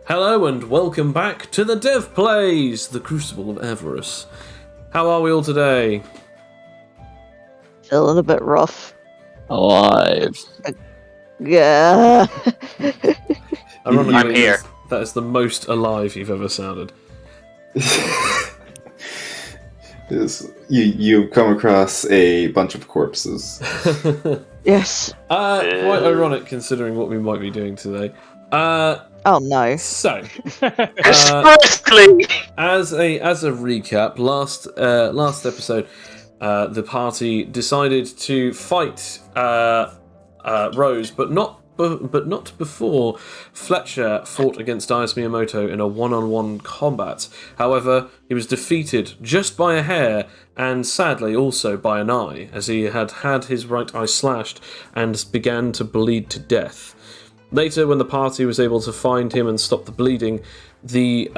Hello and welcome back to the Dev Plays, the Crucible of Avarice. How are we all today? Feeling a bit rough. Alive. Yeah. Ironically, I'm here. That is the most alive you've ever sounded. You come across a bunch of corpses. Yes. Quite ironic considering what we might be doing today. Oh no. So, Expressly! as a recap, last episode, the party decided to fight Rose, but not before Fletcher fought against Dias Miyamoto in a one-on-one combat. However, he was defeated just by a hair, and sadly also by an eye, as he had his right eye slashed and began to bleed to death. Later, when the party was able to find him and stop the bleeding, the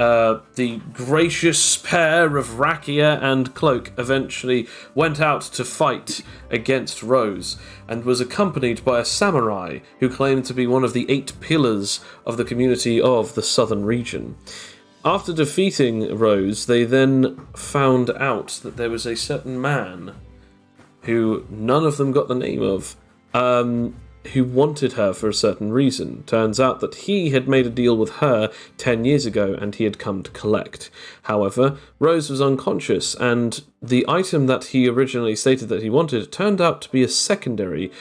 gracious pair of Rakia and Cloak eventually went out to fight against Rose, and was accompanied by a samurai who claimed to be one of the 8 pillars of the community of the southern region. After defeating Rose, they then found out that there was a certain man, who none of them got the name of, who wanted her for a certain reason. Turns out that he had made a deal with her 10 years ago and he had come to collect. However, Rose was unconscious, and the item that he originally stated that he wanted turned out to be a secondary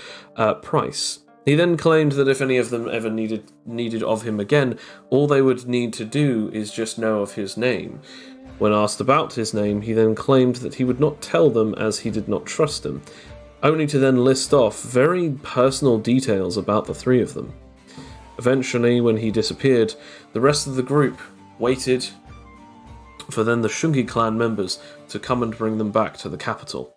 price. He then claimed that if any of them ever needed of him again, all they would need to do is just know of his name. When asked about his name, he then claimed that he would not tell them as he did not trust him, only to then list off very personal details about the 3 of them. Eventually, when he disappeared, the rest of the group waited for then the Shungi clan members to come and bring them back to the capital.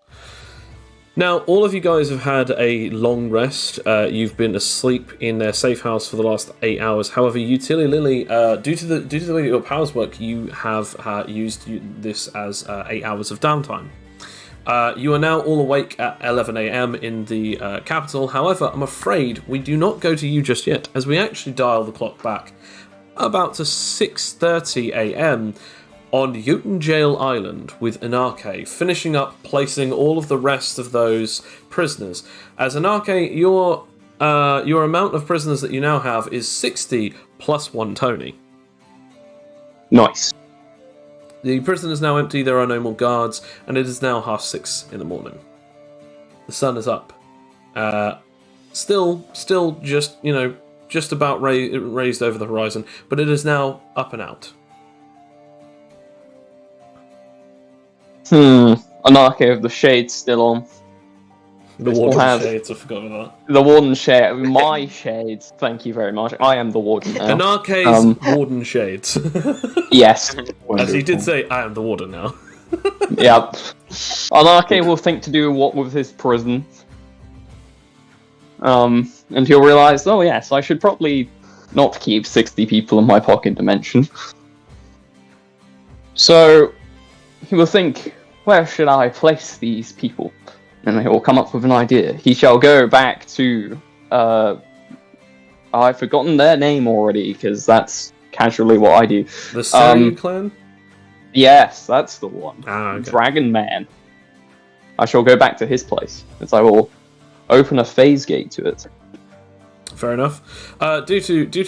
Now, all of you guys have had a long rest. You've been asleep in their safe house for the last 8 hours. However, you, Tilly Lily, due to the way that your powers work, you have used this as 8 hours of downtime. You are now all awake at 11 a.m. in the capital. However, I'm afraid we do not go to you just yet, as we actually dial the clock back about to 6:30 a.m. on Jotun Jail Island with Anarche, finishing up placing all of the rest of those prisoners. As Anarche, your amount of prisoners that you now have is 60 plus 1 Tony. Nice. The prison is now empty, there are no more guards, and it is now 6:30 in the morning. The sun is up. Still just about raised over the horizon, but it is now up and out. Anarchy of the Shades still on. The Warden Shades, I forgot about that. The Warden Shade, my Shades, thank you very much. I am the Warden now. Anarche's Warden Shades. Yes. As he did say, I am the Warden now. Yep. Anarchy will think to do what with his prison. And he'll realise, oh yes, I should probably not keep 60 people in my pocket dimension. So, he will think, where should I place these people? And he will come up with an idea. He shall go back to... I've forgotten their name already, because that's casually what I do. The Syrian clan? Yes, that's the one. Okay. Dragon Man. I shall go back to his place, as I will open a phase gate to it. Fair enough. Due to its due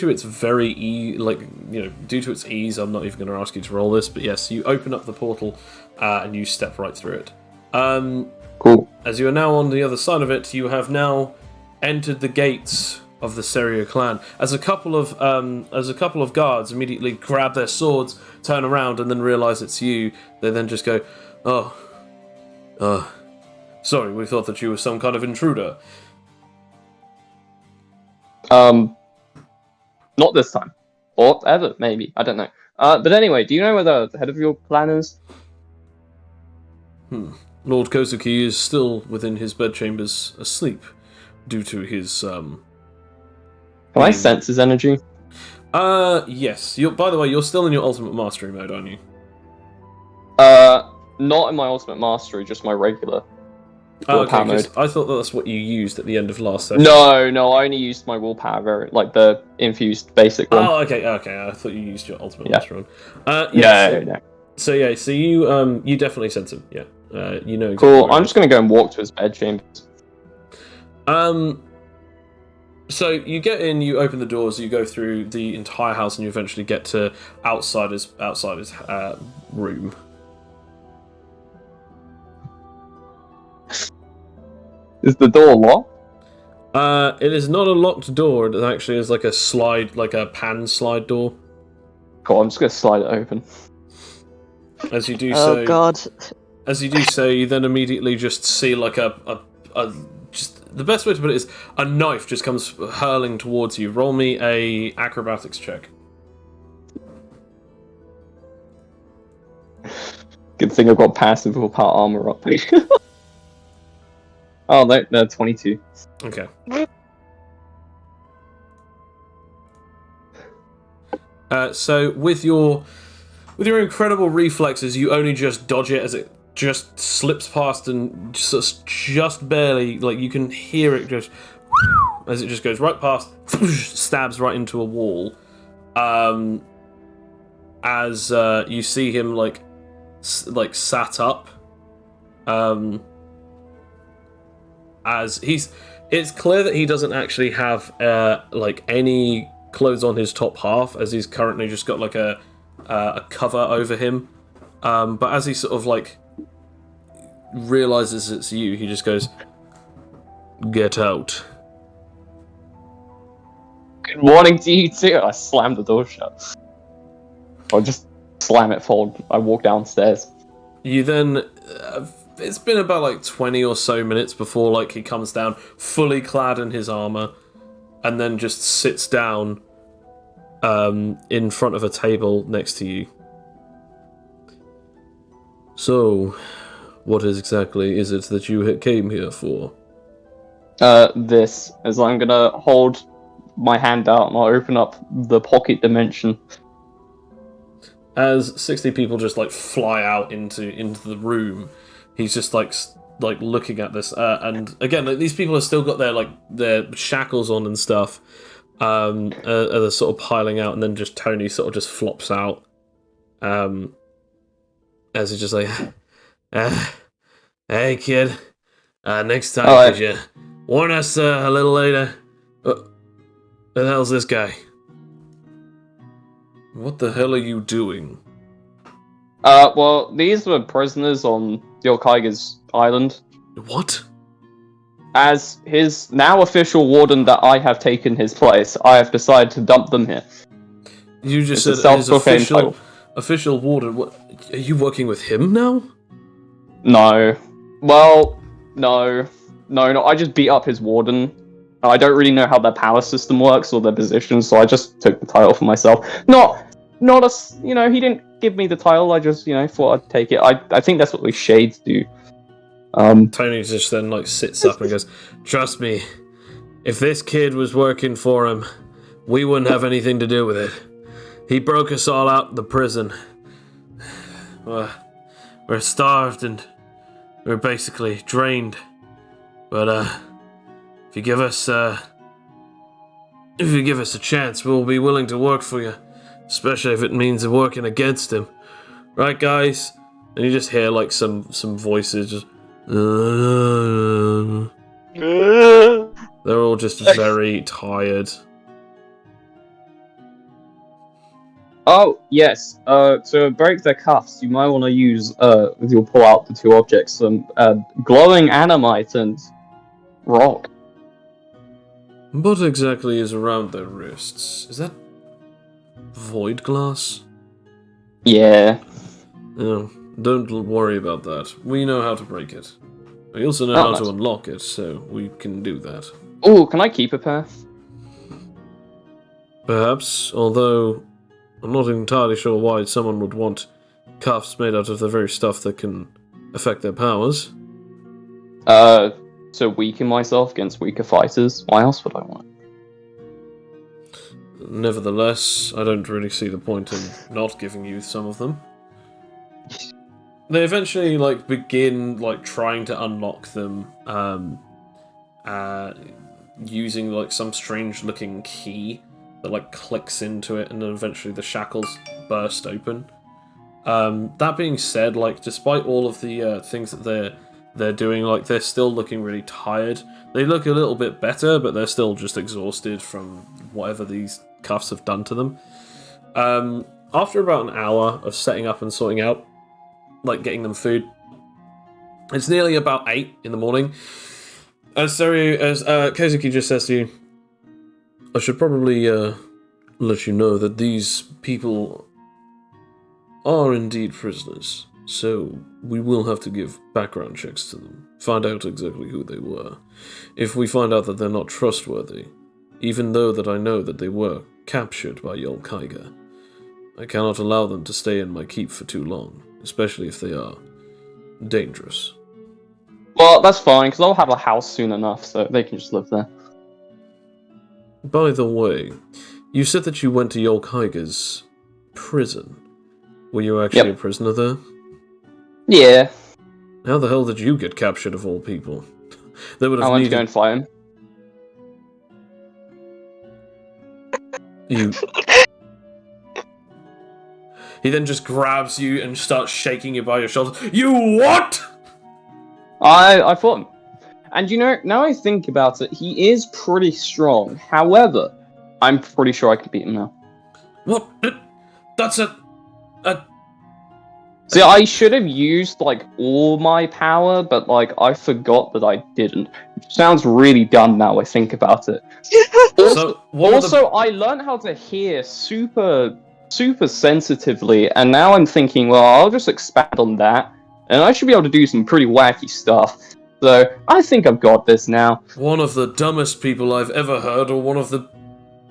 to its ease, I'm not even going to ask you to roll this, but yes, you open up the portal and you step right through it. Cool. As you are now on the other side of it, you have now entered the gates of the Seria clan. As a couple of guards immediately grab their swords, turn around, and then realise it's you, they then just go, sorry, we thought that you were some kind of intruder. Not this time. Or ever, maybe. I don't know. But anyway, do you know where the head of your clan is? Lord Kozuki is still within his bedchambers asleep due to his, Can I sense his energy? Yes. By the way, you're still in your ultimate mastery mode, aren't you? Not in my ultimate mastery, just my regular. Oh, willpower okay, 'cause mode. I thought that's what you used at the end of last session. No, I only used my willpower, like the infused basic one. Oh, okay. I thought you used your ultimate Yeah. later on. Yeah. No. So you definitely sense him. Yeah. You know exactly Cool. where he I'm is. just gonna go and walk to his bed chambers. So you get in, you open the doors, you go through the entire house, and you eventually get to outside his room. Is the door locked? It is not a locked door. It actually is like a slide, like a pan slide door. Cool. I'm just gonna slide it open. As you do Oh so, god. As you do so, you then immediately just see like just the best way to put it is a knife just comes hurling towards you. Roll me a acrobatics check. Good thing I've got passive willpower armor up. Oh no, 22. Okay. So with your incredible reflexes, you only just dodge it as it just slips past and just barely, like you can hear it just as it just goes right past, stabs right into a wall. As you see him like sat up, as it's clear that he doesn't actually have like any clothes on his top half, as he's currently just got like a cover over him. But as he sort of like realizes it's you, he just goes, "Get out." Good morning to you too. I slammed the door shut. Or just slam it forward. I walk downstairs. You then it's been about like 20 or so minutes before like he comes down fully clad in his armor and then just sits down in front of a table next to you. So, what exactly is it that you came here for? This, as I'm gonna hold my hand out and I'll open up the pocket dimension. As 60 people just like fly out into the room, he's just like looking at this, and again, like, these people have still got their shackles on and stuff. They're sort of piling out, and then just Tony sort of just flops out. As he's just like, "Hey kid, next time could you warn us a little later? Who the hell's this guy? What the hell are you doing?" Well, these were prisoners on Yokaiga's island. What? As his now official warden that I have taken his place, I have decided to dump them here. You just It's a said his self-proclaimed title. official warden. What? Are you working with him now? No. Well, no. I just beat up his warden. I don't really know how their power system works or their position, so I just took the title for myself. Not a, he didn't give me the title, I just, thought I'd take it. I think that's what we shades do. Tony just then like sits up and goes, "Trust me, if this kid was working for him, we wouldn't have anything to do with it. He broke us all out of the prison. We're starved and we're basically drained. But if you give us a chance, we'll be willing to work for you, especially if it means working against him. Right, guys?" And you just hear like some voices just. They're all just very tired. Oh, yes. To break their cuffs, you might want to use, you'll pull out the two objects, some glowing animite and rock. What exactly is around their wrists? Is that void glass? Yeah. No, don't worry about that. We know how to break it. We also know how to unlock it, so we can do that. Oh, can I keep a pair? Perhaps, although I'm not entirely sure why someone would want cuffs made out of the very stuff that can affect their powers. To weaken myself against weaker fighters. Why else would I want it? Nevertheless, I don't really see the point in not giving you some of them. they eventually like begin like trying to unlock them, using like some strange looking key that like clicks into it, and then eventually the shackles burst open. That being said, like despite all of the things that they're doing, like they're still looking really tired. They look a little bit better, but they're still just exhausted from whatever these cuffs have done to them. After about an hour of setting up and sorting out, like getting them food, it's nearly about 8 in the morning. As Kazuki just says to you, I should probably let you know that these people are indeed prisoners, so we will have to give background checks to them, find out exactly who they were. If we find out that they're not trustworthy, even though that I know that they were captured by Yol Kaiga, I cannot allow them to stay in my keep for too long, especially if they are dangerous. Well, that's fine, because I'll have a house soon enough, so they can just live there. By the way, you said that you went to Yol Kaiga's prison. Were you actually a prisoner there? Yeah. How the hell did you get captured of all people? They would have I went to go and fight him. You... He then just grabs you and starts shaking you by your shoulders. You what? I fought him. And you know, now I think about it, he is pretty strong. However, I'm pretty sure I can beat him now. What? That's a... See, I should have used, like, all my power, but, like, I forgot that I didn't. Which sounds really dumb now I think about it. I learned how to hear super sensitively, and now I'm thinking, well, I'll just expand on that, and I should be able to do some pretty wacky stuff. So, I think I've got this now. One of the dumbest people I've ever heard, or one of the...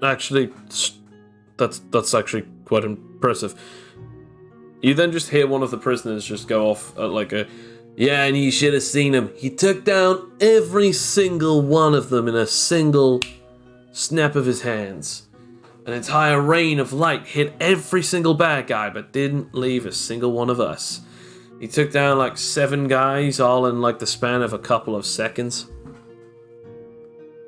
Actually, that's actually quite impressive. You then just hear one of the prisoners just go off at like a... Yeah, and you should have seen him. He took down every single one of them in a single snap of his hands. An entire rain of light hit every single bad guy, but didn't leave a single one of us. He took down like 7 guys, all in like the span of a couple of seconds.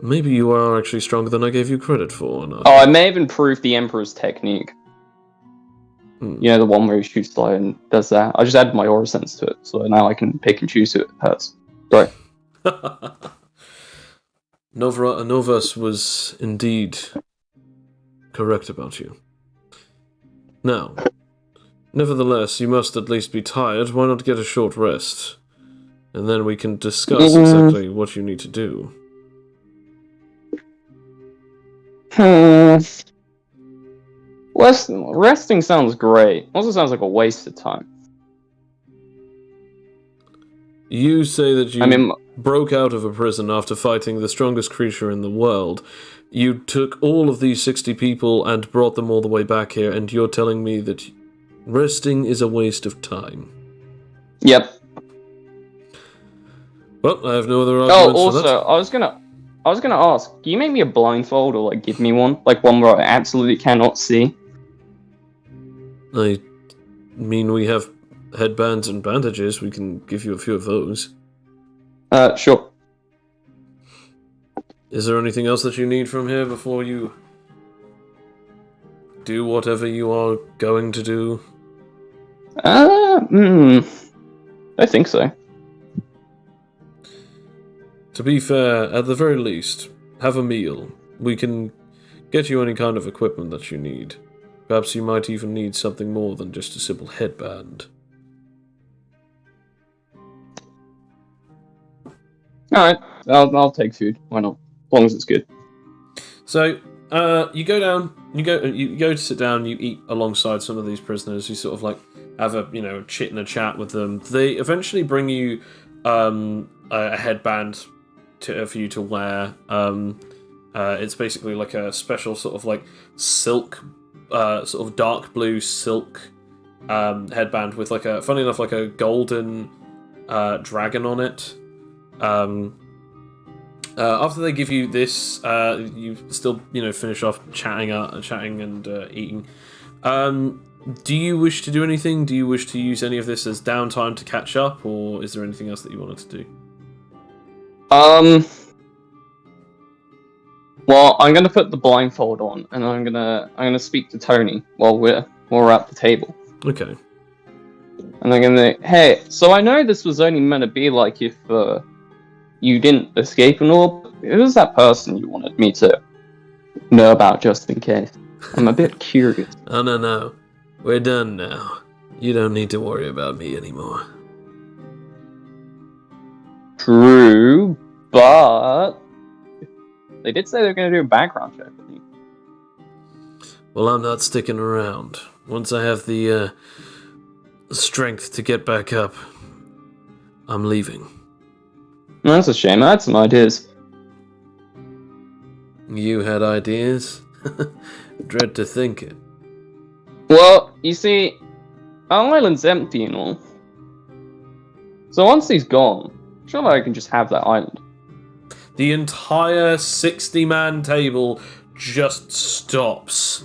Maybe you are actually stronger than I gave you credit for. No? Oh, I may have improved the Emperor's technique. You know, the one where he shoots light and does that. I just added my aura sense to it, so now I can pick and choose who it hurts. Sorry. Novus was indeed correct about you. Now, nevertheless, you must at least be tired. Why not get a short rest? And then we can discuss exactly what you need to do. Resting sounds great. Also sounds like a waste of time. You say that you broke out of a prison after fighting the strongest creature in the world. You took all of these 60 people and brought them all the way back here, and you're telling me that resting is a waste of time. Yep. Well, I have no other arguments for that. I was gonna ask, can you make me a blindfold or like give me one? Like one where I absolutely cannot see? I mean, we have headbands and bandages. We can give you a few of those. Sure. Is there anything else that you need from here before you do whatever you are going to do? I think so. To be fair, at the very least, have a meal. We can get you any kind of equipment that you need. Perhaps you might even need something more than just a simple headband. Alright, I'll take food. Why not? As long as it's good. So, you go down, you go to sit down, you eat alongside some of these prisoners. You sort of like have a chit and a chat with them. They eventually bring you a headband for you to wear. It's basically like a special sort of like silk, sort of dark blue silk headband with like a, funny enough, like a golden dragon on it. After they give you this, you still finish off chatting and eating. Do you wish to do anything? Do you wish to use any of this as downtime to catch up, or is there anything else that you wanted to do? Well, I'm gonna put the blindfold on, and I'm gonna speak to Tony while we're at the table. Okay. And I'm gonna, hey, so I know this was only meant to be like if you didn't escape and all. But who was that person you wanted me to know about just in case? I'm a bit curious. Oh no, we're done now. You don't need to worry about me anymore. True, but they did say they were going to do a background check with you. Well, I'm not sticking around. Once I have the strength to get back up, I'm leaving. That's a shame. I had some ideas. You had ideas? Dread to think it. Well, you see, our island's empty and all. So once he's gone, surely I can just have that island. The entire 60-man table just stops.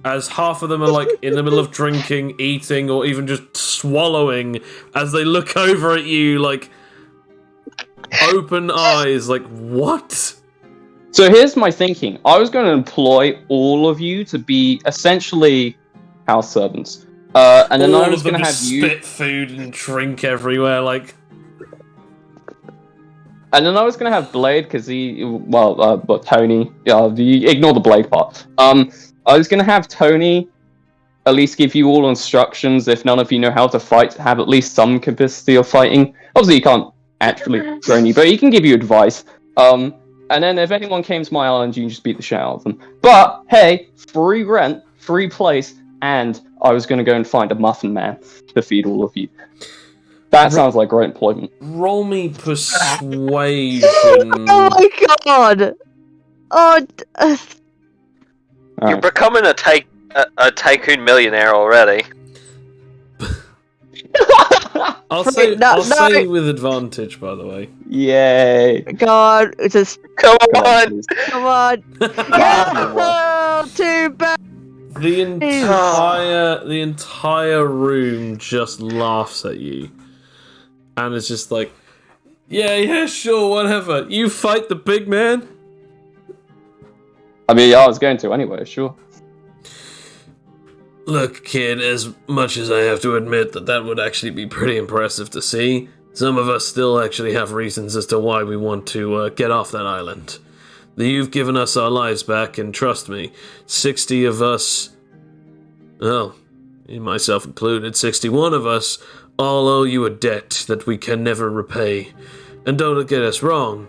As half of them are like in the middle of drinking, eating, or even just swallowing as they look over at you like open eyes, like, what? So here's my thinking. I was going to employ all of you to be essentially house servants. And then all I was of them going to have just you... spit food and drink everywhere, like... And then I was going to have Blade, because but Tony... ignore the Blade part. I was going to have Tony at least give you all instructions if none of you know how to fight, have at least some capacity of fighting. Obviously, he can't actually train you, but he can give you advice. And then if anyone came to my island, you can just beat the shit out of them. But, hey, free rent, free place, and I was going to go and find a muffin man to feed all of you. That sounds like great employment. Roll me persuasion. Oh my god! Oh, You're becoming a tycoon millionaire already. I'll say with advantage, by the way. Yay. God, it's just... Come on! Come on! Yeah! Too bad! The entire room just laughs at you. And it's just like, yeah, sure, whatever. You fight the big man? I mean, yeah, I was going to anyway, sure. Look, kid, as much as I have to admit that would actually be pretty impressive to see, some of us still actually have reasons as to why we want to get off that island. You've given us our lives back, and trust me, 60 of us, well, myself included, 61 of us, all owe you a debt that we can never repay. And don't get us wrong,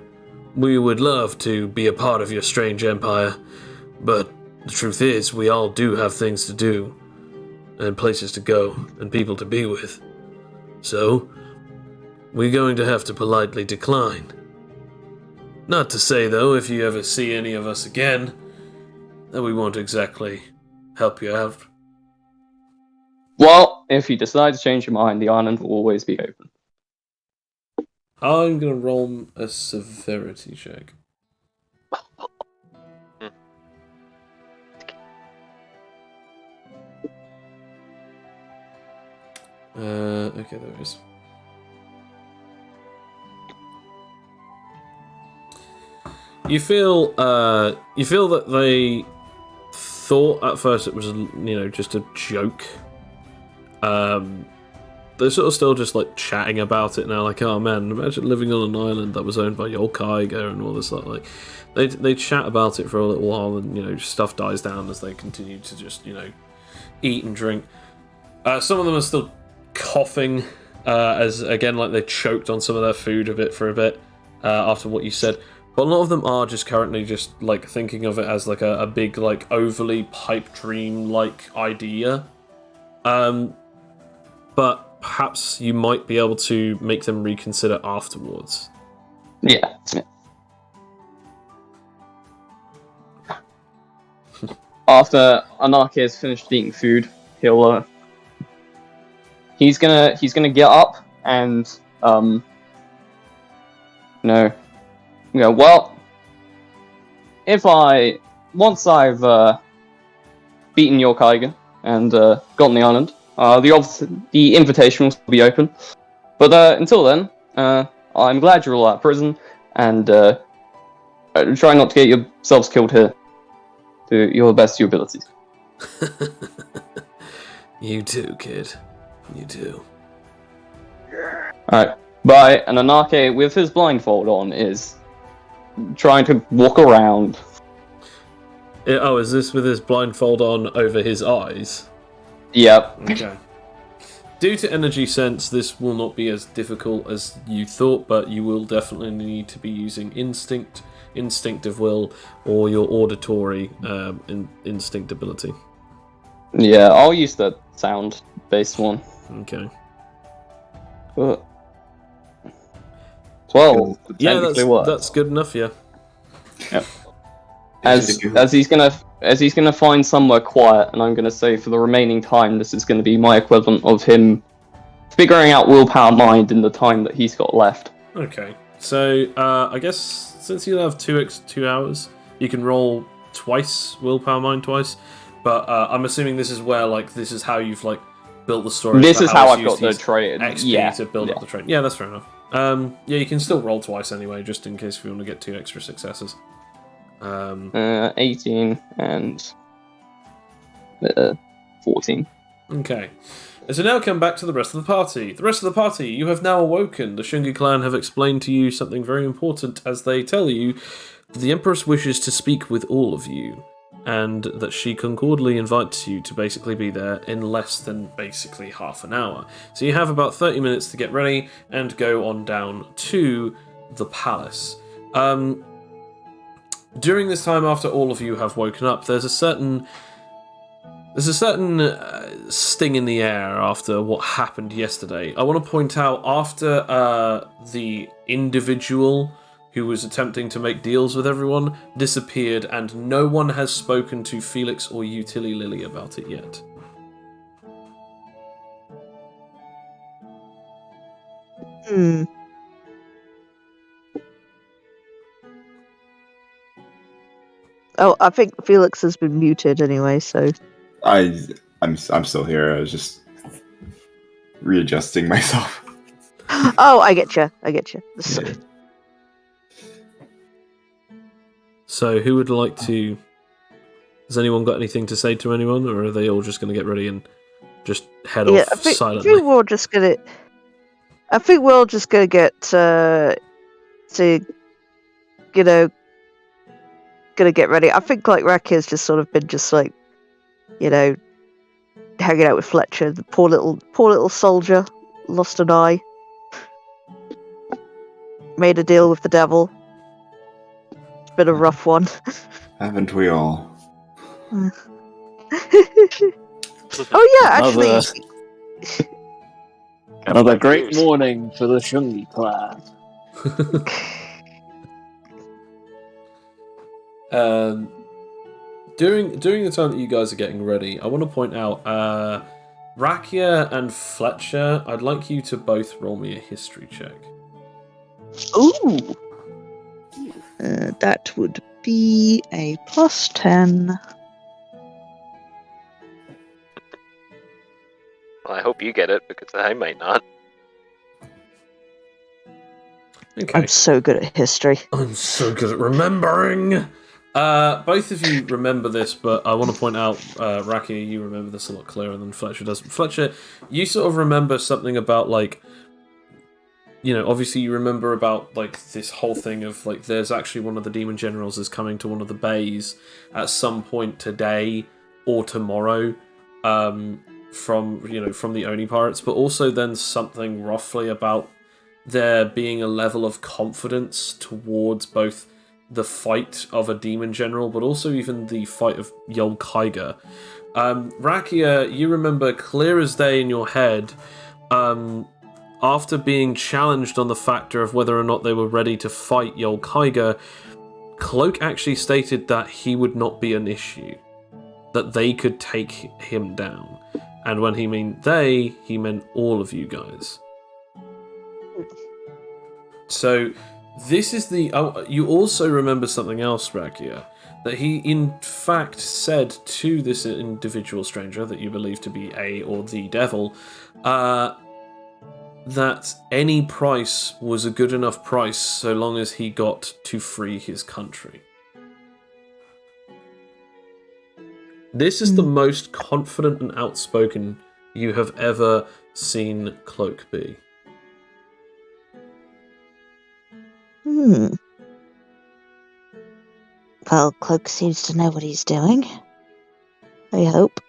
we would love to be a part of your strange empire, but the truth is, we all do have things to do, and places to go, and people to be with. So, we're going to have to politely decline. Not to say, though, if you ever see any of us again, that we won't exactly help you out. Well, if you decide to change your mind, the island will always be open. I'm going to roll a severity check. Okay, there it is. You feel that they thought at first it was, just a joke. They're sort of still just like chatting about it now, like, oh man, imagine living on an island that was owned by Yolkaiga and all this stuff. Like, they chat about it for a little while, and stuff dies down as they continue to just eat and drink. Some of them are still coughing, as again, like, they choked on some of their food for a bit after what you said. But a lot of them are just currently just like thinking of it as like a big, like, overly pipe dream like idea. But perhaps you might be able to make them reconsider afterwards. Yeah. After Anarchy has finished eating food, he's gonna get up and go, well, once I've beaten your Kaiga, and gotten the island, the invitation will be open. But until then, I'm glad you're all out of prison, and try not to get yourselves killed here. Do your best of your abilities. You too, kid. You too. Alright, bye. And Anake, with his blindfold on, is trying to walk around. Is this with his blindfold on over his eyes? Yep. Okay. Due to energy sense, this will not be as difficult as you thought, but you will definitely need to be using instinctive will, or your auditory instinct ability. Yeah, I'll use the sound-based one. Okay. 12. Yeah, technically works. that's good enough. Yeah. Yep. As he's gonna find somewhere quiet, and I'm gonna say for the remaining time, this is gonna be my equivalent of him figuring out willpower mind in the time that he's got left. Okay. So I guess since you'll have 2 hours, you can roll twice willpower mind twice. But I'm assuming this is where this is how you've built the story. This is how I've got the trait. XP to build up the trait. Yeah, that's fair enough. Yeah, you can still roll twice anyway, just in case if you want to get 2 extra successes. 18 and 14. Okay. And so now come back to the rest of the party. The rest of the party, you have now awoken. The Shungi clan have explained to you something very important as they tell you that the Empress wishes to speak with all of you, and that she concordly invites you to basically be there in less than basically half an hour. So you have about 30 minutes to get ready and go on down to the palace. During this time, after all of you have woken up, there's a certain sting in the air after what happened yesterday. I want to point out, after the individual who was attempting to make deals with everyone disappeared, and no one has spoken to Felix or you, Tilly Lily, about it yet. Hmm. Oh, I think Felix has been muted anyway, so... I'm still here. I was just readjusting myself. Oh, I get you. Yeah. So, who would like to... Has anyone got anything to say to anyone, or are they all just going to get ready and just head off silently? I think we're just gonna get to gonna get ready. I think Rakia's just sort of been hanging out with Fletcher. The poor little soldier lost an eye. Made a deal with the devil. It's been a rough one. Haven't we all? Oh yeah, actually. Another great morning for the Shungi clan. During the time that you guys are getting ready, I want to point out, Rakia and Fletcher, I'd like you to both roll me a history check. Ooh. That would be a +10. Well, I hope you get it, because I might not. Okay. I'm so good at history. I'm so good at remembering. Both of you remember this, but I want to point out, Rakia, you remember this a lot clearer than Fletcher does. Fletcher, you sort of remember something about, obviously you remember about, this whole thing of, there's actually one of the demon generals is coming to one of the bays at some point today or tomorrow, from the Oni pirates, but also then something roughly about there being a level of confidence towards both the fight of a demon general, but also even the fight of Yol Kaiger. Rakia, you remember clear as day in your head, after being challenged on the factor of whether or not they were ready to fight Yol Kaiger, Cloak actually stated that he would not be an issue, that they could take him down. And when he meant they, he meant all of you guys. So, This is the... Oh, you also remember something else, Rakia. That he, in fact, said to this individual stranger that you believe to be a or the devil, that any price was a good enough price so long as he got to free his country. This is the most confident and outspoken you have ever seen Cloak be. Well, Cloak seems to know what he's doing. I hope.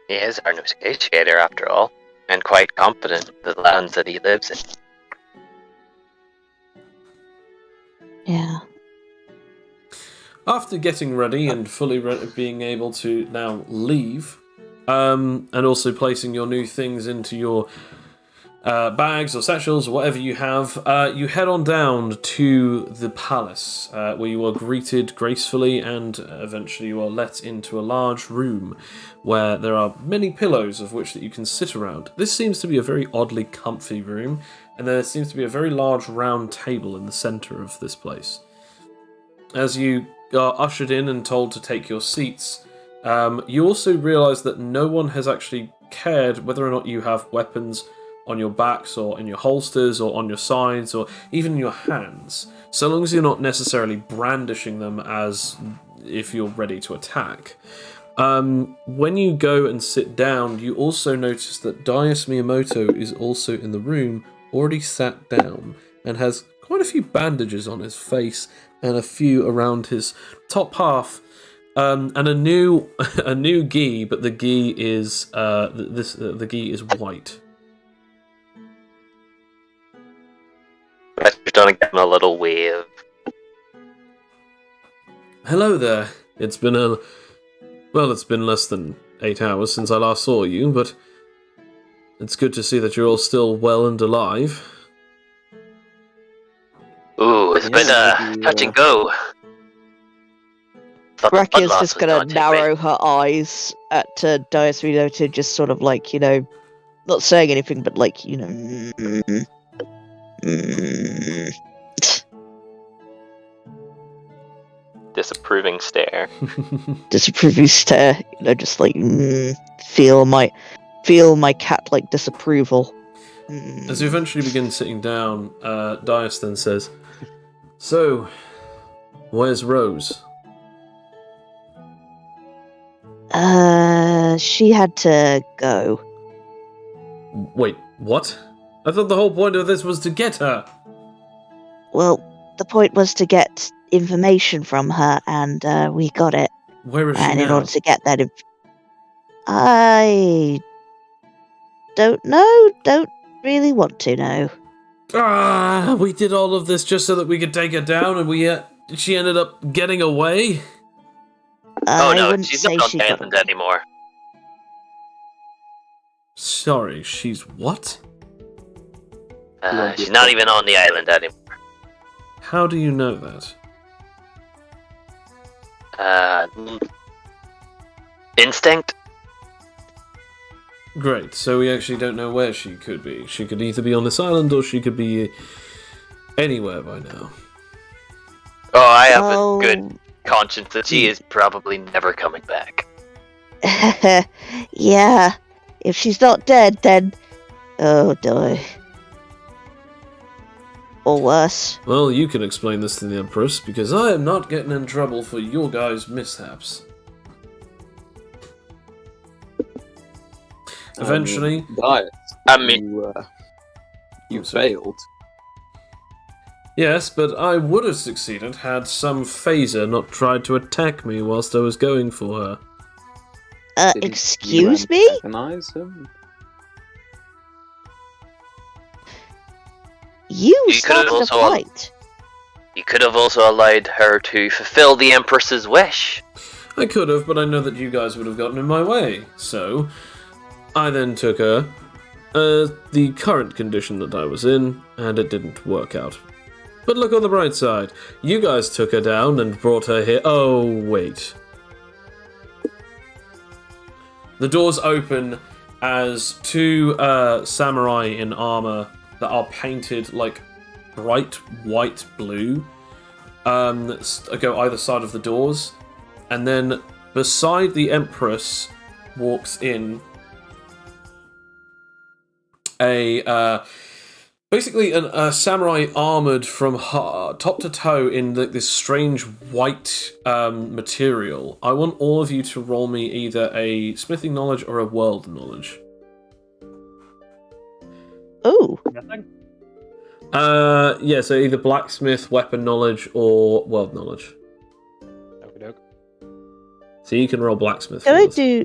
He is our negotiator, after all, and quite competent in the lands that he lives in. Yeah. After getting ready and fully being able to now leave, and also placing your new things into your bags or satchels or whatever you have, you head on down to the palace, where you are greeted gracefully and eventually you are let into a large room where there are many pillows of which that you can sit around. This seems to be a very oddly comfy room, and there seems to be a very large round table in the centre of this place. As you are ushered in and told to take your seats, you also realise that no one has actually cared whether or not you have weapons on your backs or in your holsters or on your sides or even in your hands, so long as you're not necessarily brandishing them as if you're ready to attack. When you go and sit down, you also notice that Daius Miyamoto is also in the room, already sat down, and has quite a few bandages on his face and a few around his top half, and a new gi, but the gi is the gi is white. But you're gonna give him a little wave. Hello there. It's been less than 8 hours since I last saw you, but it's good to see that you're all still well and alive. Ooh, it's been touch and go. Rakia's just gonna narrow her eyes at Daius Miyamoto, just sort of like, not saying anything, but like, Disapproving stare. disapproving stare, just like feel my cat-like disapproval. As you eventually begin sitting down, Daius then says, "So, where's Rose?" She had to go. Wait, what? I thought the whole point of this was to get her. Well, the point was to get information from her, and we got it. Where is she And now? in order to get that, I don't know. Don't really want to know. We did all of this just so that we could take her down, and she ended up getting away. Oh I no, wouldn't she's say not on she the got island away. anymore. Sorry, she's what? She's not even on the island anymore. How do you know that? Instinct? Great, so we actually don't know where she could be. She could either be on this island or she could be anywhere by now. Oh, I have a good conscience that she is probably never coming back. Yeah, if she's not dead, then oh die. Or worse. Well, you can explain this to the Empress, because I am not getting in trouble for your guys' mishaps. Eventually... You failed. Yes, but I would have succeeded had some phaser not tried to attack me whilst I was going for her. Excuse me? Recognize him? You could've started a also- fight. You could have also allowed her to fulfill the Empress's wish. I could have, but I know that you guys would have gotten in my way. So, I then took her, the current condition that I was in, and it didn't work out. But look on the bright side. You guys took her down and brought her here. Oh, wait. The doors open as two samurai in armor that are painted like bright white blue go either side of the doors, and then beside the Empress walks in basically a samurai armored from top to toe in this strange white material. I want all of you to roll me either a smithing knowledge or a world knowledge. Oh, Nothing. Yeah, so either blacksmith, weapon knowledge, or world knowledge. Okey-doke. So you can roll blacksmith. can for I us. do?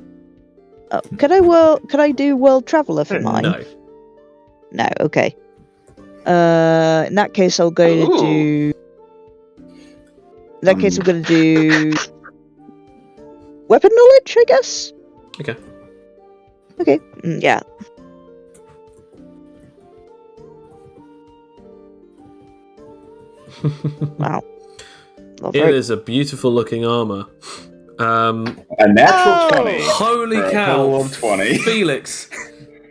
Oh, can I do world traveler for mine? No. No. Okay. In that case, I'm going to do. In that case, I'm going to do weapon knowledge, I guess. Okay. Okay. Yeah. Wow. Not It very- is a beautiful looking armor. A natural Oh! 20. Holy For a cow! total of 20. Felix.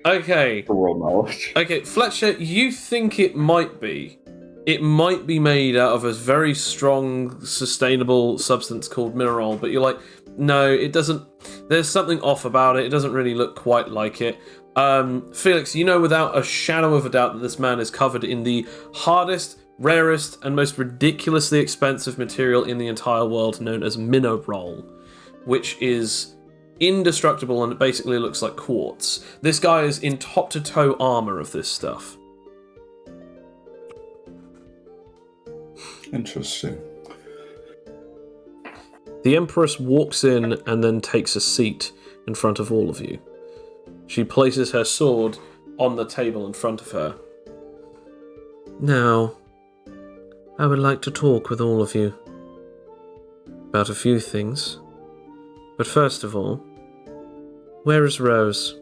Okay. For world knowledge. Okay, Fletcher, you think it might be. It might be made out of a very strong, sustainable substance called mineral, but you're like, no, it doesn't. There's something off about it. It doesn't really look quite like it. Felix, you know without a shadow of a doubt that this man is covered in the hardest, rarest, and most ridiculously expensive material in the entire world, known as mineral, which is indestructible and it basically looks like quartz. This guy is in top-to-toe armor of this stuff. Interesting. The Empress walks in and then takes a seat in front of all of you. She places her sword on the table in front of her. Now, I would like to talk with all of you about a few things. But first of all, where is Rose?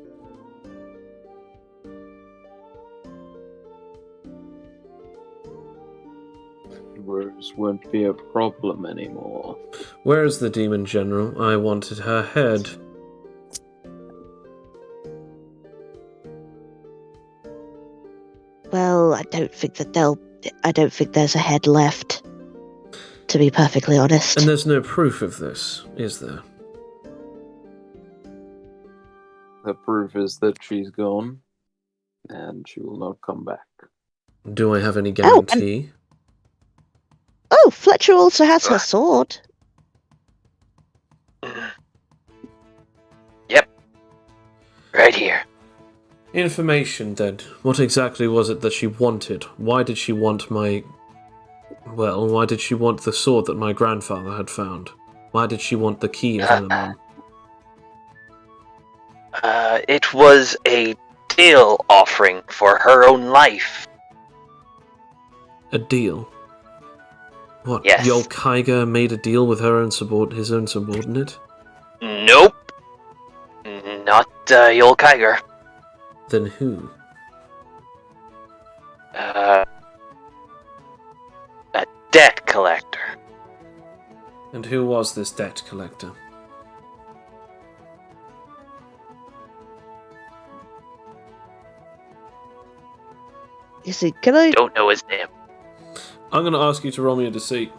Rose won't be a problem anymore. Where is the Demon General? I wanted her head. Well, I don't think there's a head left. To be perfectly honest. And there's no proof of this, is there? The proof is that she's gone, and she will not come back. Do I have any and- guarantee? Oh, Fletcher also has her sword. Yep. Right here. Information, then. What exactly was it that she wanted? Why did she want my... Well, why did she want the sword that my grandfather had found? Why did she want the key of Elamon? It was a deal offering for her own life. A deal? What, Yes. Yol Kaiger made a deal with her and his own subordinate? Nope. Not Yol Kiger. Then who? A debt collector. And who was this debt collector? You see, can I? Don't know his name. I'm going to ask you to roll me a deceit.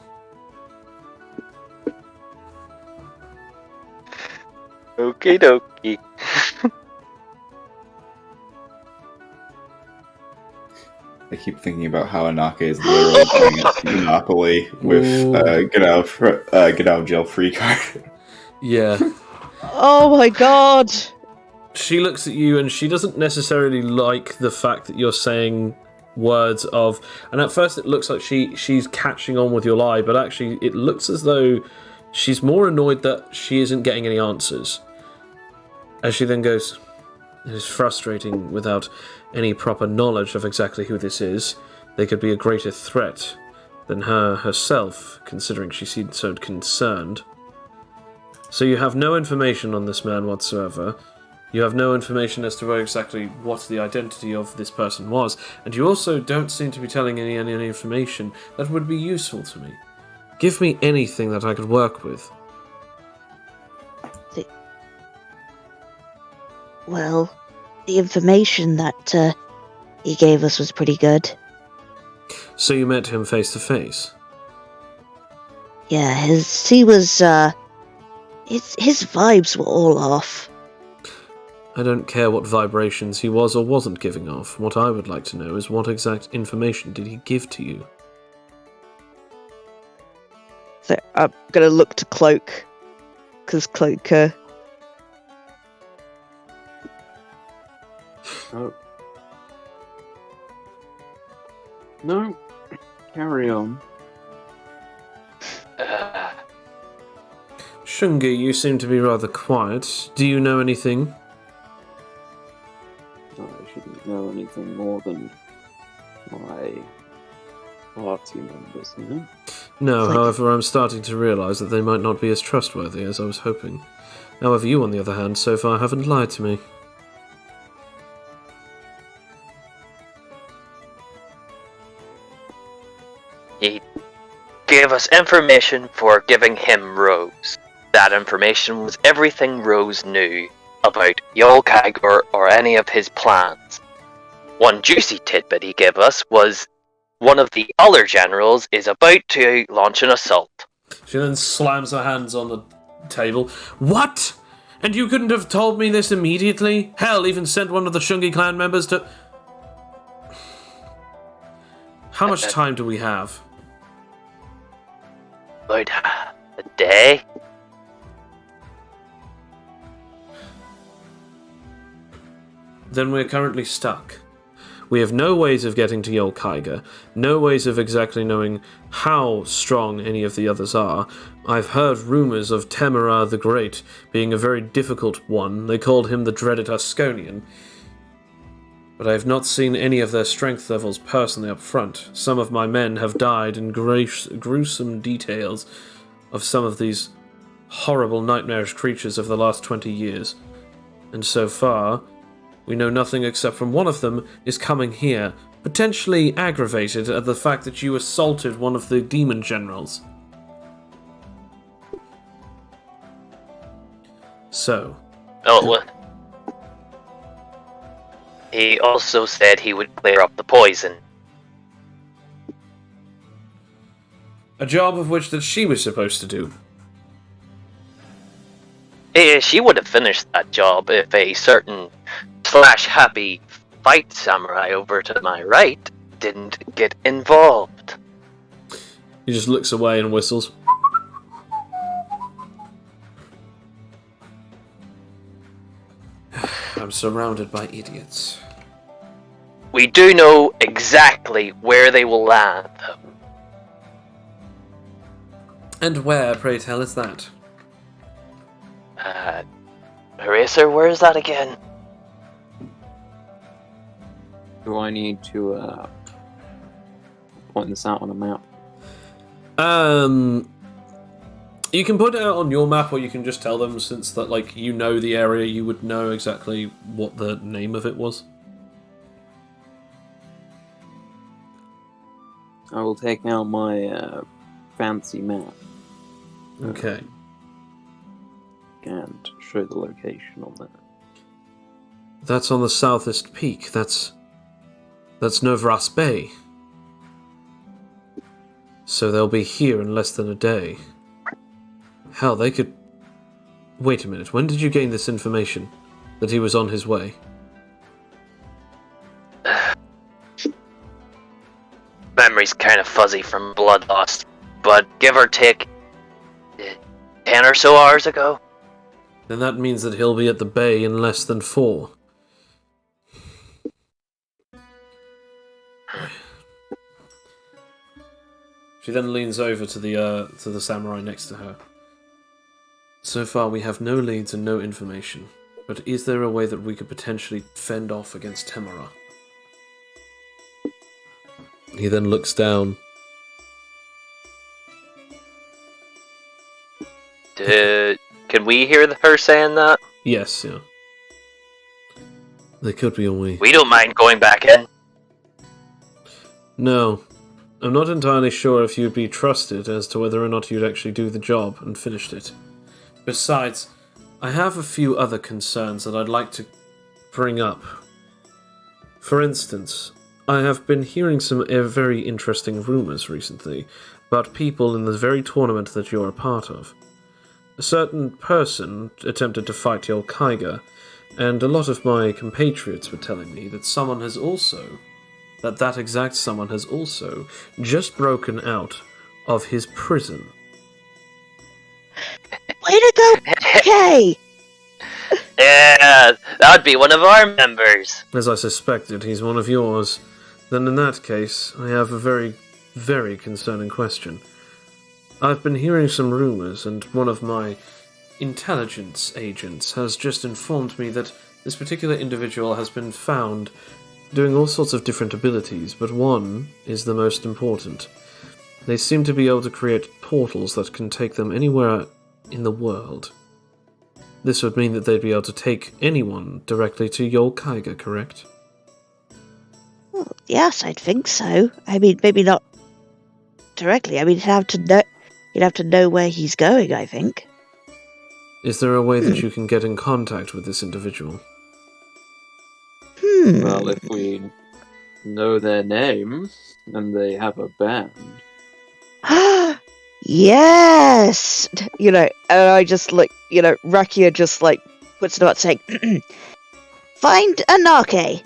Okie dokie. I keep thinking about how Anake is literally playing a Monopoly with Ooh. get out of jail free card. Yeah. Oh my god! She looks at you and she doesn't necessarily like the fact that you're saying words of... And at first it looks like she's catching on with your lie, but actually it looks as though she's more annoyed that she isn't getting any answers. As she then goes, it is frustrating without any proper knowledge of exactly who this is. They could be a greater threat than her herself, considering she seemed so concerned. So you have no information on this man whatsoever. You have no information as to exactly what the identity of this person was, and you also don't seem to be telling any information that would be useful to me. Give me anything that I could work with. Well, the information that he gave us was pretty good. So you met him face to face? Yeah, his vibes were all off. I don't care what vibrations he was or wasn't giving off. What I would like to know is what exact information did he give to you? So I'm gonna look to Cloak, because Cloak. Oh. No. Carry on. Shungi, you seem to be rather quiet. Do you know anything? I shouldn't know anything more than my party members, you know? No, Like- however, I'm starting to realise that they might not be as trustworthy as I was hoping. However, you, on the other hand, so far haven't lied to me. He gave us information for giving him Rose. That information was everything Rose knew about Yolkagor or any of his plans. One juicy tidbit he gave us was one of the other generals is about to launch an assault. She then slams her hands on the table. What? And you couldn't have told me this immediately? Hell, even sent one of the Shungi clan members to... How much time do we have? About a day? Then we're currently stuck. We have no ways of getting to Yolkaiga, no ways of exactly knowing how strong any of the others are. I've heard rumours of Temera the Great being a very difficult one. They called him the dreaded Asconian. But I have not seen any of their strength levels personally up front. Some of my men have died in gruesome details of some of these horrible nightmarish creatures of the last 20 years. And so far, we know nothing except from one of them is coming here, potentially aggravated at the fact that you assaulted one of the demon generals. So. Oh, well. He also said he would clear up the poison. A job of which that she was supposed to do. She would have finished that job if a certain /happy fight samurai over to my right didn't get involved. He just looks away and whistles. I'm surrounded by idiots. We do know exactly where they will land, though. And where, pray tell, is that? Eraser, where is that again? Do I need to point this out on a map? You can put it out on your map, or you can just tell them, since that, like, you know the area, you would know exactly what the name of it was. I will take out my fancy map Okay. and show the location on there. That's on the southeast peak. That's Novras Bay. So they'll be here in less than a day. Hell, they could... Wait a minute, when did you gain this information? That he was on his way? Memory's kind of fuzzy from blood loss, but give or take 10 or so hours ago. Then that means that he'll be at the bay in less than 4. She then leans over to the samurai next to her. So far we have no leads and no information, but is there a way that we could potentially fend off against Temera? He then looks down. Can we hear her saying that? Yes, yeah. There could be a way. We don't mind going back in. No. I'm not entirely sure if you'd be trusted as to whether or not you'd actually do the job and finished it. Besides, I have a few other concerns that I'd like to bring up. For instance, I have been hearing some very interesting rumours recently about people in the very tournament that you're a part of. A certain person attempted to fight Yolkaiga, and a lot of my compatriots were telling me that that exact someone has also just broken out of his prison. Way to go, Kay! Yeah, that would be one of our members. As I suspected, he's one of yours. Then in that case, I have a very, very concerning question. I've been hearing some rumours, and one of my intelligence agents has just informed me that this particular individual has been found doing all sorts of different abilities, but one is the most important. They seem to be able to create portals that can take them anywhere in the world. This would mean that they'd be able to take anyone directly to Yolkaiga, correct? Well, yes, I'd think so. I mean, maybe not directly. I mean, you'd have to know where he's going, I think. Is there a way that you can get in contact with this individual? Well, if we know their name and they have a band. Yes! And I just, Rakia just, puts it out saying, find Anake!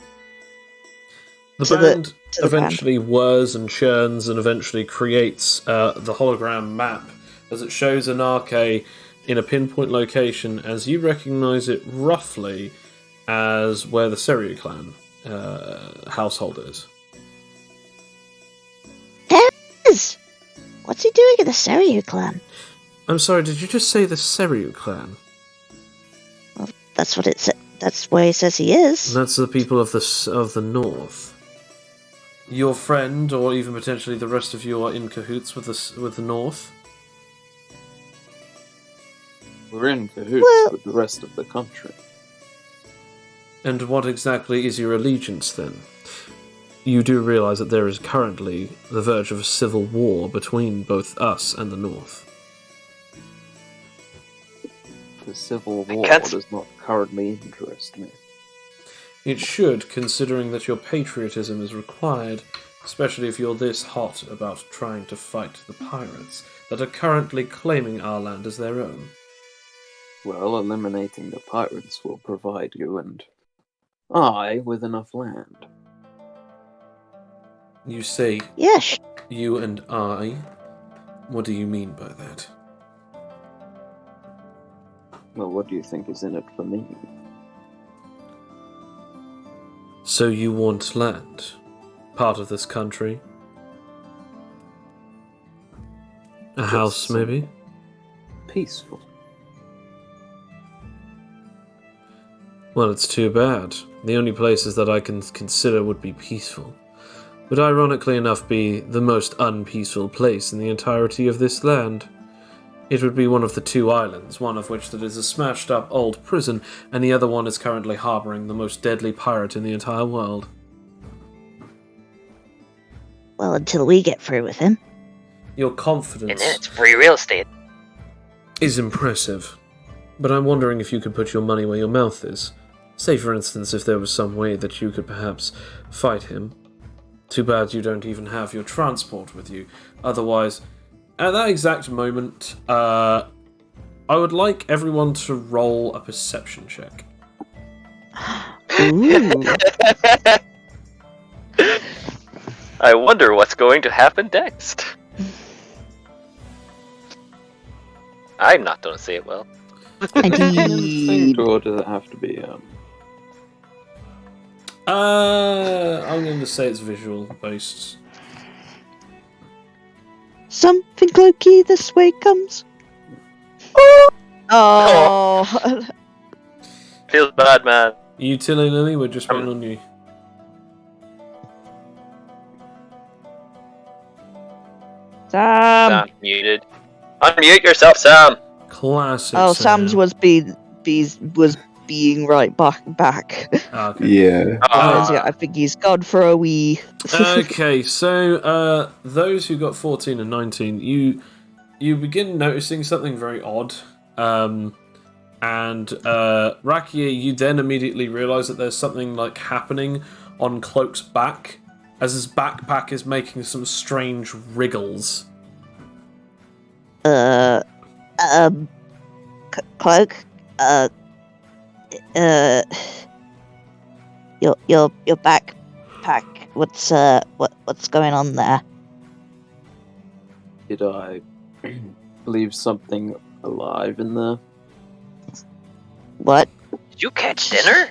The To band the eventually whirs and churns and eventually creates the hologram map as it shows Anake in a pinpoint location as you recognise it roughly as where the Seryu clan household is. Yes! What's he doing in the Seryu clan? I'm sorry, did you just say the Seryu clan? Well, that's what it said. That's where he says he is. That's the people of the north. Your friend, or even potentially the rest of you, are in cahoots with the north. We're in cahoots with the rest of the country. And what exactly is your allegiance then? You do realise that there is currently the verge of a civil war between both us and the north. The civil war does not currently interest me. It should, considering that your patriotism is required, especially if you're this hot about trying to fight the pirates that are currently claiming our land as their own. Well, eliminating the pirates will provide you and I with enough land. You say, Yes. you and I? What do you mean by that? Well, what do you think is in it for me? So you want land? Part of this country? A house, maybe? Peaceful. Well, it's too bad. The only places that I can consider would be peaceful. Would ironically enough be the most unpeaceful place in the entirety of this land. It would be one of the two islands, one of which that is a smashed up old prison, and the other one is currently harbouring the most deadly pirate in the entire world. Well, until we get through with him. Your And confidence then it's free real estate. is impressive, but I'm wondering if you could put your money where your mouth is. Say, for instance, if there was some way that you could perhaps fight him. Too bad you don't even have your transport with you. Otherwise, at that exact moment, I would like everyone to roll a perception check. Ooh. I wonder what's going to happen next. I'm not going to say it well. Indeed. Or does it have to be, I'm going to say it's visual based. Something Loki this way comes. Oh. Feels bad, man. You, Tilly, Lily, we're just waiting on you. Sam. Sam, muted. Unmute yourself, Sam. Classic. Oh, Sam. Sam's was being right back. Ah, okay. Yeah. I think he's gone for a wee. Okay, so those who got 14 and 19, you begin noticing something very odd. And Rakia, you then immediately realise that there's something like happening on Cloak's back. as his backpack is making some strange wriggles. Cloak, your backpack. What's going on there? Did I leave something alive in there? What? Did you catch dinner?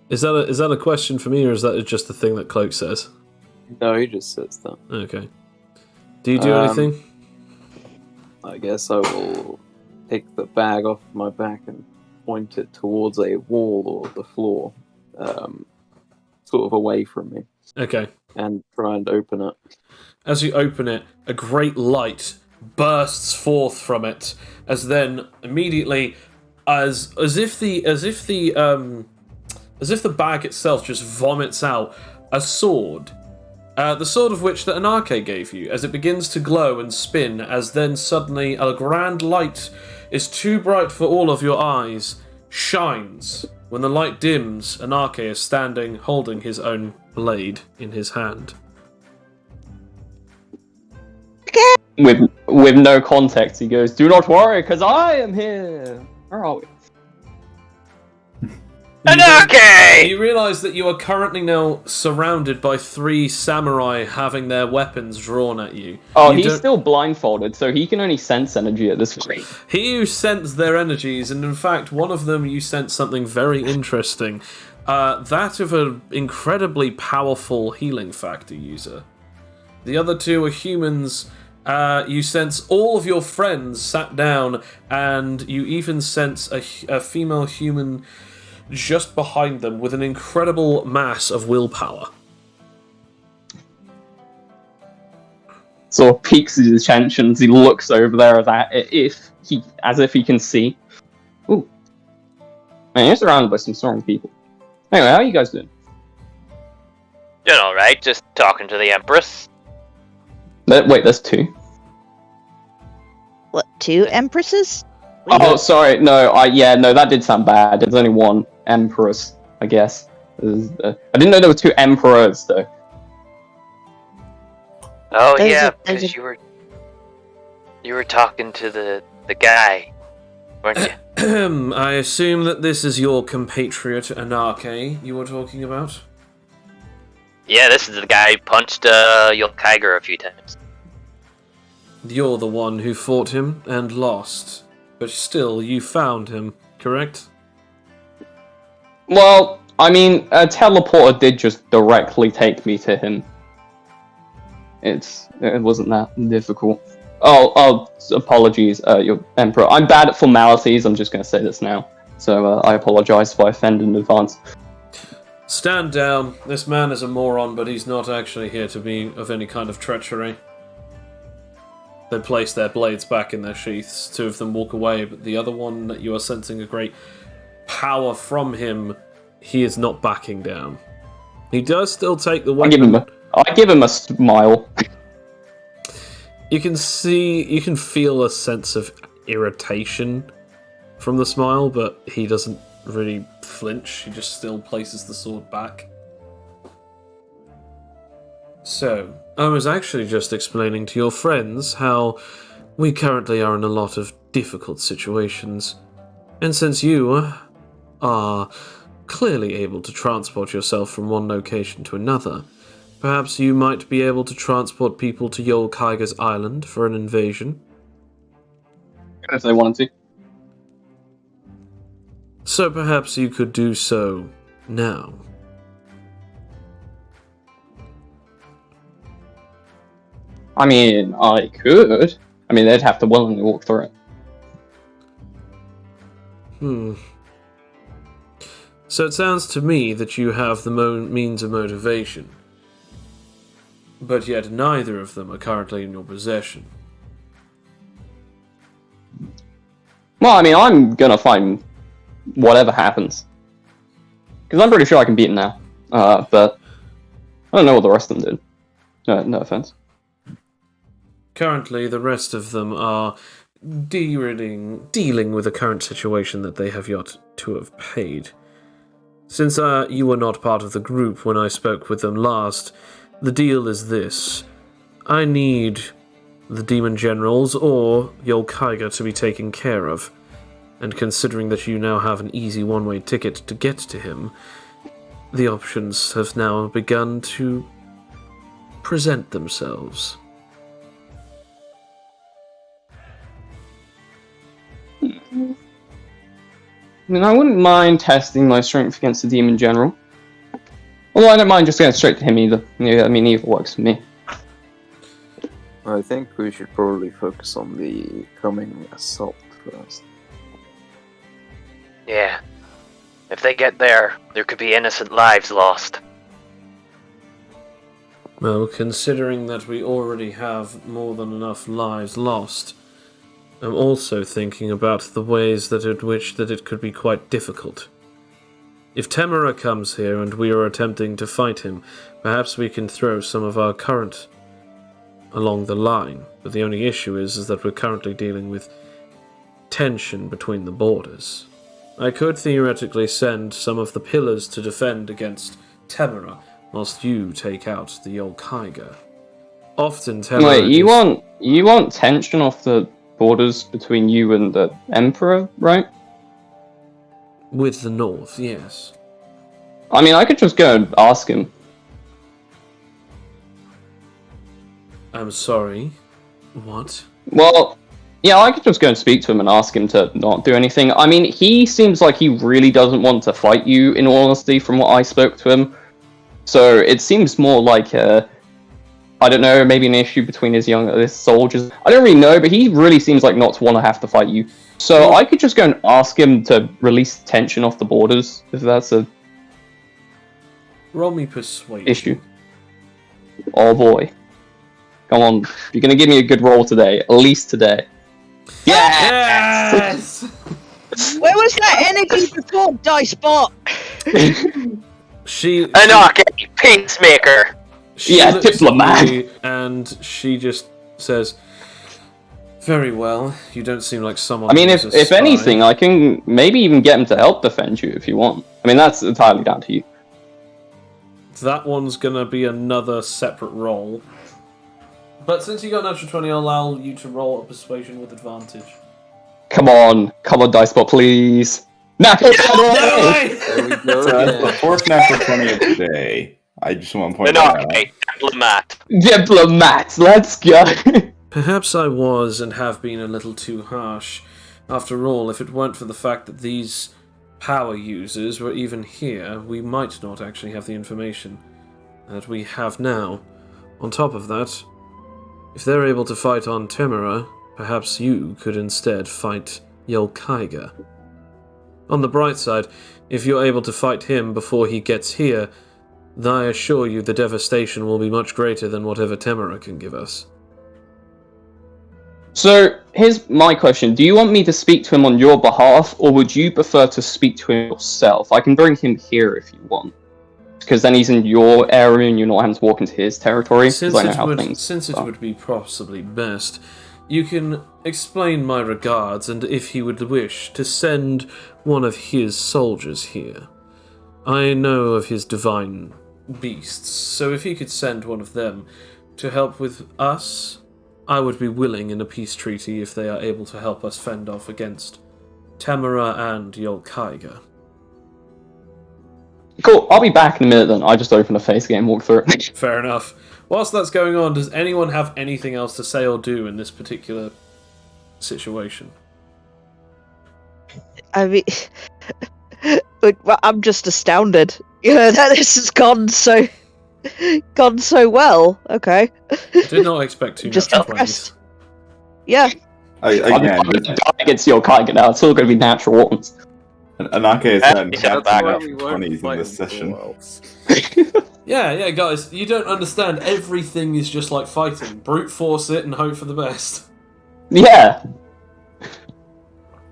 Is that a question for me, or is that just the thing that Cloak says? No, he just says that. Okay. Do you do anything? I guess I will take the bag off my back and point it towards a wall or the floor, sort of away from me, Okay. and try and open it. As you open it, a great light bursts forth from it, as then immediately, as if the bag itself just vomits out a sword. The sword of which the Anarche gave you, as it begins to glow and spin, as then suddenly a grand light is too bright for all of your eyes, shines. When the light dims, Anarche is standing, holding his own blade in his hand. With no context, he goes, "Do not worry, because I am here." Where are we? Anarche! You realise that you are currently now surrounded by 3 samurai having their weapons drawn at you. Oh, You he's don't- still blindfolded, so he can only sense energy at this point. You sense their energies, and in fact, one of them you sense something very interesting. That of an incredibly powerful healing factor user. The other 2 are humans. You sense all of your friends sat down, and you even sense a female human just behind them with an incredible mass of willpower. Sort of peaks his attention as he looks over there as if he can see. Ooh. Man, you're surrounded by some strong people. Anyway, how are you guys doing? Doing alright, just talking to the Empress. Wait, there's 2. What? 2 empresses? Oh, sorry. No, that did sound bad. There's only 1 empress, I guess. I didn't know there were 2 emperors, though. Oh Those yeah, are- those because you were talking to the guy, weren't you? I assume that this is your compatriot Anarche you were talking about? Yeah, this is the guy who punched Yulkiger a few times. You're the one who fought him and lost, but still you found him, correct? Well, I mean, a teleporter did just directly take me to him. It wasn't that difficult. Oh, apologies, your Emperor. I'm bad at formalities, I'm just going to say this now. So I apologize if I offend in advance. Stand down. This man is a moron, but he's not actually here to be of any kind of treachery. They place their blades back in their sheaths. 2 of them walk away, but the other one that you are sensing a great power from him, he is not backing down. He does still take the weapon. I give him a smile. You can feel a sense of irritation from the smile, but he doesn't really flinch. He just still places the sword back. So, I was actually just explaining to your friends how we currently are in a lot of difficult situations. And since you are clearly able to transport yourself from one location to another, perhaps you might be able to transport people to Yulkiger's island for an invasion? If they wanted to. So perhaps you could do so now. I mean, I could. I mean, they'd have to willingly walk through it. So it sounds to me that you have the means of motivation, but yet neither of them are currently in your possession. Well, I mean, I'm gonna find whatever happens. Because I'm pretty sure I can beat him now. But I don't know what the rest of them did. No offense. Currently, the rest of them are dealing with the current situation that they have yet to have paid. Since you were not part of the group when I spoke with them last, the deal is this. I need the demon generals or Yolkaiga to be taken care of. And considering that you now have an easy one-way ticket to get to him, the options have now begun to present themselves. I mean, I wouldn't mind testing my strength against the demon general. Although I don't mind just going straight to him either. Yeah, I mean, either works for me. I think we should probably focus on the coming assault first. Yeah. If they get there could be innocent lives lost. Well, considering that we already have more than enough lives lost, I'm also thinking about the ways that it could be quite difficult. If Temera comes here and we are attempting to fight him, perhaps we can throw some of our current along the line. But the only issue is that we're currently dealing with tension between the borders. I could theoretically send some of the pillars to defend against Temera, whilst you take out the Yolkaiga. Often Temera... Wait, you want tension off the borders between you and the Emperor, right? With the North, yes. I mean, I could just go and ask him. I'm sorry. What? Well, yeah, I could just go and speak to him and ask him to not do anything. I mean, he seems like he really doesn't want to fight you, in all honesty, from what I spoke to him. So it seems more like, I don't know, maybe an issue between his soldiers. I don't really know, but he really seems like not to want to have to fight you. So I could just go and ask him to release tension off the borders, if that's a Roll me persuasion. issue. Oh boy. Come on, you're gonna give me a good roll today, at least today. Yes! Where was that energy before, Dicebot? She Anarchy! Peacemaker! Yeah, looks at diplomat. you and she just says, "Very well. You don't seem like someone." I mean, who's a if spy." anything, I can maybe even get him to help defend you if you want. I mean, that's entirely down to you. That one's gonna be another separate roll. But since you got an extra 20, I'll allow you to roll a persuasion with advantage. Come on, Dicebot, please. Natural 20! There we go. So that's the again. fourth natural 20 of the day. I just want to point that out. Anarchy! Diplomat! Diplomat, let's go. Perhaps I was and have been a little too harsh. After all, if it weren't for the fact that these power users were even here, we might not actually have the information that we have now. On top of that, if they're able to fight on Temera, perhaps you could instead fight Yolkaiga. On the bright side, if you're able to fight him before he gets here, then I assure you the devastation will be much greater than whatever Temera can give us. So, here's my question. Do you want me to speak to him on your behalf, or would you prefer to speak to him yourself? I can bring him here if you want. Because then he's in your area and you're not having to walk into his territory. Since I know it how would, things since it are. would be possibly best, you can explain my regards, and if he would wish, to send one of his soldiers here. I know of his divine beasts, so if he could send one of them to help with us, I would be willing in a peace treaty if they are able to help us fend off against Temera and Yolkaiga. Cool, I'll be back in a minute then. I just opened a face game walkthrough. Fair enough. Whilst that's going on, does anyone have anything else to say or do in this particular situation? I mean, I'm just astounded. You know that this has gone so well. Okay. Did not expect two Just natural 20s. impressed. Yeah. Again, I'm going to die against your Kaiga now. It's still going to be natural ones. Anake has gotten Yeah, half back the up. We natural won't 20s in fight this him session. for else. Yeah, guys, you don't understand. Everything is just like fighting. Brute force it and hope for the best. Yeah.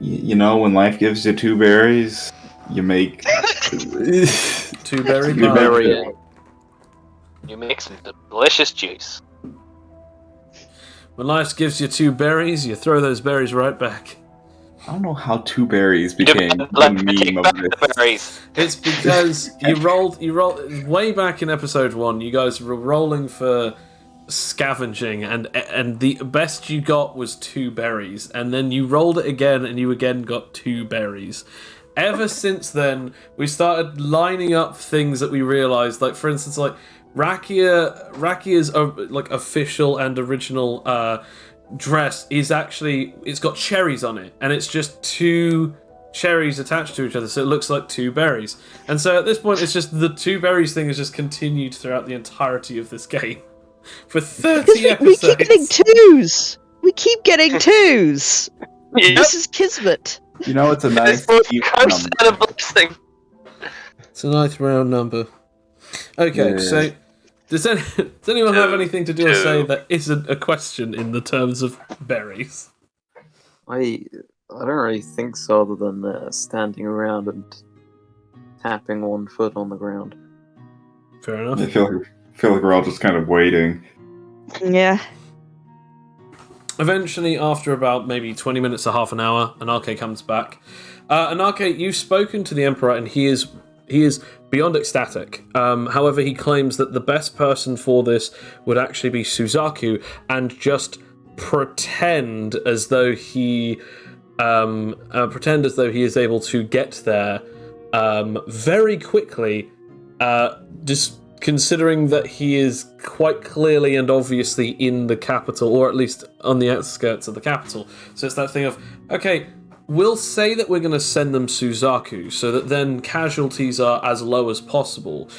You know, when life gives you two berries, you make... Two berry You pie. berry- Yeah. You make some delicious juice. When life gives you two berries, you throw those berries right back. I don't know how 2 berries became the meme of this. Berries. It's because you rolled way back in episode 1. You guys were rolling for scavenging, and the best you got was 2 berries, and then you rolled it again, and you again got 2 berries. Ever since then, we started lining up things that we realized, like for instance, like Rakia's like official and original dress is actually, it's got cherries on it, and it's just 2 cherries attached to each other, so it looks like 2 berries. And so at this point, it's just the 2 berries thing has just continued throughout the entirety of this game for 30 episodes. We keep getting 2s. We keep getting 2s. Yep. This is kismet. You know, it's a nice It's both even curse number. and a blessing. It's a nice round number. Okay, Yeah. so does anyone have anything to do or say 2. that isn't a question in the terms of berries? I don't really think so, other than standing around and tapping one foot on the ground. Fair enough. I feel like we're all just kind of waiting. Yeah. Eventually, after about maybe 20 minutes to half an hour, Anarche comes back. Anarche, you've spoken to the Emperor, and he is beyond ecstatic. However, he claims that the best person for this would actually be Suzaku, and just pretend as though he is able to get there very quickly. Just considering that he is quite clearly and obviously in the capital, or at least on the outskirts of the capital. So it's that thing of, okay, we'll say that we're going to send them Suzaku, so that then casualties are as low as possible.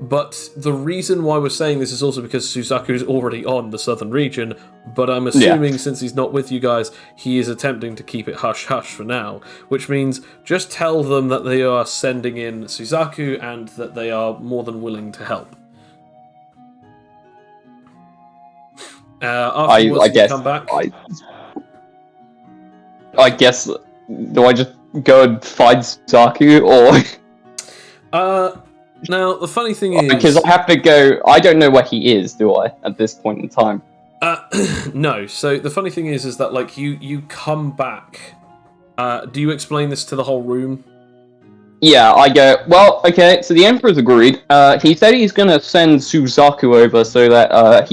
But the reason why we're saying this is also because Suzaku is already on the southern region, but I'm assuming since he's not with you guys, he is attempting to keep it hush-hush for now, which means just tell them that they are sending in Suzaku and that they are more than willing to help. Afterwards, I guess come back. I guess, do I just go and find Suzaku, or Now, the funny thing is... because I have to go, I don't know where he is, do I, at this point in time? No. So the funny thing is that like you come back. Do you explain this to the whole room? Yeah, I go, well, okay, so the Emperor's agreed. He said he's gonna send Suzaku over so that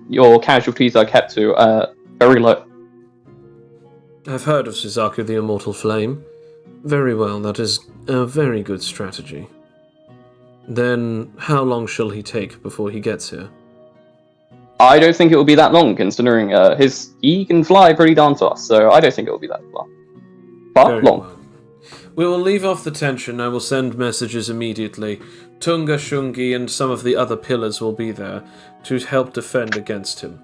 your casualties are kept to very low. I've heard of Suzaku the Immortal Flame. Very well, that is a very good strategy. Then, how long shall he take before he gets here? I don't think it will be that long, considering he can fly pretty darn fast, so I don't think it will be that long. But Very long. well. We will leave off the tension. I will send messages immediately. Tunga, Shungi, and some of the other pillars will be there to help defend against him.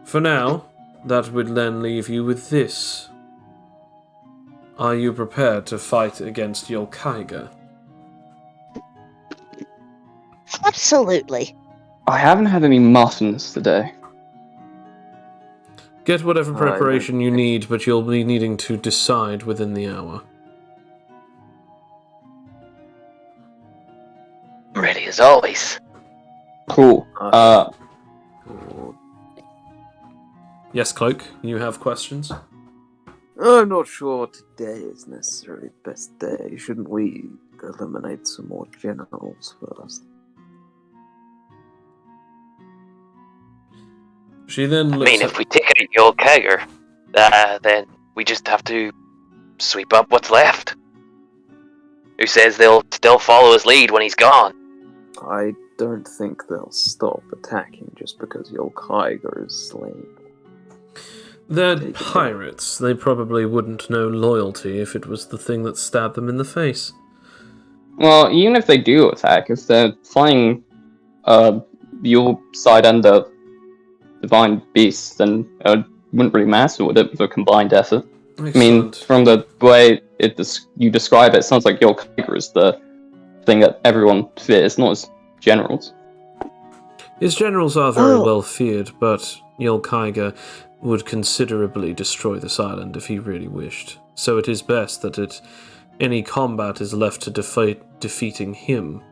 For now, that would then leave you with this. Are you prepared to fight against Yolkaiga? Absolutely. I haven't had any muffins today. Get whatever I preparation you need, but you'll be needing to decide within the hour. Ready as always. Cool. Yes, Cloak, you have questions? I'm not sure today is necessarily the best day. Shouldn't we eliminate some more generals first? She then I looks mean, at... if we take out Yolkaiger, then we just have to sweep up what's left. Who says they'll still follow his lead when he's gone? I don't think they'll stop attacking just because Yolkaiger is slain. They're pirates. They probably wouldn't know loyalty if it was the thing that stabbed them in the face. Well, even if they do attack, if they're flying your side and the divine beasts, then it wouldn't really matter, would it, with a combined effort? Excellent. I mean, from the way you describe it, it sounds like Yolkaiger is the thing that everyone fears, not his generals. His generals are very well feared, but Yolkaiger would considerably destroy this island if he really wished. So it is best that any combat is left to defeating him,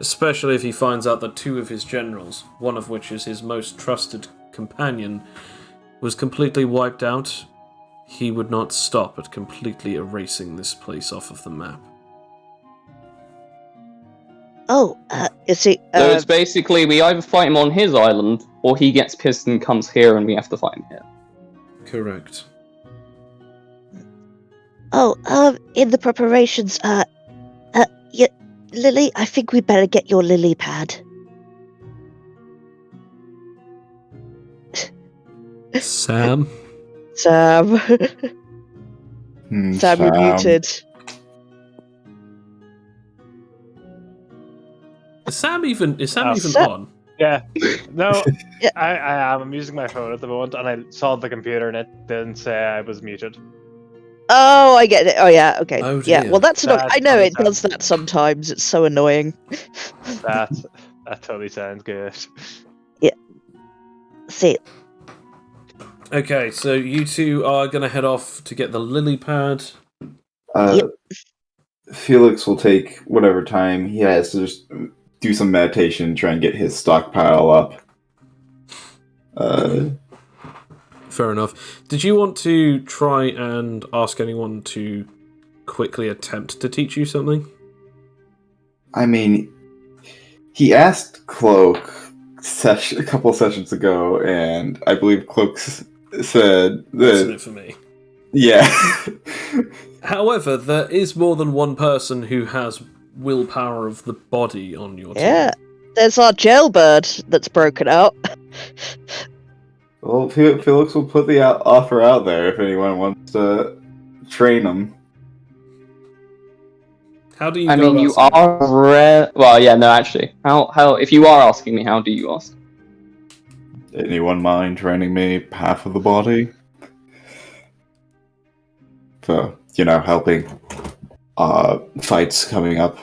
especially if he finds out that 2 of his generals, one of which is his most trusted companion, was completely wiped out he would not stop at completely erasing this place off of the map. Oh, is he? So it's basically we either fight him on his island, or he gets pissed and comes here, and we have to fight him here. Correct. In the preparations, Lily, I think we better get your lily pad. Sam? Sam. Sam, you're muted. Is Sam even Sam- on? Yeah. No, Yeah. I am. I'm using my phone at the moment, and I saw the computer, and it didn't say I was muted. Oh, I get it. Oh, yeah. Okay. Oh, Yeah. dear. Well, that's not. That's I know funny, it Sam. does that sometimes. It's so annoying. That totally sounds good. See, Okay, so you two are going to head off to get the lily pad. Yep. Felix will take whatever time he has to just do some meditation, try and get his stockpile up. Fair enough. Did you want to try and ask anyone to quickly attempt to teach you something? I mean, he asked Cloak a couple sessions ago, and I believe Cloak said Isn't that. it for me? Yeah. However, there is more than one person who has willpower of the body on your team. yeah. There's our jailbird that's broken out. Well, Felix will put the offer out there if anyone wants to train him. How do you I go mean, about you saying- are well, yeah, no, actually, how if you are asking me, how do you ask? Anyone mind training me half of the body? For, helping fights coming up.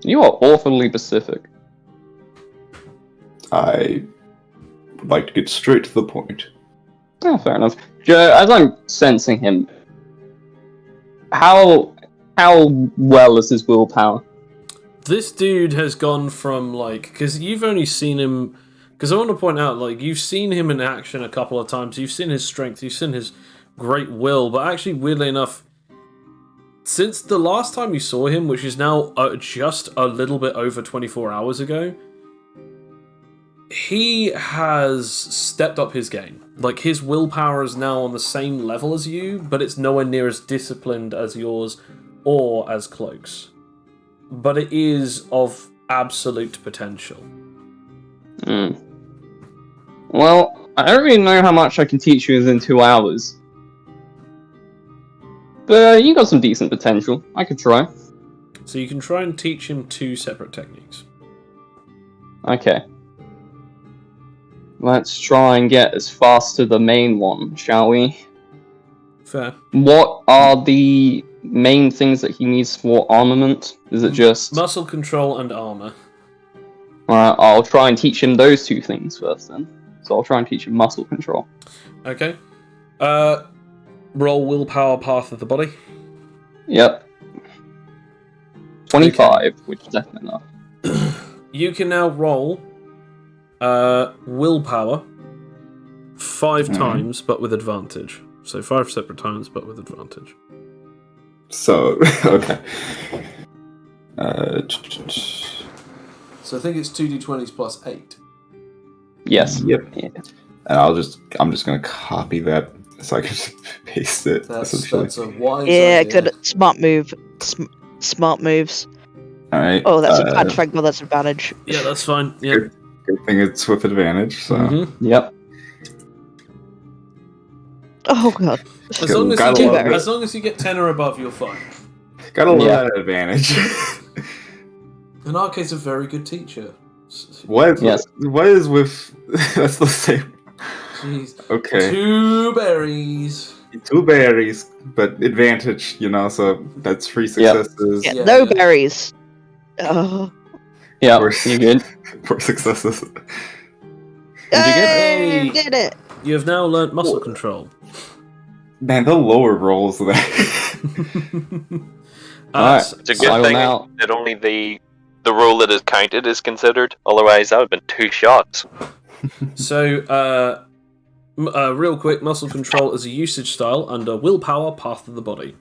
You are awfully specific. I would like to get straight to the point. Oh, fair enough. As I'm sensing him, how well is his willpower? This dude has gone from, because you've only seen him... Because I want to point out, you've seen him in action a couple of times. You've seen his strength. You've seen his great will. But actually, weirdly enough, since the last time you saw him, which is now just a little bit over 24 hours ago, he has stepped up his game. His willpower is now on the same level as you, but it's nowhere near as disciplined as yours or as Cloak's. But it is of absolute potential. Hmm. Well, I don't really know how much I can teach you within 2 hours. But you got some decent potential. I could try. So you can try and teach him 2 separate techniques. Okay. Let's try and get as fast to the main one, shall we? Fair. What are the main things that he needs for armament? Is it just... Muscle control and armor. I'll try and teach him those 2 things first then. So I'll try and teach him muscle control. Okay. Roll willpower path of the body. Yep. 25, which is definitely enough. You can now roll willpower 5 times, but with advantage. So 5 separate times, but with advantage. So, okay. So I think it's 2d20s plus 8. Yes. Yep. Yeah. And I'm just gonna copy that so I can just paste it, essentially. That's a wise Yeah, idea. good. Smart move. Smart moves. Alright. Oh, that's a thank God, that's advantage. Yeah, that's fine. Yeah. Good thing it's with advantage, so. Mhm. Yep. Oh God. As long as, Gotta you love get, it. as long as you get 10 or above, you're fine. Gotta love Yeah. that advantage. In our case, a very good teacher. Yes. What is with... That's the same. Jeez. Okay. 2 berries. 2 berries, but advantage, so that's 3 successes. Yeah, Yeah, no yeah. berries. Oh. Yeah, Worse. you good? 4 successes. Did you get Hey, it? did it. You have now learnt muscle control. Man, the lower rolls there. Alright. It's a So I good will thing now- that only the roll that is counted is considered. Otherwise, that would have been 2 shots. So, Real quick, muscle control is a usage style under willpower, path of the body.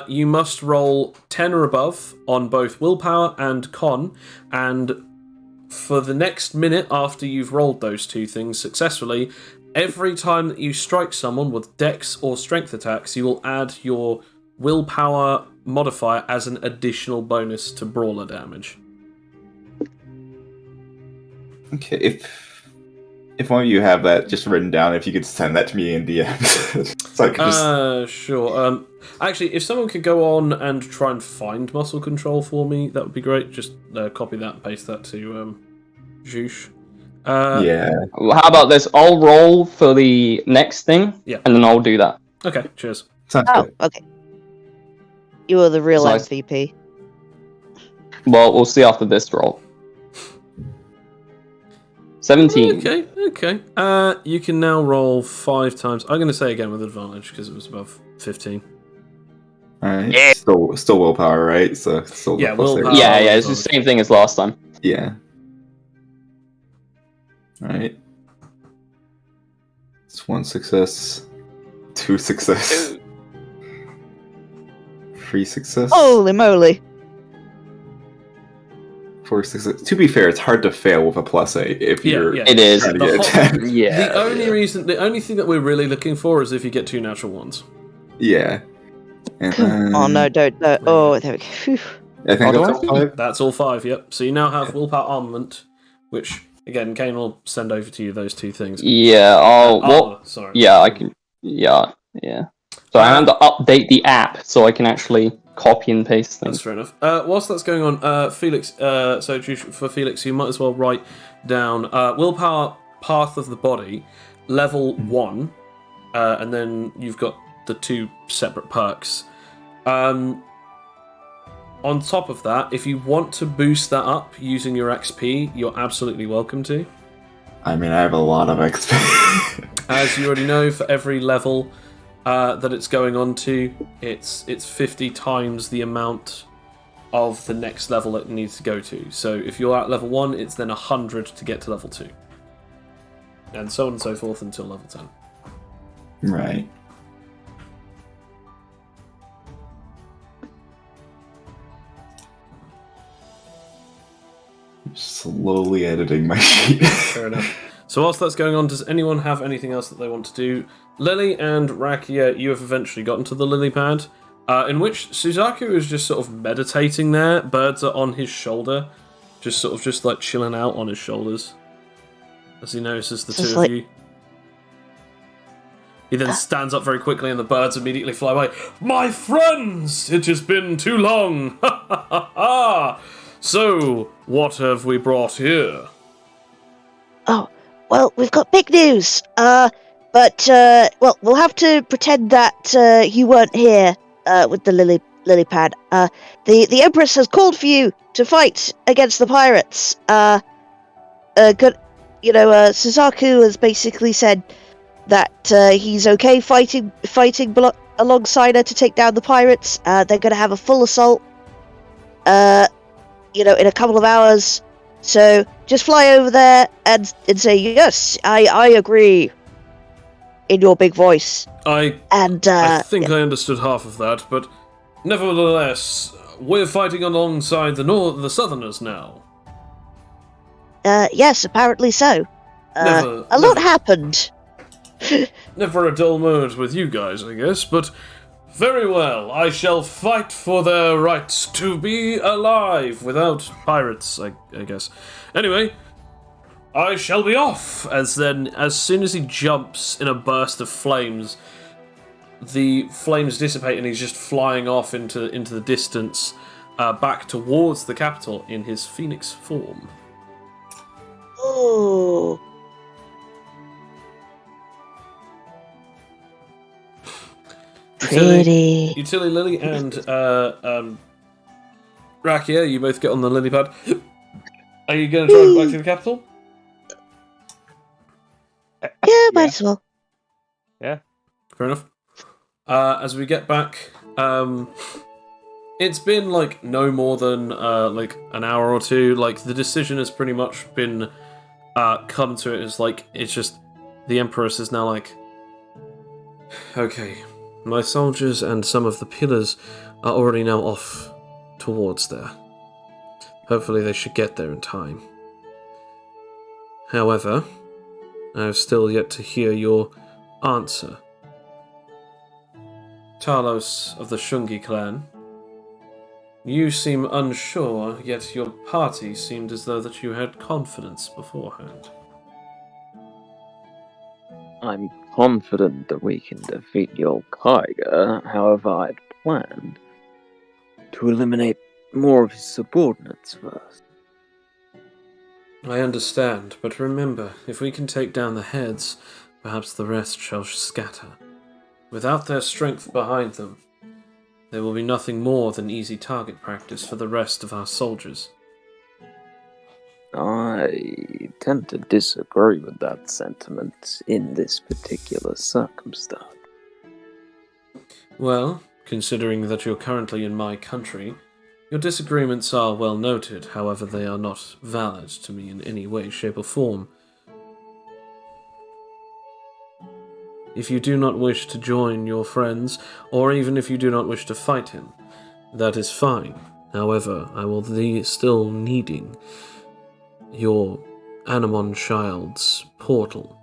You must roll 10 or above on both willpower and con, and for the next minute after you've rolled those two things successfully, every time that you strike someone with dex or strength attacks, you will add your willpower modifier as an additional bonus to brawler damage. Okay, if one of you have that just written down, if you could send that to me in DM. So I could just... Sure. Actually, if someone could go on and try and find muscle control for me, that would be great. Just copy that and paste that to Juice. yeah. How about this? I'll roll for the next thing, Yeah. and then I'll do that. Okay, cheers. Sounds Oh, good. okay. You are the real Nice. MVP. Well, we'll see after this roll. 17. Okay. You can now roll 5 times. I'm going to say again with advantage because it was above 15. Alright. Yeah. Still willpower, right? So still Yeah, the plus there. willpower. Yeah, it's the same thing as last time. Yeah. Alright. It's 1 success. 2 success. 3 success. Holy moly! 4 success. To be fair, it's hard to fail with a +8 if Yeah, you're yeah. It is. trying to The get a whole- 10. Yeah. The only thing that we're really looking for is if you get 2 natural ones. Yeah. And then, Oh no, don't. No. Oh, there we go. Phew. I think Oh, do that's I? all 5. That's all 5, yep. So you now have willpower armament, which, again, Kane will send over to you those 2 things. Yeah, Armor, sorry. yeah, I can. Yeah. So I have to update the app so I can actually copy and paste That's things. fair enough. Whilst that's going on, Felix, so for Felix, you might as well write down willpower path of the body, level 1, and then you've got the 2 separate perks. On top of that, if you want to boost that up using your XP, you're absolutely welcome to. I mean, I have a lot of XP. As you already know, for every level that it's going on to, it's 50 times the amount of the next level it needs to go to. So if you're at level 1, it's then 100 to get to level 2. And so on and so forth until level 10. Right. Slowly editing my sheet. Fair enough. So whilst that's going on, does anyone have anything else that they want to do? Lily and Rakia, you have eventually gotten to the lily pad, in which Suzaku is just sort of meditating there. Birds are on his shoulder, just like chilling out on his shoulders, as he notices the Just two like- of you. He then stands up very quickly and the birds immediately fly away. My friends, it has been too long. Ha ha ha ha. So, what have we brought here? Oh, well, we've got big news. Well, we'll have to pretend that you weren't here with the lily pad. The Empress has called for you to fight against the pirates. Suzaku has basically said that he's okay fighting alongside her to take down the pirates. They're going to have a full assault. In a couple of hours. So just fly over there and say, yes, I agree, in your big voice. I think I understood half of that, but nevertheless, we're fighting alongside the Southerners now. Yes, apparently so. A lot happened. Never a dull moment with you guys, I guess, but very well. I shall fight for their rights to be alive without pirates, I guess. Anyway, I shall be off. As soon as he jumps in a burst of flames, the flames dissipate and he's just flying off into the distance, back towards the capital in his phoenix form. Oh. Pretty. Utility Lily and Rakia, you both get on the lily pad. Are you going to drive back to the capital? Yeah, might as well. Yeah. Fair enough. As we get back, it's been like no more than like an hour or two. Like the decision has pretty much been come to it. It's like it's just The Empress is now like, okay, my soldiers and some of the pillars are already now off towards there. Hopefully they should get there in time. However, I have still yet to hear your answer. Talos of the Shungi clan, you seem unsure, yet your party seemed as though that you had confidence beforehand. I'm confident that we can defeat your Kaiger. However, I'd planned to eliminate more of his subordinates first. I understand, but remember, if we can take down the heads, perhaps the rest shall scatter. Without their strength behind them, there will be nothing more than easy target practice for the rest of our soldiers. I tend to disagree with that sentiment in this particular circumstance. Well, considering that you're currently in my country, your disagreements are well noted, however they are not valid to me in any way, shape or form. If you do not wish to join your friends, or even if you do not wish to fight him, that is fine. However, I will be still needing your Anemon child's portal,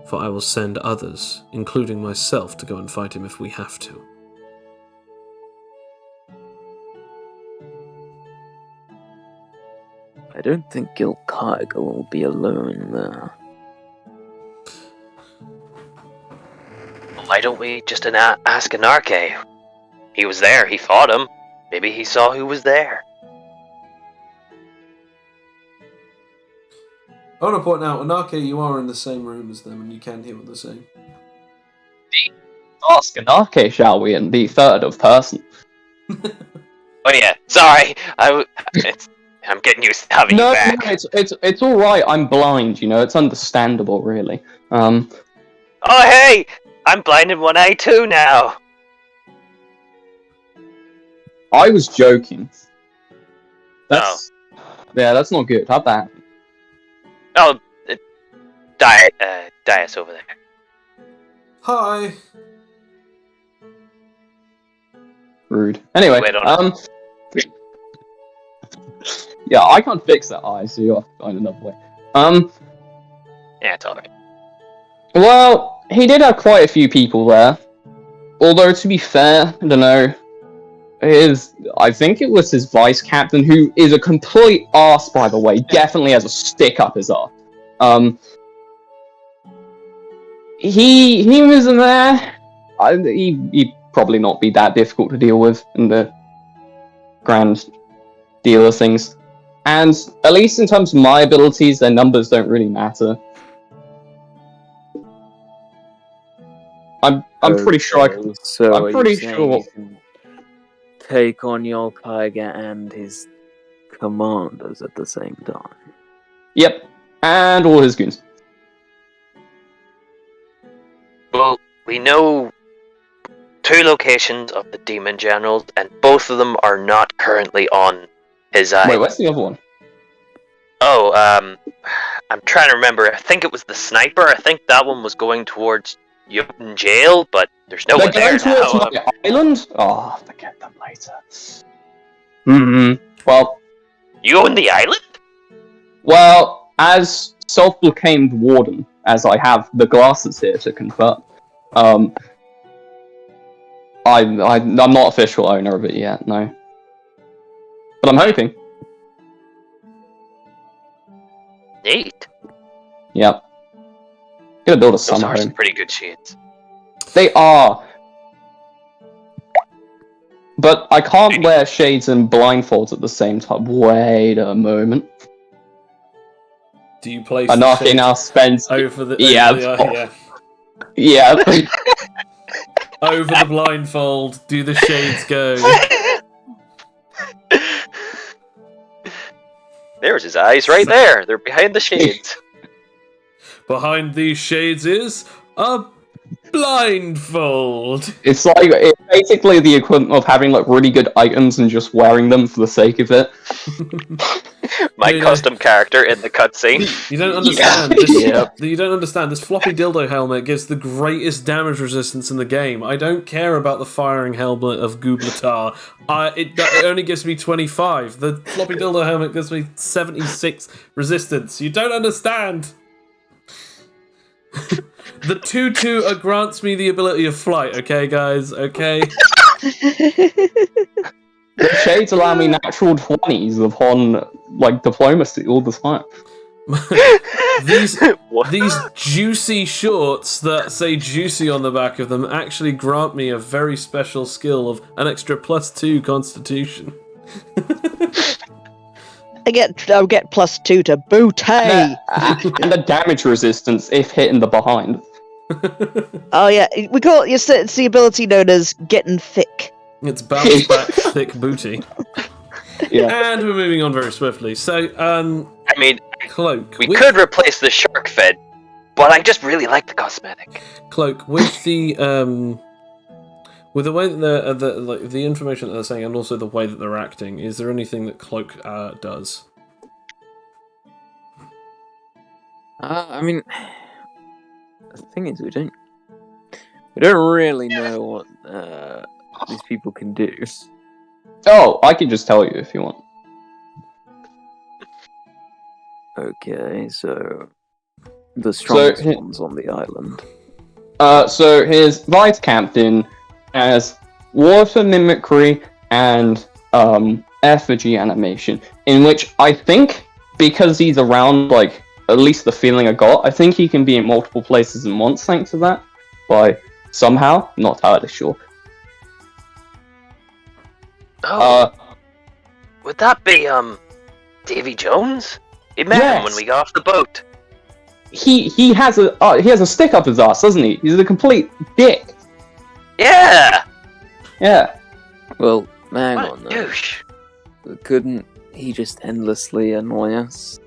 for I will send others, including myself, to go and fight him if we have to. I don't think Gil Kaiger will be alone there. Why don't we just ask Anarche? He was there, he fought him. Maybe he saw who was there. I want to point out, Anarche, you are in the same room as them, and you can hear what they're saying. Ask Anarche, shall we, and be third of person. Oh yeah, sorry. I'm getting used to having you back. No, it's all right. I'm blind, you know. It's understandable, really. Oh hey, I'm blind in one eye too now. I was joking. That's that's not good. How'd that happen? Oh, Dias over there. Hi! Rude. Anyway, Wait on yeah, I can't fix that eye, so you'll have to find another way. Yeah, it's alright. Well, he did have quite a few people there. Although, to be fair, I don't know. I think it was his vice captain, who is a complete arse, by the way. Definitely has a stick up his arse. He wasn't there. He'd probably not be that difficult to deal with in the grand deal of things. And at least in terms of my abilities, their numbers don't really matter. I'm pretty sure I can. So I'm pretty sure. you can take on Yol Kaiger and his commanders at the same time. Yep, and all his goons. Well, we know 2 locations of the Demon Generals, and both of them are not currently on his island. Wait, what's the other one? Oh, I'm trying to remember. I think it was the sniper. I think that one was going towards Jotun Jail, but there's no one there now. Towards my island? Oh, forget them later. Well, You own the island? Well, as self-proclaimed warden, as I have the glasses here to confirm, I'm not official owner of it yet, no. But I'm hoping. Neat. Yep. Gonna build a Those summer are some home. pretty good shades. They are. But I can't wear shades and blindfolds at the same time. Wait a moment. Do you place Anarche now spends over the yeah. Yeah. over the blindfold? Do the shades go? There's his eyes right there. They're behind the shades. Behind these shades is a blindfold. It's basically the equivalent of having like really good items and just wearing them for the sake of it. My You know- custom character in the cutscene. You don't understand. Yep. You don't understand. This floppy dildo helmet gives the greatest damage resistance in the game. I don't care about the firing helmet of Gooblatar. It only gives me 25. The floppy dildo helmet gives me 76 resistance. You don't understand. The 2-2 grants me the ability of flight. Okay, guys. Okay. The shades allow me natural 20s upon, like, diplomacy all the time. These juicy shorts that say juicy on the back of them actually grant me a very special skill of an extra +2 constitution. I'll get +2 to booty. And the damage resistance if hit in the behind. Oh yeah, we call it. It's the ability known as getting thick. It's bounce back thick booty. Yeah. And we're moving on very swiftly. So, I mean, Cloak. we could replace the shark fin, but I just really like the cosmetic. Cloak with the way that the information that they're saying, and also the way that they're acting. Is there anything that Cloak does? I mean, the thing is, we don't really know what these people can do. Oh, I can just tell you if you want. Okay, so the strongest So, ones on the island. So his vice captain has water mimicry and effigy animation, in which I think, because he's around, like, at least the feeling I got, I think he can be in multiple places at once thanks to that. By somehow, not entirely sure. Oh, would that be Davy Jones? We met him when Yes. we got off the boat. He has a stick up his ass, doesn't he? He's a complete dick. Yeah. Yeah. Well, hang What on a though. douche. Couldn't he just endlessly annoy us?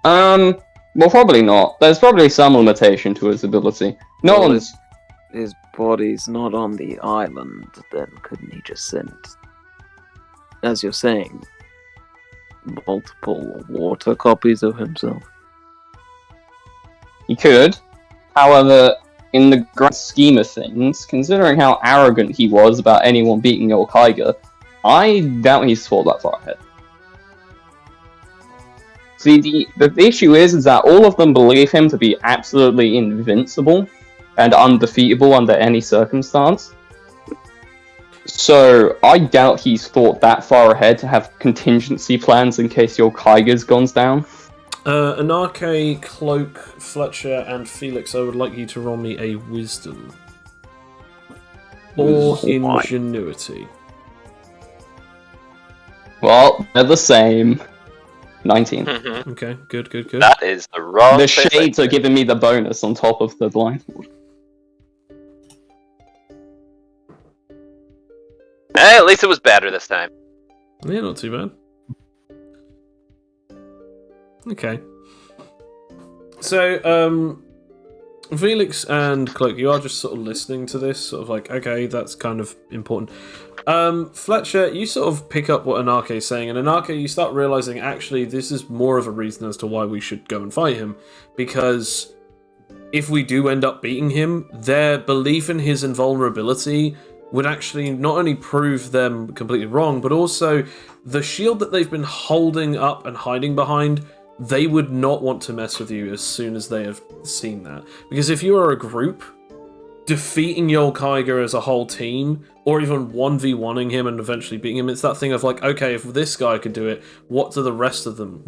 Well, probably not. There's probably some limitation to his ability. No Well, one's. His body's not on the island, then couldn't he just send, as you're saying, multiple water copies of himself? He could. However, in the grand scheme of things, considering how arrogant he was about anyone beating Yol Kiger, I doubt he's thought that far ahead. See, the issue is that all of them believe him to be absolutely invincible and undefeatable under any circumstance. So, I doubt he's thought that far ahead to have contingency plans in case Yol Kiger's gone down. Anarche, Cloak, Fletcher, and Felix, I would like you to roll me a wisdom. Or ingenuity. Well, they're the same. 19. Mhm. Okay, good. That is the wrong The place. shades are giving me the bonus on top of the blindfold. At least it was better this time. Yeah, not too bad. Okay. So, Felix and Cloak, you are just sort of listening to this, sort of like, okay, that's kind of important. Fletcher, you sort of pick up what Anarche is saying, and Anarche, you start realizing, actually, this is more of a reason as to why we should go and fight him, because if we do end up beating him, their belief in his invulnerability would actually not only prove them completely wrong, but also the shield that they've been holding up and hiding behind, they would not want to mess with you as soon as they have seen that. Because if you are a group, defeating Yol Kiger as a whole team, or even 1v1ing him and eventually beating him, it's that thing of like, okay, if this guy could do it, what the rest of them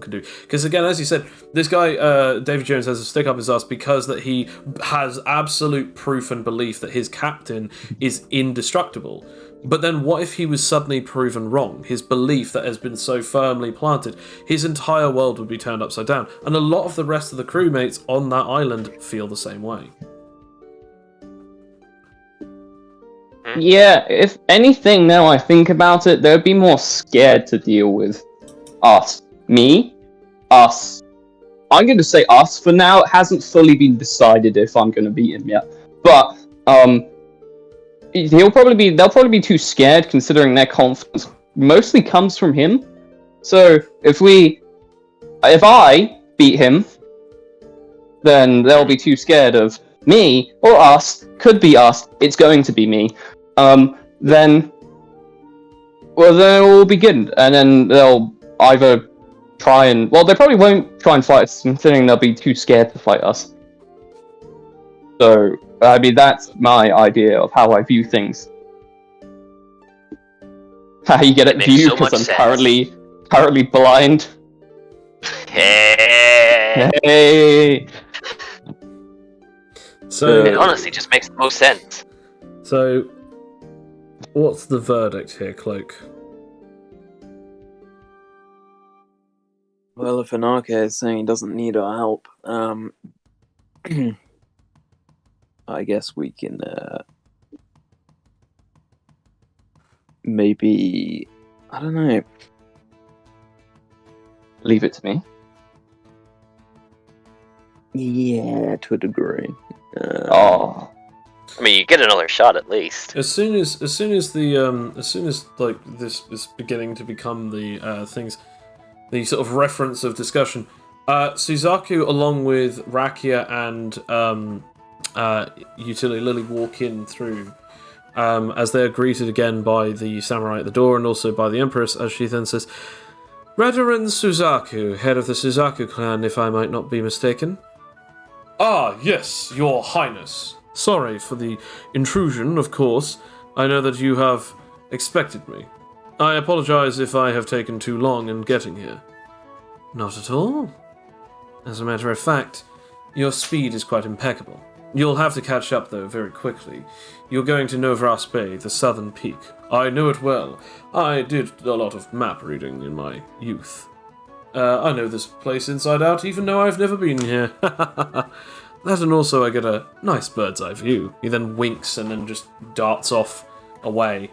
can do? Because again, as you said, this guy, David Jones, has a stick up his ass because that he has absolute proof and belief that his captain is indestructible. But then what if he was suddenly proven wrong? His belief that has been so firmly planted, his entire world would be turned upside down. And a lot of the rest of the crewmates on that island feel the same way. Yeah, if anything, now I think about it, they'd be more scared to deal with us. Me? Us. I'm going to say us for now. It hasn't fully been decided if I'm going to beat him yet. But, they'll probably be too scared considering their confidence mostly comes from him. So if I beat him, then they'll be too scared of me or us. Could be us. It's going to be me. Then we'll begin, and then they'll either try and they probably won't try and fight us, considering they'll be too scared to fight us. So I mean, that's my idea of how I view things. How you get it Makes view so because much I'm sense. currently blind. Hey. Hey. So, It honestly just makes the most sense. so what's the verdict here, Cloak? Well, if Anarche is saying he doesn't need our help, I guess we can maybe, I don't know. Leave it to me. Yeah, to a degree. Oh. I mean, you get another shot at least. As soon as like this is beginning to become the things, the sort of reference of discussion, Suzaku along with Rakia and Utility Lily walk in through, as they are greeted again by the samurai at the door and also by the Empress, as she then says, "Redoran Suzaku, head of the Suzaku clan, if I might not be mistaken." "Ah, yes, your highness. Sorry for the intrusion, of course. I know that you have expected me. I apologize if I have taken too long in getting here." "Not at all. As a matter of fact, your speed is quite impeccable. You'll have to catch up, though, very quickly. You're going to Avarice Bay, the southern peak. I know it well. I did a lot of map reading in my youth. I know this place inside out, even though I've never been here. That and also I get a nice bird's eye view." He then winks and then just darts off away.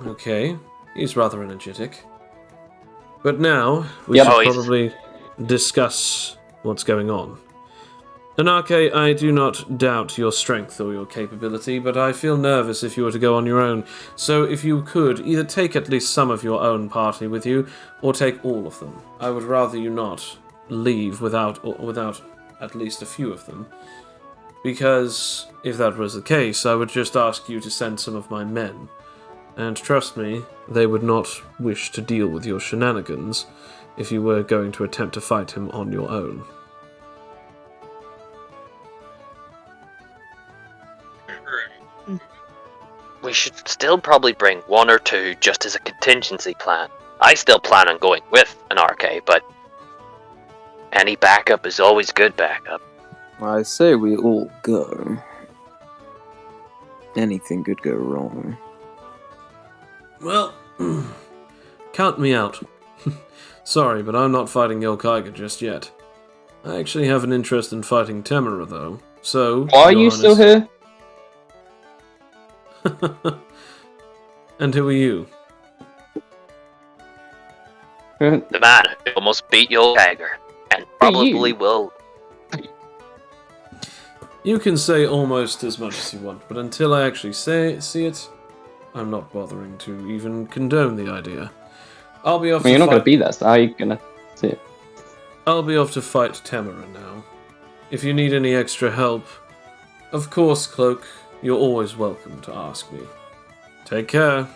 Okay, he's rather energetic. But now, we Yep. should Oh, he's- probably discuss what's going on. Anarche, I do not doubt your strength or your capability, but I feel nervous if you were to go on your own. So if you could, either take at least some of your own party with you, or take all of them. I would rather you not leave without at least a few of them. Because if that was the case, I would just ask you to send some of my men. And trust me, they would not wish to deal with your shenanigans if you were going to attempt to fight him on your own. We should still probably bring one or two just as a contingency plan. I still plan on going with Anarche, but any backup is always good backup. I say we all go. Anything could go wrong. Well, count me out. Sorry, but I'm not fighting Yolkaiga just yet. I actually have an interest in fighting Temura, though. So, Why are Your you still Highness- here? And who are you? The man who almost beat Yolkaiger, and probably will. You can say almost as much as you want, but until I actually see it, I'm not bothering to even condone the idea. I'll be off I mean, to you're not going to fight. be there, so how are you going to see it? I'll be off to fight Temura now. If you need any extra help, of course, Cloak, you're always welcome to ask me. Take care.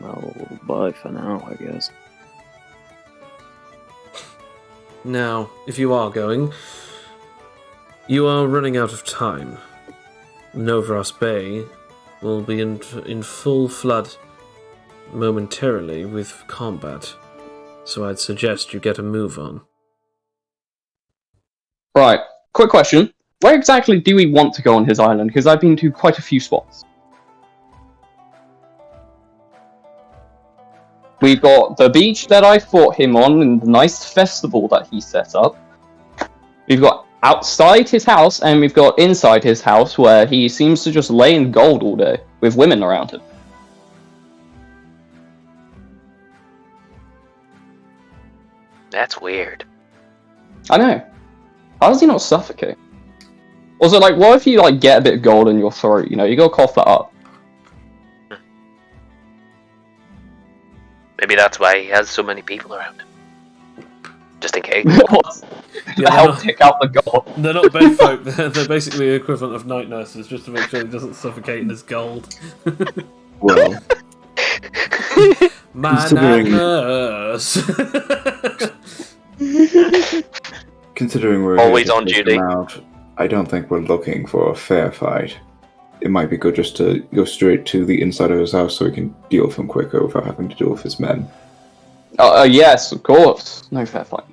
Well, bye for now, I guess. Now, if you are going, you are running out of time. Avarice Bay will be in full flood momentarily with combat, so I'd suggest you get a move on. Right, quick question. Where exactly do we want to go on his island? Because I've been to quite a few spots. We've got the beach that I fought him on and the nice festival that he set up. We've got outside his house, and we've got inside his house where he seems to just lay in gold all day with women around him. That's weird. I know. How does he not suffocate? Also, like, what if you, like, get a bit of gold in your throat, you know? You gotta cough that up. Maybe that's why he has so many people around him. Just in case. Yeah, Help take out the gold. They're not bed folk. They're basically the equivalent of night nurses, just to make sure he doesn't suffocate in his gold. Well, My Considering- night nurse. considering we're Always here to on take duty. him out, I don't think we're looking for a fair fight. It might be good just to go straight to the inside of his house so we can deal with him quicker without having to deal with his men. Yes, of course. No fair fight.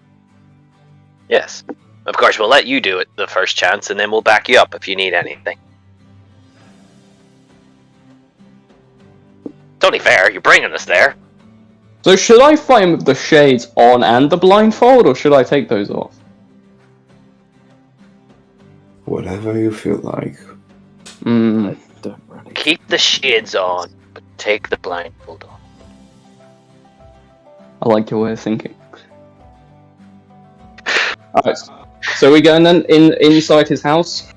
Yes. Of course, we'll let you do it the first chance, and then we'll back you up if you need anything. It's only fair. You're bringing us there. So should I fight him with the shades on and the blindfold, or should I take those off? Whatever you feel like. Hmm. Don't really. Keep the shades on, but take the blindfold off. I like your way of thinking. Alright, so we going then inside his house?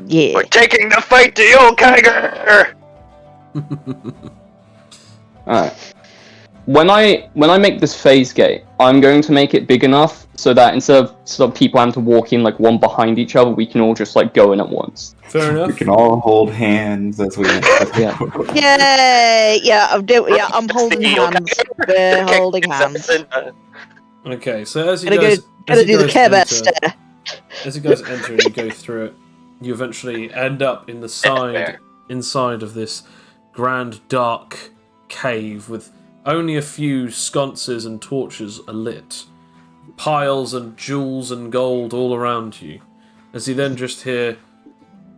Yeah. We're taking the fight to you, Kiger! Alright. When I make this phase gate, I'm going to make it big enough so that instead of people having to walk in like one behind each other, we can all just like go in at once. Fair We enough. can all hold hands as we. Yeah. Yay! Yeah, I'm holding hands. We're holding hands. Okay, so as you Gotta guys, Gotta do the Care Bear stare. as you guys enter and you go through it, you eventually end up in the inside of this grand dark cave with only a few sconces and torches alit, piles and jewels and gold all around you. As you then just hear,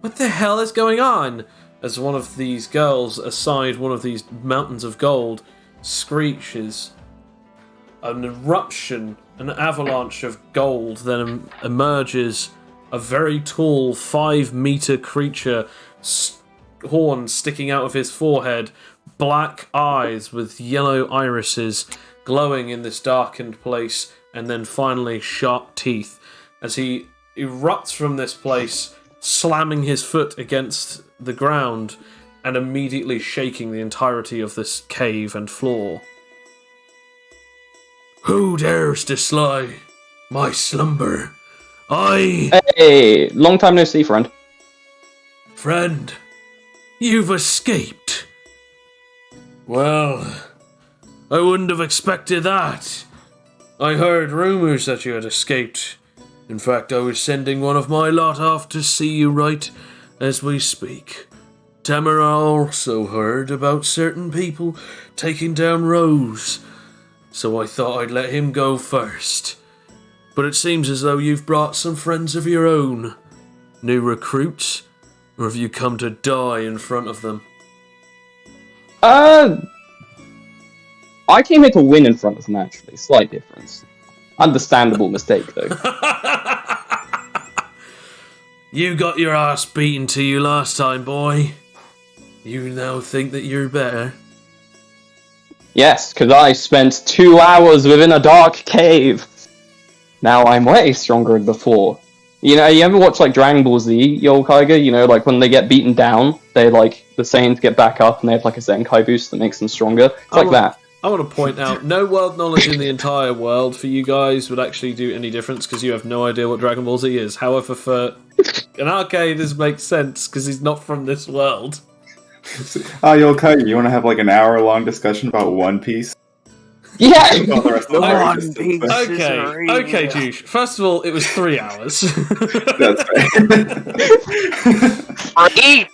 "What the hell is going on?" as one of these girls aside one of these mountains of gold screeches. An eruption, an avalanche of gold then emerges. A very tall 5-meter creature, horns sticking out of his forehead, black eyes with yellow irises glowing in this darkened place, and then finally sharp teeth as he erupts from this place, slamming his foot against the ground and immediately shaking the entirety of this cave and floor. Who dares dislike my slumber? Hey, long time no see, friend. Friend, you've escaped. Well, I wouldn't have expected that. I heard rumors that you had escaped. In fact, I was sending one of my lot off to see you right as we speak. Tamara also heard about certain people taking down Rose, so I thought I'd let him go first. But it seems as though you've brought some friends of your own. New recruits? Or have you come to die in front of them? I came here to win in front of them, actually. Slight difference. Understandable mistake, though. You got your ass beaten to you last time, boy. You now think that you're better? Yes, because I spent 2 hours within a dark cave. Now I'm way stronger than before. You know, you ever watch like Dragon Ball Z, Yo Kaiga? You know, like when they get beaten down, they like the Saiyans get back up and they have like a Zenkai boost that makes them stronger. It's like that. I want to point out, no world knowledge in the entire world for you guys would actually do any difference because you have no idea what Dragon Ball Z is. However, for an arcade, this makes sense because he's not from this world. Yo, Kaiger, you want to have like an hour-long discussion about One Piece? Yeah! About the rest of our One existence? Piece. Okay, Juice. First of all, it was 3 hours. That's right.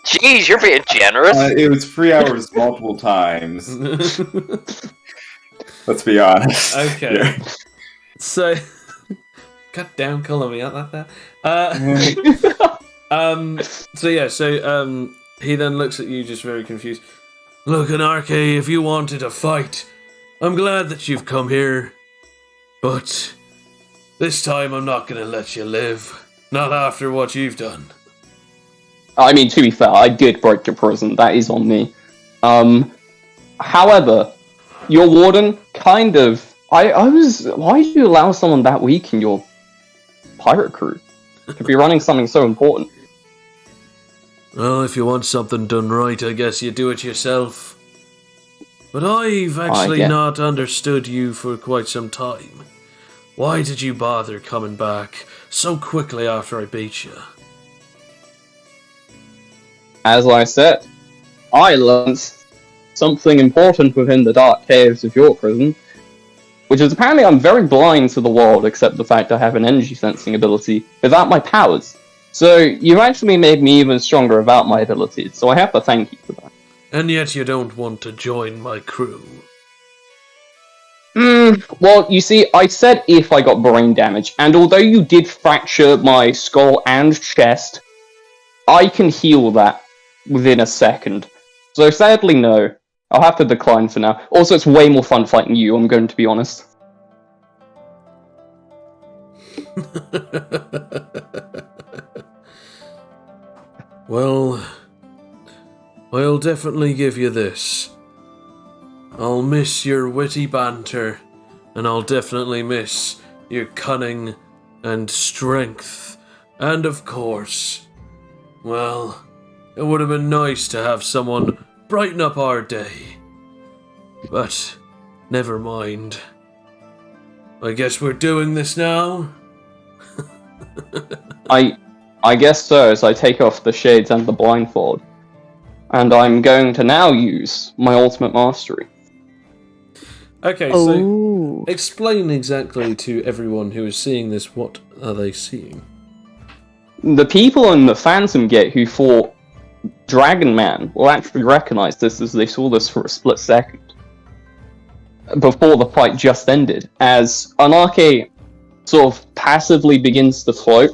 Jeez, you're being generous. It was 3 hours multiple times. Let's be honest. Okay. Yeah. So, God damn, calling me out like that. So he then looks at you just very confused. Look, Anarchy, if you wanted a fight, I'm glad that you've come here. But this time I'm not going to let you live. Not after what you've done. I mean, to be fair, I did break your prison. That is on me. However, your warden kind of... Why did you allow someone that weak in your pirate crew? Could be running something so important. Well, if you want something done right, I guess you do it yourself. But I've actually get- not understood you for quite some time. Why did you bother coming back so quickly after I beat you? As I said, I learned something important within the dark caves of your prison, which is apparently I'm very blind to the world, except the fact I have an energy sensing ability without my powers. So you've actually made me even stronger without my abilities, so I have to thank you for that. And yet you don't want to join my crew. Well, you see, I said if I got brain damage, and although you did fracture my skull and chest, I can heal that within a second. So sadly, no. I'll have to decline for now. Also, it's way more fun fighting you, I'm going to be honest. Well, I'll definitely give you this. I'll miss your witty banter, and I'll definitely miss your cunning and strength. And of course, well, it would have been nice to have someone brighten up our day. But never mind. I guess we're doing this now? I guess so, as I take off the shades and the blindfold. And I'm going to now use my ultimate mastery. Okay, so Oh. explain exactly to everyone who is seeing this, what are they seeing? The people in the Phantom Gate who fought Dragon Man will actually recognize this as they saw this for a split second before the fight just ended, as Anarche sort of passively begins to float,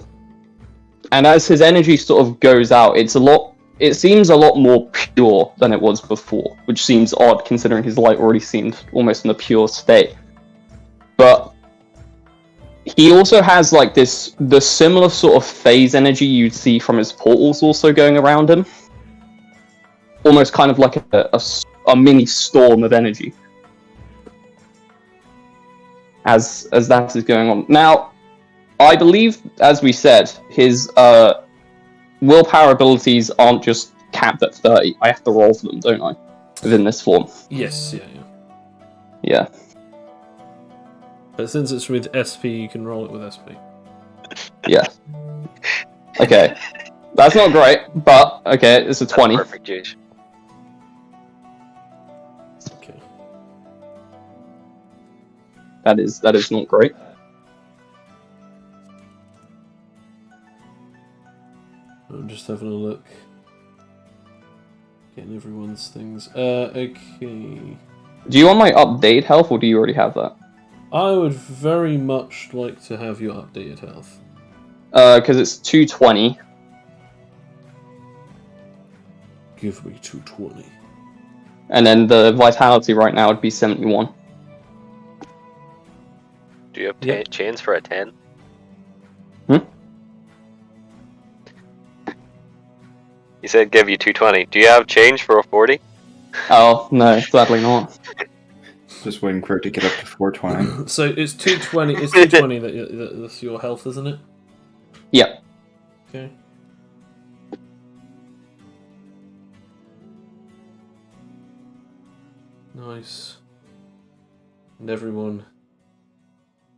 and as his energy sort of goes out, it seems a lot more pure than it was before, which seems odd considering his light already seemed almost in a pure state. But he also has like the similar sort of phase energy you'd see from his portals also going around him. Almost kind of like a mini storm of energy. As that is going on. Now, I believe, as we said, his willpower abilities aren't just capped at 30. I have to roll for them, don't I? Within this form. Yes, yeah. Yeah. But since it's with SP, you can roll it with SP. Yeah. Okay. That's not great, but okay, it's a 20. That's perfect, Juge. Okay. That is not great. I'm just having a look. Getting everyone's things. Okay. Do you want my updated health, or do you already have that? I would very much like to have your updated health. Because it's 220. Give me 220. And then the vitality right now would be 71. Do you have Yeah. chains for a 10? You said give you 220. Do you have change for a 40? Oh, no, sadly not. Just waiting for it to get up to 420. So it's 220. It's 220 that's your health, isn't it? Yeah. Okay. Nice. And everyone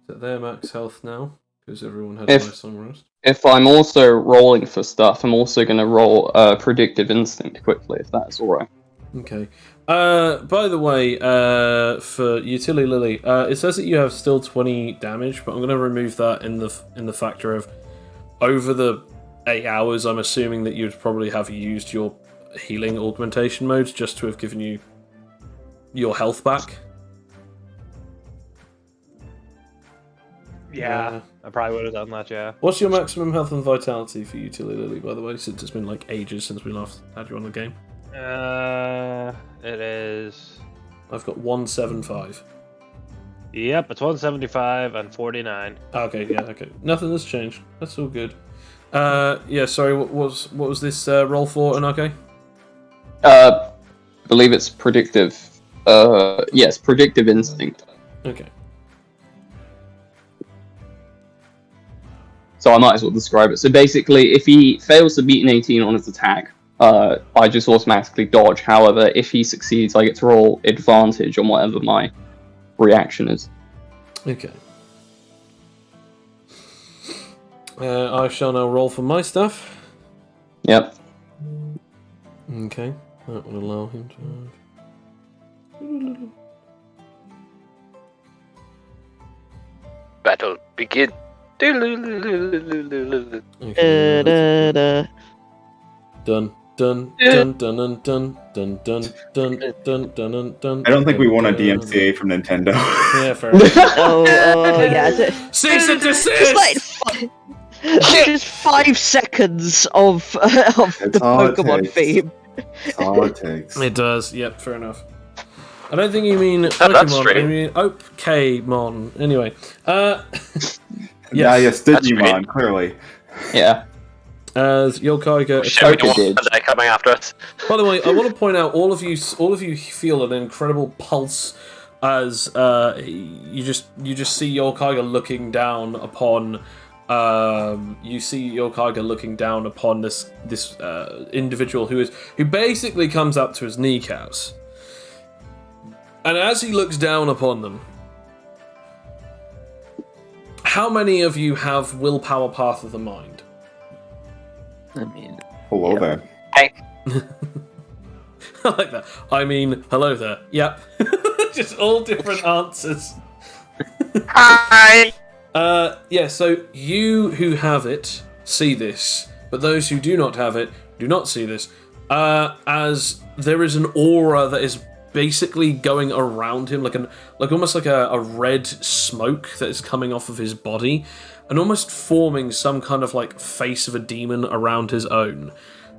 is at their max health now because everyone had a nice long rest. If I'm also rolling for stuff, I'm also going to roll Predictive Instinct quickly, if that's alright. Okay. By the way, for Utility Lily, it says that you have still 20 damage, but I'm going to remove that in the factor of over the 8 hours. I'm assuming that you'd probably have used your healing augmentation modes just to have given you your health back. Yeah, I probably would have done that, yeah. What's your maximum health and vitality for Utility Lily, by the way, since it's been like ages since we last had you on the game? It is... I've got 175. Yep, it's 175 and 49. Okay, yeah, okay. Nothing has changed. That's all good. Yeah, sorry, what was this roll for, Anarche? I believe it's Predictive... yes, Predictive Instinct. Okay. So I might as well describe it. So basically, if he fails to beat an 18 on his attack, I just automatically dodge. However, if he succeeds, I get to roll advantage on whatever my reaction is. Okay. I shall now roll for my stuff. Yep. Okay. That would allow him to... Battle begin. Okay, Da-da-da. dun dun dun dun dun dun dun dun dun dun dun dun. I don't think we want a DMCA from Nintendo. Yeah, fair enough. Oh, yeah. Cease and Just desist! like just 5 seconds of the all it Pokemon takes. theme. That's all it takes. It does. Yep, fair enough. I don't think you mean that's Pokemon. straight. I mean Okmon. Anyway, Yeah, yes, That's Digimon, right. clearly. Yeah. as Yokaiga Shit, we don't Okay, want dude. that coming after us. By the way, I want to point out all of you feel an incredible pulse as you just see Yokaiga looking down upon this individual who basically comes up to his kneecaps, and as he looks down upon them, how many of you have willpower path of the mind? I mean, Hello Yeah. there. I like that. I mean, hello there. Yep. Just all different answers. Hi! Yeah, so you who have it see this, but those who do not have it do not see this. As there is an aura that is basically going around him, almost like a red smoke that is coming off of his body, and almost forming some kind of like face of a demon around his own.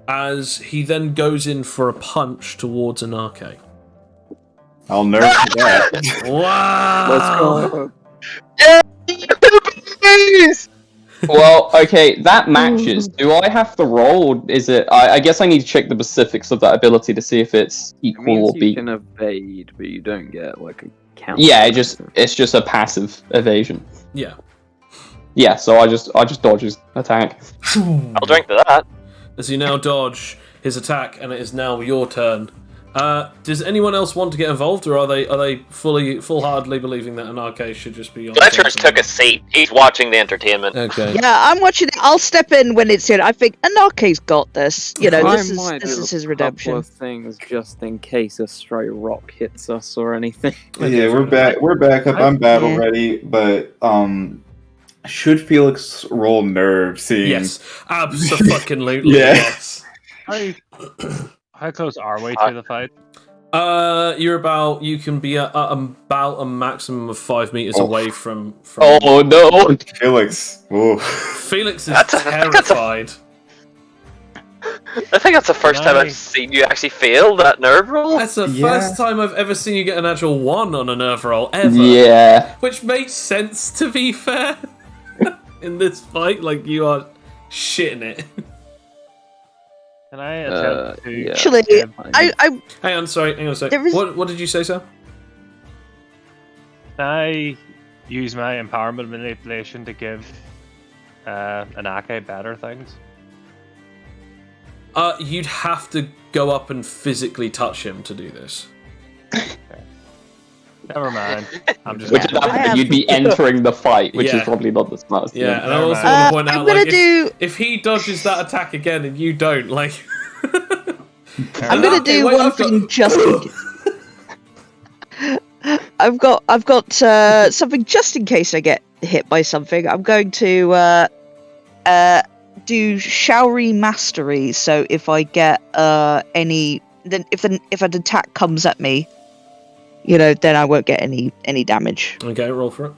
As he then goes in for a punch towards Anarche. I'll nerf that. Wow! let's go. Well, okay, that matches. Do I have to roll? Is it? I guess I need to check the specifics of that ability to see if it's It equal means or you beat. can evade, but you don't get like a count. Yeah, it's just a passive evasion. Yeah. Yeah, so I just dodge his attack. I'll drink to that. As you now dodge his attack, and it is now your turn. Does anyone else want to get involved, or are they full-heartedly believing that Anarche should just be on? Fletcher's took a seat. He's watching the entertainment. Okay. Yeah, I'm watching it. I'll step in when it's in. I think Anarche's got this. You know, I this might is do his a couple redemption. of things just in case a stray rock hits us or anything. Yeah, we're back. We're back up. I'm battle Yeah. ready, but should Felix roll nerve seeing? Yes, absolutely. Yeah. Yes. How close are we to the fight? You can be about a maximum of 5 meters Oh. away from. Oh no! Felix. Ooh. Felix is I think that's a- terrified. I think that's the first time I've Nice. seen you actually fail that nerve roll. That's the Yeah. first time I've ever seen you get a natural 1 on a nerve roll ever. Yeah. Which makes sense, to be fair. In this fight, like, you are shitting it. Can I attempt to? yeah. Actually, I Hang on a second. There is- What did you say, sir? Can I use my empowerment manipulation to give Anake better things? You'd have to go up and physically touch him to do this. Never mind. I'm just. Which gonna- is after you'd be entering the fight, which Yeah. is probably not the smartest. thing. Yeah, and I Never also mind. want to point out, I'm gonna like, do. if he dodges that attack again and you don't, like... I'm gonna Okay, do wait, one I've got- thing just. I've got something just in case I get hit by something. I'm going to do Shaori Mastery. So if I get any, then if an attack comes at me, you know, then I won't get any damage. Okay, roll for it.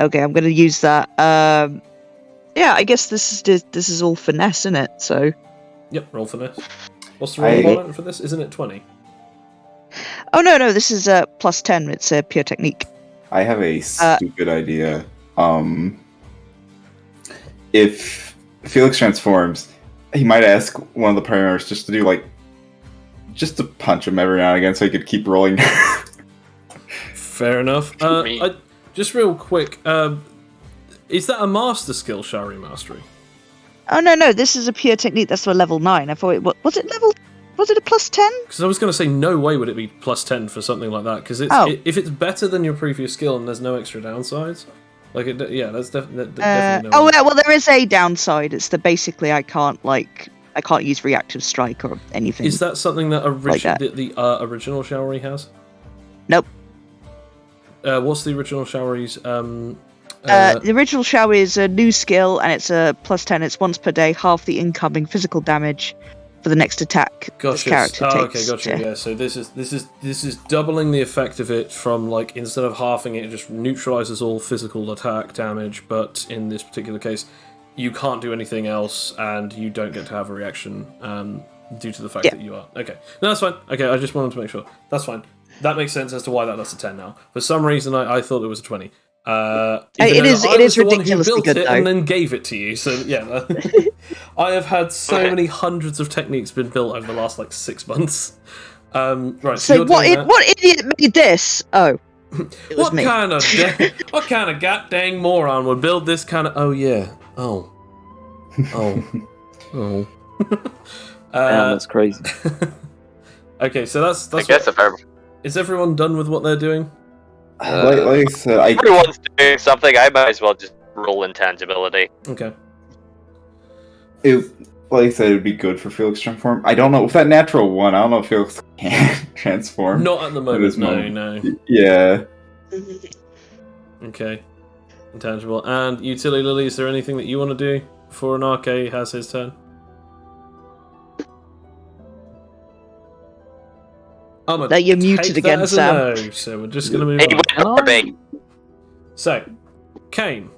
Okay, I'm gonna use that. Yeah, I guess this is all finesse, isn't it? So. Yep, roll for this. What's the roll I- requirement for this? Isn't it 20? Oh no, this is plus 10. It's a pure technique. I have a stupid idea. If Felix transforms, he might ask one of the party members just to do just to punch him every now and again, so he could keep rolling. Fair enough. Me. Just real quick, is that a master skill, Shari Mastery? Oh no, this is a pure technique. That's for level 9. I thought was it level? Was it a plus 10? Because I was going to say, no way would it be plus 10 for something like that. Because if it's better than your previous skill and there's no extra downsides, that's definitely no. Oh yeah, well there is a downside. It's that basically I can't use reactive strike or anything. Is that something that the original Showery has? Nope. What's the original Showery's? The original Showery is a new skill, and it's a plus 10. It's once per day, half the incoming physical damage for the next attack this character takes. Okay, gotcha. Yeah, so this is doubling the effect of it from, like, instead of halving it, it just neutralizes all physical attack damage. But in this particular case, you can't do anything else, and you don't get to have a reaction due to the fact that you are. Okay, no, that's fine. Okay, I just wanted to make sure. That's fine. That makes sense as to why that's a 10 now. For some reason, I thought it was a 20. It is ridiculously good, though. And then gave it to you. So yeah, I have had so many hundreds of techniques been built over the last 6 months. Right. So what idiot made this? Oh, it was me. What kind of goddamn moron would build this kind of? Oh yeah. Oh. Damn, that's crazy. Okay, so that's. I guess if is everyone done with what they're doing? Like I said, everyone's doing something, I might as well just roll intangibility. Okay. Like I said, it'd be good for Felix transform. I don't know with that natural one. I don't know if Felix can transform. Not at the moment. No. Yeah. Okay. Intangible. And you, Tilly Lily, is there anything that you want to do before Anarche has his turn? You're muted again, Sam. No, so we're just going to move on. So, Kane.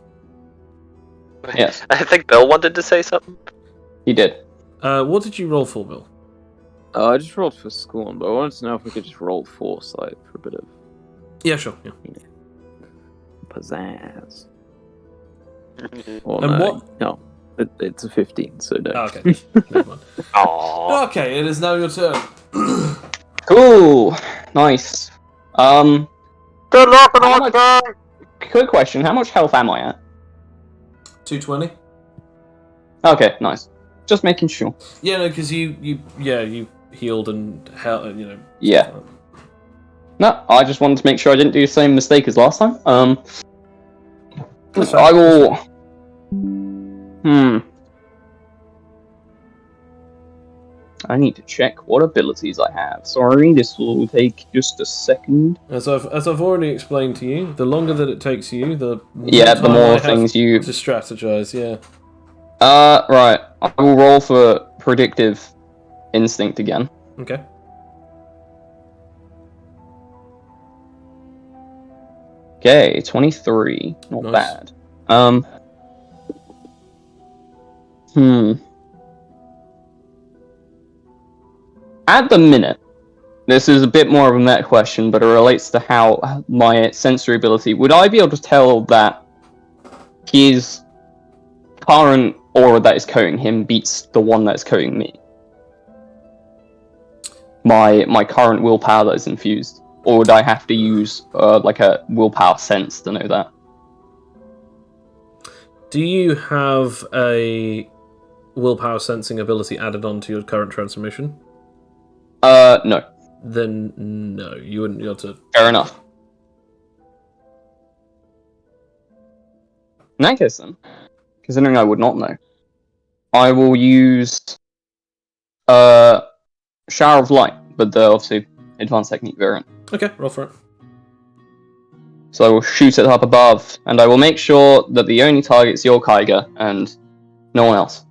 Yes. I think Bill wanted to say something. He did. What did you roll for, Bill? I just rolled for Scorn, but I wanted to know if we could just roll Foresight for a bit of... Yeah, sure. Yeah. Pizzazz. And no, what? No, it's a 15, so no. Oh, okay. Never mind. Aww. Okay, it is now your turn. Cool. Nice. Good luck, Anarche! Quick question, how much health am I at? 220. Okay, nice. Just making sure. Yeah, no, because you healed and Yeah. No, I just wanted to make sure I didn't do the same mistake as last time. I will... I need to check what abilities I have. Sorry, this will take just a second. As I've already explained to you, the longer that it takes you, the more things you to strategize. Yeah. Right. I will roll for predictive instinct again. Okay. Okay, 23. Not Nice. bad. At the minute, this is a bit more of a meta question, but it relates to how my sensory ability. Would I be able to tell that his current aura that is coating him beats the one that is coating me? My current willpower that is infused, or would I have to use like a willpower sense to know that? Do you have a willpower sensing ability added onto your current transformation? No. Then no, you wouldn't be able to. Fair enough. In that case, then, considering I would not know, I will use Shower of Light, but the obviously advanced technique variant. Okay, roll for it. So I will shoot it up above, and I will make sure that the only target's your Kaiga and no one else.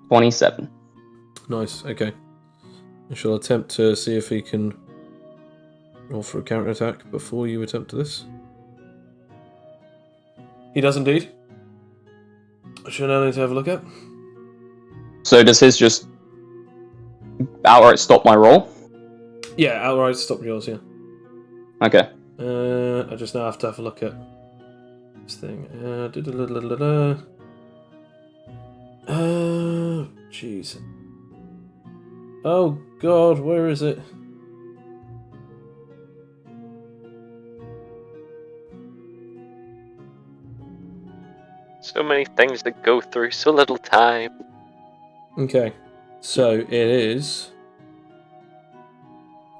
27. Nice. Okay. I shall attempt to see if he can roll for a counterattack before you attempt this. He does indeed. Should I need to have a look at? So does his just outright stop my roll? Yeah, outright stop yours, yeah. Okay. I just now have to have a look at this thing. Jeez. Oh god, where is it? So many things to go through, so little time. Okay, so it is.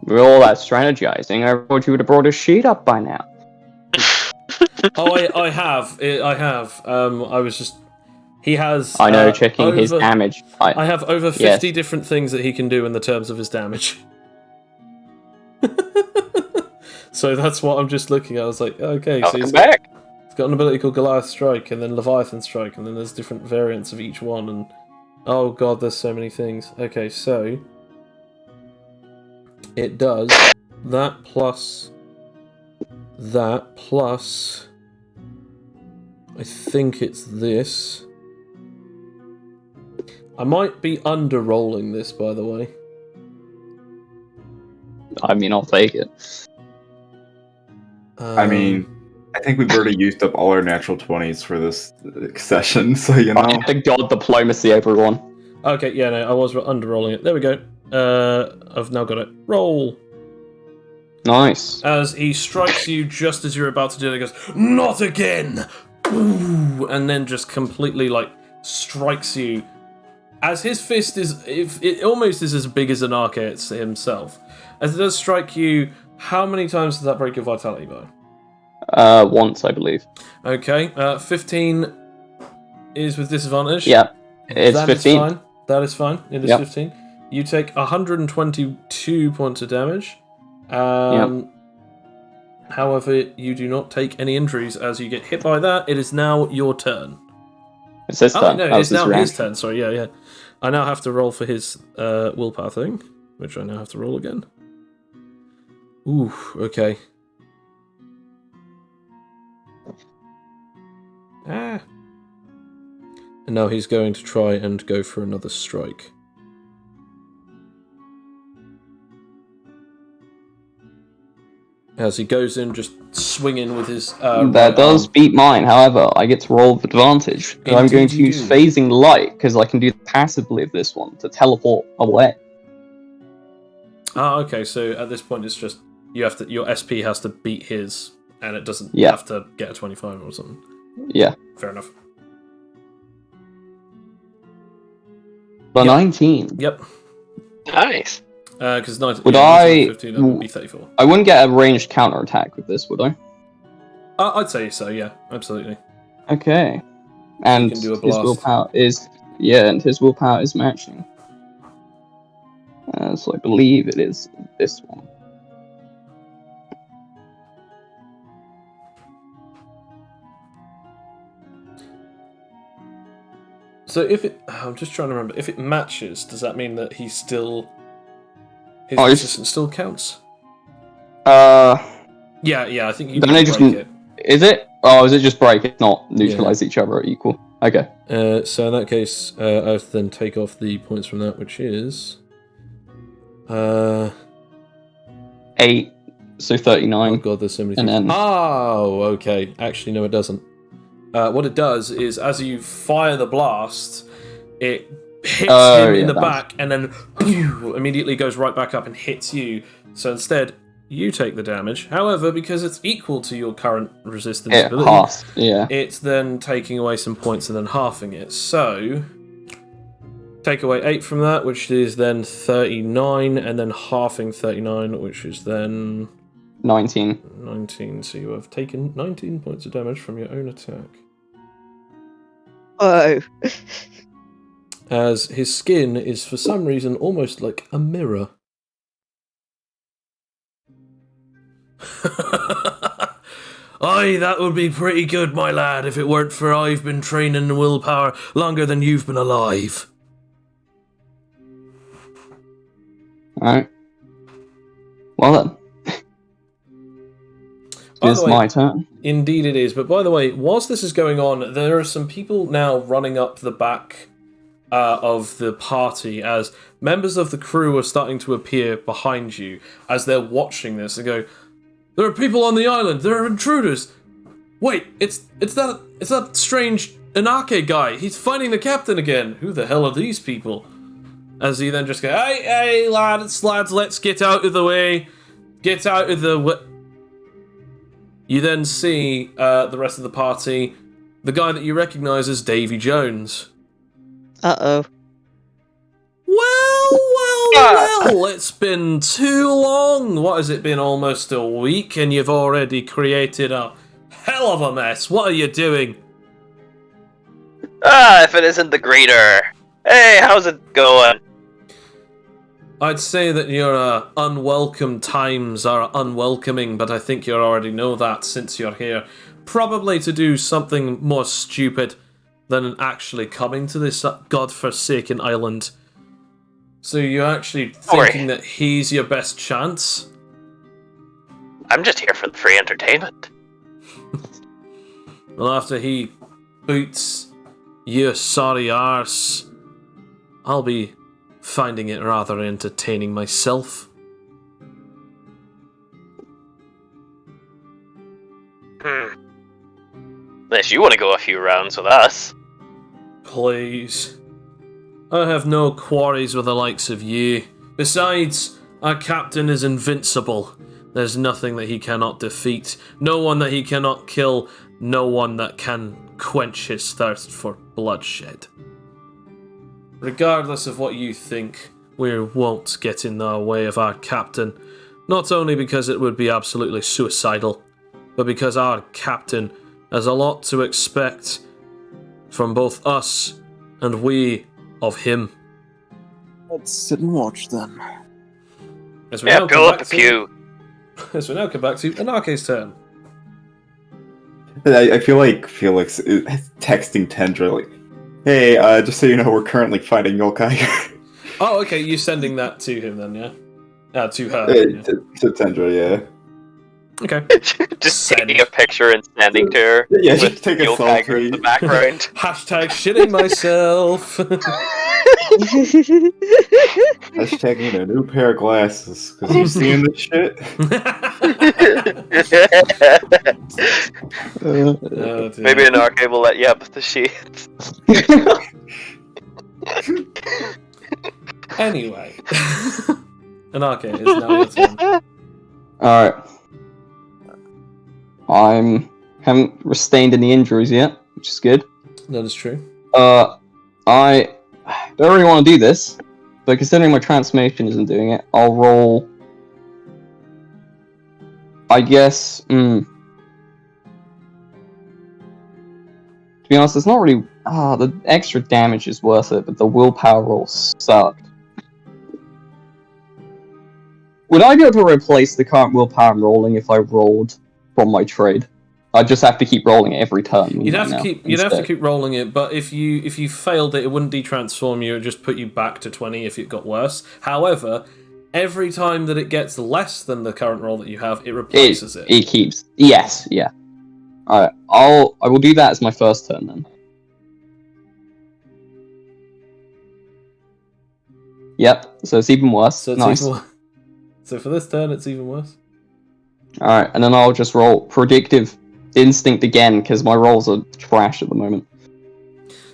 With all that strategizing, I thought you would have brought a sheet up by now. Oh, I have. I have. I was just. He has. I know, checking his over- damage. I have over 50 Yes. different things that he can do in the terms of his damage. So that's what I'm just looking at. I was like, okay, so Welcome he's back. got an ability called Goliath Strike, and then Leviathan Strike, and then there's different variants of each one, and oh god, there's so many things. Okay, so it does that plus that plus I think it's this. I might be under-rolling this, by the way. I mean, I'll take it. I mean, I think we've already used up all our natural 20s for this session, so you know. I had god diplomacy, everyone. Okay, yeah, no, I was under-rolling it. There we go. I've now got it. Roll! Nice. As he strikes you just as you're about to do it, he goes, "Not again!" Ooh, and then just completely, like, strikes you. As his fist is, if it almost is as big as an Archaeus himself. As it does strike you, how many times does that break your vitality by? Once, I believe. Okay, 15 is with disadvantage. Yeah, it's That 15. is fine. That is fine. It is Yep. 15. You take 122 points of damage. However, you do not take any injuries as you get hit by that. It is now your turn. It's his Oh, turn. no, That it's was now his his reaction. turn. Sorry, yeah. I now have to roll for his willpower thing, which I now have to roll again. Ooh, okay. Ah. And now he's going to try and go for another strike. As he goes in, just swinging with his That right does arm. beat mine, however, I get to roll with advantage. And I'm going Indeed to you use do. phasing light, because I can do passively of this one, to teleport away. Ah, okay. So at this point, it's just you have to. Your SP has to beat his, and it doesn't Yeah. have to get a 25 or something. Yeah. Fair enough. But Yep. 19. Yep. Nice. Because Would 19 I- 15, that would be 34. I wouldn't get a ranged counterattack with this, would I? I'd say so. Yeah, absolutely. Okay. And can do a his blast. willpower is... Yeah, and his willpower is matching. So I believe it is this one. So if it, I'm just trying to remember. If it matches, does that mean that he's still his Oh, it's- resistance still counts? Yeah. I think you Don't can I break just- it. Is it? Oh, is it just break? It's not neutralize each other at equal. Okay. So in that case, I have to then take off the points from that, which is 8, so oh 39. god, there's so many And things. then- Oh, okay. Actually, no, it doesn't. What it does is, as you fire the blast, it hits him in yeah, the that's- back, and then pew, immediately goes right back up and hits you. So instead, you take the damage. However, because it's equal to your current resistance It ability, halves. Yeah. it's then taking away some points and then halving it. So, take away 8 from that, which is then 39, and then halving 39, which is then 19. 19. So you have taken 19 points of damage from your own attack. Oh. As his skin is for some reason almost like a mirror. Aye, that would be pretty good, my lad, if it weren't for I've been training the willpower longer than you've been alive. Alright. Well then. By It's the way, my turn. Indeed it is. But by the way, whilst this is going on, there are some people now running up the back of the party as members of the crew are starting to appear behind you as they're watching this and go, "There are people on the island. There are intruders. Wait, it's that strange Inake guy. He's fighting the captain again. Who the hell are these people?" As he then just goes, "Hey, lads, let's get out of the way. Get out of the way." You then see the rest of the party. The guy that you recognise as Davy Jones. Uh-oh. Well, it's been too long. What has it been, almost a week, and you've already created a hell of a mess. What are you doing? If it isn't the greeter. Hey, how's it going? I'd say that your unwelcome times are unwelcoming, but I think you already know that since you're here. Probably to do something more stupid than actually coming to this godforsaken island. So you're actually thinking that he's your best chance? I'm just here for the free entertainment. Well, after he boots your sorry arse, I'll be finding it rather entertaining myself. Unless you want to go a few rounds with us. Please. I have no quarries with the likes of you. Besides, our captain is invincible. There's nothing that he cannot defeat, no one that he cannot kill, no one that can quench his thirst for bloodshed. Regardless of what you think, we won't get in the way of our captain, not only because it would be absolutely suicidal, but because our captain has a lot to expect from both us and we of him. Let's sit and watch then. As we now pull come up a back to- pew. As we now come back to Anarche's turn. I feel like Felix is texting Tendra like, "Hey, just so you know, we're currently fighting Yokai." Oh, okay, you're sending that to him then, yeah? To her. Yeah. to Tendra, yeah. Okay. Just Send. taking a picture and sending to her. Yeah, with just take a Yule Tiger in the selfie. background. Hashtag shitting myself. Hashtag need a new pair of glasses because you seeing this shit. Oh, dear. Maybe an arcade will let you up with the sheets. Anyway. Anarche, it's now your turn. Alright. Haven't sustained any injuries yet, which is good. That is true. I don't really want to do this, but considering my transformation isn't doing it, I'll roll. I guess. To be honest, it's not really. The extra damage is worth it, but the willpower roll sucked. Would I be able to replace the current willpower I'm rolling if I rolled from my trade? I'd just have to keep rolling it every turn. You'd have to keep rolling it, but if you failed it, it wouldn't detransform you. It would just put you back to 20 if it got worse. However, every time that it gets less than the current roll that you have, it replaces it. It keeps. Yes, yeah. Alright, I will do that as my first turn then. Yep, so it's even worse. So it's nice. even so for this turn, it's even worse. Alright, and then I'll just roll Predictive Instinct again, because my rolls are trash at the moment.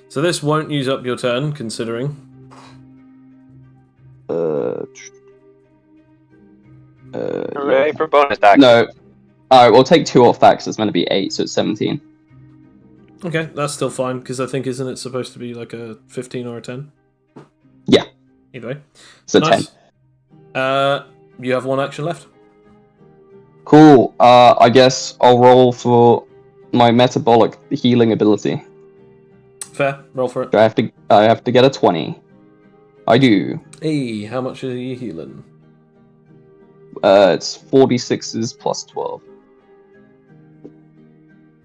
So this won't use up your turn, considering. Hooray for bonus action. No. Alright, we'll take 2 off that, because it's meant to be 8, so it's 17. Okay, that's still fine, because I think, isn't it supposed to be like a 15 or a 10? Yeah. Either way. So Nice. 10. You have one action left. Cool. I guess I'll roll for my metabolic healing ability. Fair, roll for it. I have to get a 20. I do. Hey, how much are you healing? It's 46s plus 12.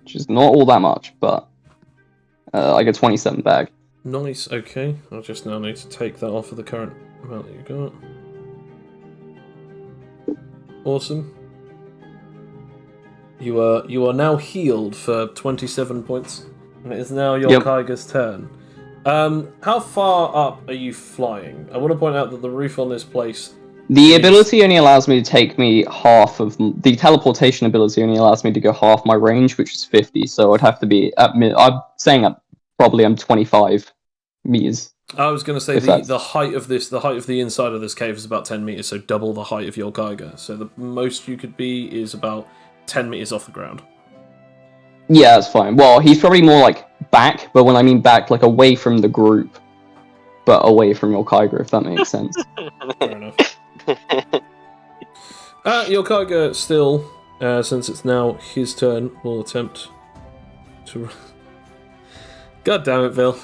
Which is not all that much, but I get 27 back. Nice, okay. I'll just now need to take that off of the current amount that you got. Awesome. You are now healed for 27 points, and it is now your Kaiga's turn. How far up are you flying? I want to point out that the roof on this place... The ability only allows me to take me half of... The teleportation ability only allows me to go half my range, which is 50, so I'd have to be... I'm saying probably I'm 25 meters. I was going to say the height of the inside of this cave is about 10 meters, so double the height of your Kaiga. So the most you could be is about 10 meters off the ground. Yeah, that's fine. Well, he's probably more like back, but when I mean back, like away from the group, but away from your Kyger, if that makes sense. Fair enough. Your Kyger still, since it's now his turn, will attempt to. God damn it, Bill.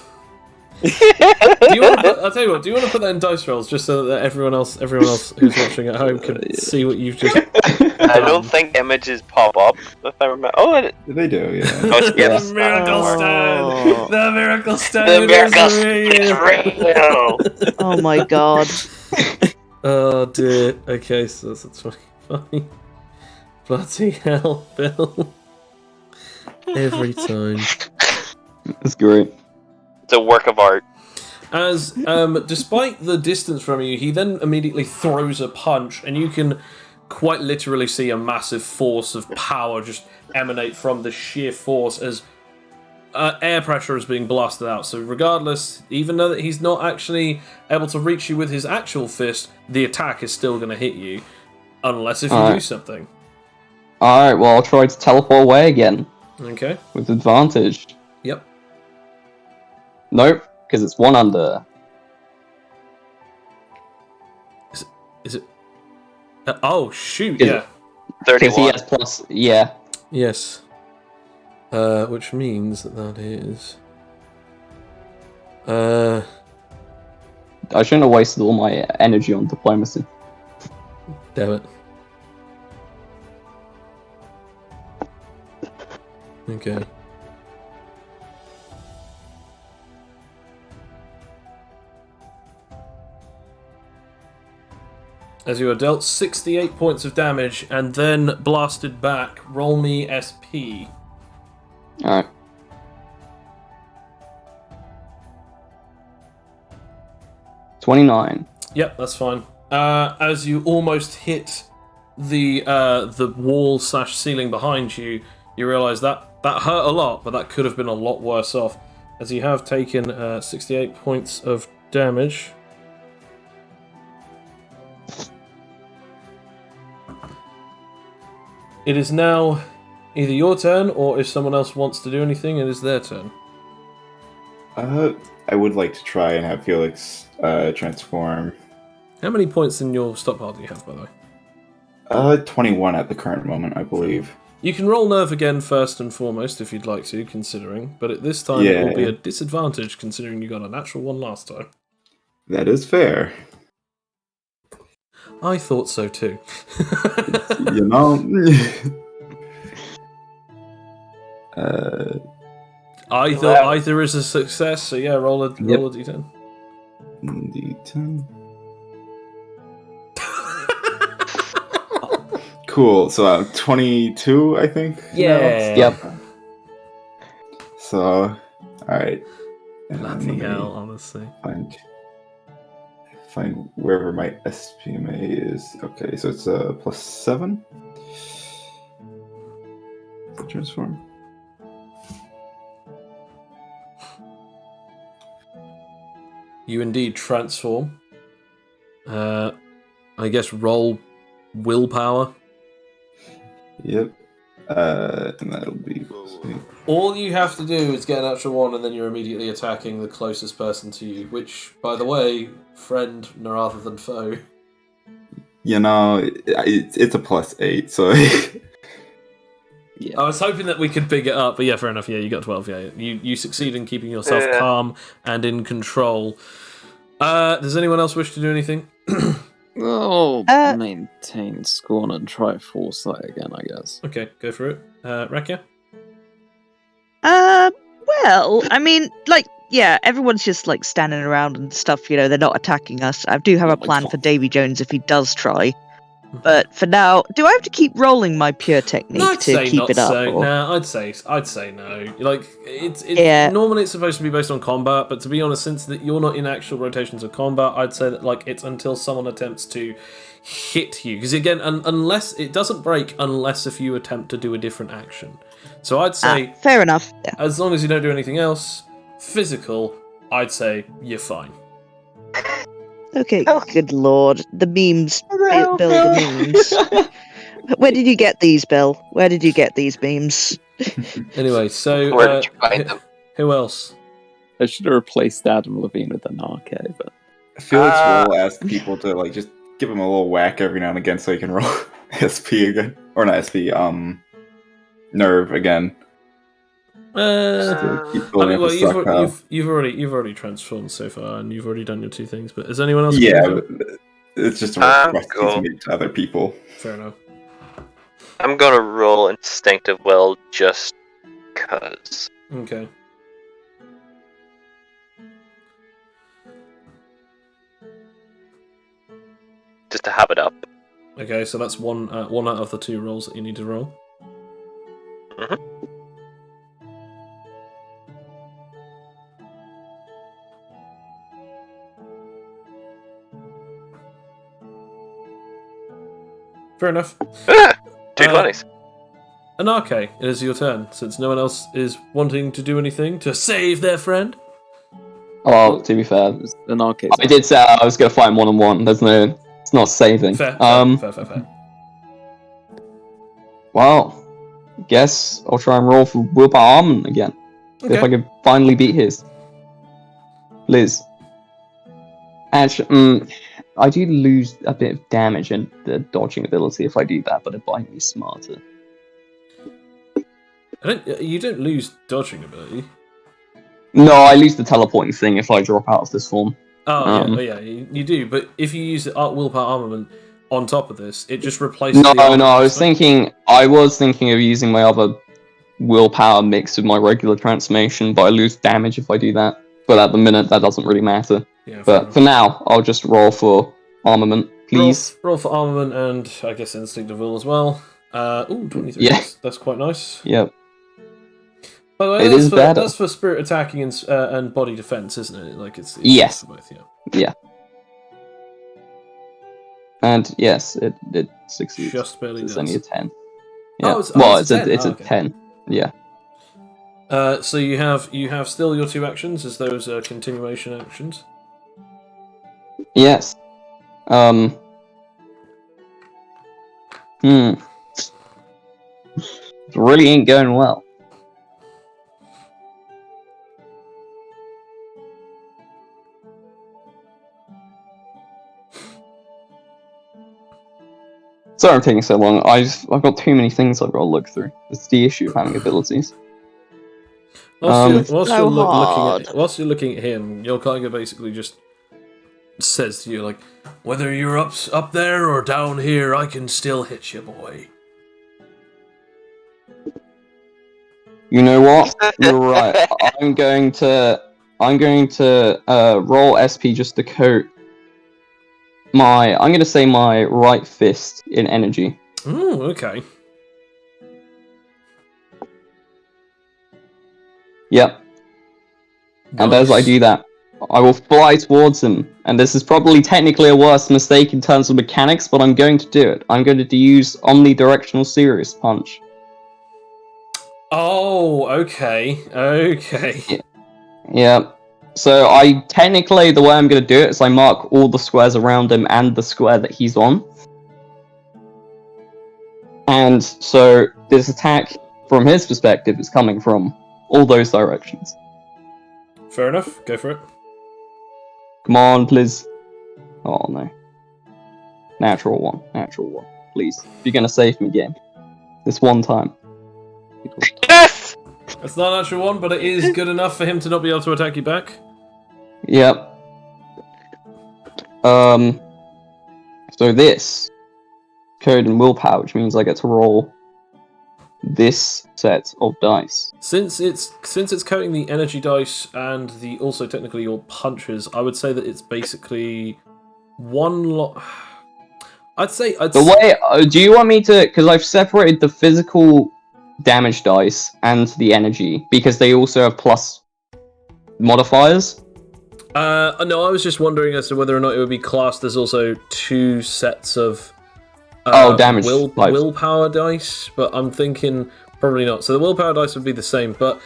Do you want to I'll tell you what. Do you want to put that in dice rolls just so that everyone else who's watching at home can see what you've just? I don't think images pop up if I remember. Oh, They do, yeah. oh, yes. The miracle stone. The miracle stone. The miracle is real. Oh my god. Oh dear. Okay, so that's 25. Bloody hell, Bill. Every time. That's great. It's a work of art. As, despite the distance from you, he then immediately throws a punch, and you can quite literally see a massive force of power just emanate from the sheer force as air pressure is being blasted out. So regardless, even though that he's not actually able to reach you with his actual fist, the attack is still going to hit you, unless if you do something. Alright, well, I'll try to teleport away again. Okay. With advantage. Yep. Nope, because it's 1 under. Is it? Oh, shoot, Is yeah. it? Because 31. he has plus, yeah. Yes. Which means that is... I shouldn't have wasted all my energy on diplomacy. Damn it. Okay. As you are dealt 68 points of damage and then blasted back, roll me SP. Alright. $29. Yep, that's fine. As you almost hit the wall / ceiling behind you, you realise that hurt a lot, but that could have been a lot worse off. As you have taken 68 points of damage. It is now either your turn, or if someone else wants to do anything, it is their turn. I would like to try and have Felix transform. How many points in your stockpile do you have, by the way? 21 at the current moment, I believe. You can roll nerve again first and foremost if you'd like to, considering, but at this time it will be a disadvantage considering you got a natural one last time. That is fair. I thought so too. You know. Either is a success, so yeah, roll a d10. D10. Cool. So 22, I think. Yeah. Yep. So, all right. Bloody hell, honestly. Find wherever my SPMA is. Okay, so it's +7. Transform. You indeed transform. I guess roll willpower. Yep. And that'll be. All you have to do is get an natural one, and then you're immediately attacking the closest person to you. Which, by the way, friend rather than foe. You know, it's a +8, so. Yeah. I was hoping that we could big it up, but yeah, fair enough. Yeah, you got 12. Yeah, you succeed in keeping yourself calm and in control. Does anyone else wish to do anything? Oh, maintain scorn and try foresight again, I guess. Okay, go for it. Rakia? Well, I mean, like, yeah, everyone's just, like, standing around and stuff, you know, they're not attacking us. I do have a plan for Davy Jones if he does try. But for now, do I have to keep rolling my pure technique to keep it up? No, I'd say no. Like it's Yeah. Normally it's supposed to be based on combat, but to be honest, since that you're not in actual rotations of combat, I'd say that like it's until someone attempts to hit you. Because again, unless it doesn't break, unless if you attempt to do a different action. So I'd say fair enough. Yeah. as long as you don't do anything else physical, I'd say you're fine. Okay, good lord. The memes. Bill, the memes. Where did you get these, Bill? Where did you get these memes? Anyway, so Where did you find them? who else? I should have replaced Adam Levine with an arcade, but Felix will ask people to like just give him a little whack every now and again so he can roll SP again, or not SP, nerve again. To keep I building mean, up well, his stockpile. you've already transformed so far, and you've already done your 2 things. But is anyone else? Yeah, gonna go? but it's just a request cool. he's made to other people. Fair enough. I'm gonna roll instinctive will just cause. Okay. Just to have it up. Okay, so that's one out of the 2 rolls that you need to roll. Mhm. Fair enough. 2 20s. Anarche, it is your turn, since no one else is wanting to do anything to save their friend. Well, to be fair, it was an arcade. I did say I was going to fight him 1-on-1. It's not saving. Fair. Well, guess I'll try and roll for willpower armament again. See if I can finally beat his. Liz. Actually, I do lose a bit of damage in the dodging ability if I do that, but it might be smarter. You don't lose dodging ability. No, I lose the teleporting thing if I drop out of this form. Yeah, you do. But if you use the willpower armament on top of this, it just replaces. No, I was thinking of using my other willpower mixed with my regular transformation, but I lose damage if I do that. But at the minute, that doesn't really matter. Yeah, but for now, I'll just roll for armament, please. Roll for armament and I guess instinctive will as well. 23. Yeah. That's quite nice. Yep. By the way, It is better. That's for spirit attacking and body defense, isn't it? Like it's Yes. for both. Yeah. And yes, it succeeds. Just barely It's does. only a 10. Yeah. Oh, it's a 10. It's a Okay. 10. Yeah. So you have still your 2 actions as those continuation actions. Yes. It really ain't going well. Sorry I'm taking so long. I've got too many things I've got to look through. It's the issue of having abilities. Whilst So hard. you're looking at him, your Kaiga basically just says to you, like, whether you're up there or down here, I can still hit you, boy. You know what? You're right. I'm going to roll SP just to coat I'm going to say my right fist in energy. Oh, okay. Yep. And as I do that, I will fly towards him. And this is probably technically a worse mistake in terms of mechanics, but I'm going to do it. I'm going to use omnidirectional serious punch. Oh, okay. Okay. Yeah. So the way I'm going to do it is I mark all the squares around him and the square that he's on. And so this attack, from his perspective, is coming from all those directions. Fair enough. Go for it. Come on, please. Oh, no. Natural one. Please. If you're going to save me, game. This one time. Yes! It's not an actual one, but it is good enough for him to not be able to attack you back. Yep. So this code and willpower, which means I get to roll this set of dice. Since it's coating the energy dice and the also technically your punches, I would say that it's basically one lot. Do you want me to? Because I've separated the physical damage dice and the energy because they also have plus modifiers. No, I was just wondering as to whether or not it would be classed as also 2 sets of damage willpower dice, but I'm thinking probably not. So the willpower dice would be the same, but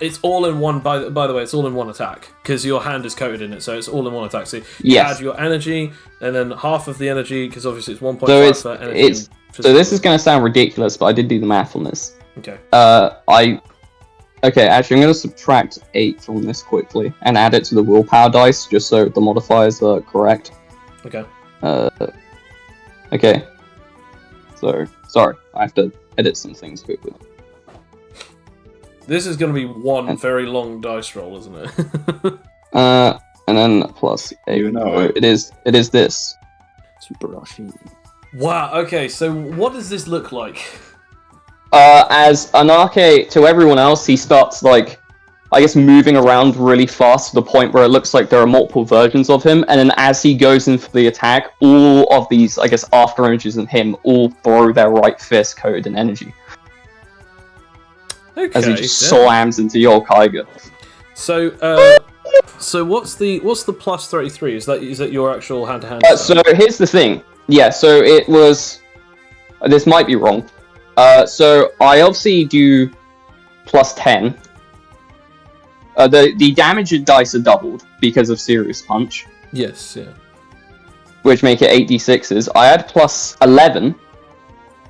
it's all in one. By the way, it's all in one attack because your hand is coated in it, so it's all in one attack. So you add your energy and then half of the energy because obviously it's 1.5 for energy. So this is going to sound ridiculous, but I did do the math on this. Okay. Okay, actually, I'm going to subtract 8 from this quickly and add it to the willpower dice, just so the modifiers are correct. Okay. Okay. So, sorry, I have to edit some things quickly. This is going to be one very long dice roll, isn't it? And then plus 8. You know So it. it is this. Super Rashi. Wow, okay, so what does this look like? As Anarche, to everyone else, he starts, like, I guess, moving around really fast to the point where it looks like there are multiple versions of him, and then as he goes in for the attack, all of these, I guess, after images in him all throw their right fist coated in energy. Okay. As he just yeah. slams into your Kyger. So, so what's the plus 33? Is that your actual hand-to-hand? So here's the thing. Yeah, so it was... This might be wrong. So I obviously do plus 10. The damage dice are doubled because of Serious Punch, Yes, yeah. which make it 8d6s. I add plus 11.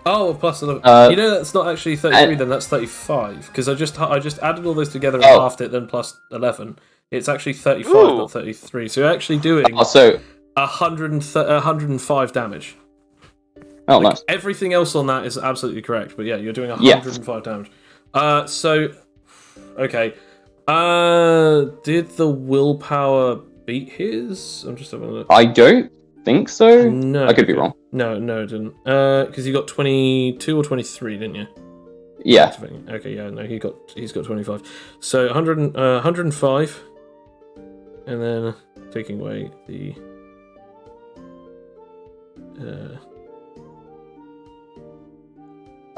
Oh, plus 11. You know that's not actually 33, then that's 35. Because I just added all those together and halved it, then plus 11. It's actually 35, not 33. So you're actually doing 105 damage. Oh, nice. Everything else on that is absolutely correct, but yeah, you're doing 105 damage. So, okay. Did the willpower beat his? I'm just having a look. I don't think so. No, I could be wrong. No, it didn't. Because you got 22 or 23, didn't you? Yeah. Okay, yeah, no, he's got 25. So 105, and then taking away the.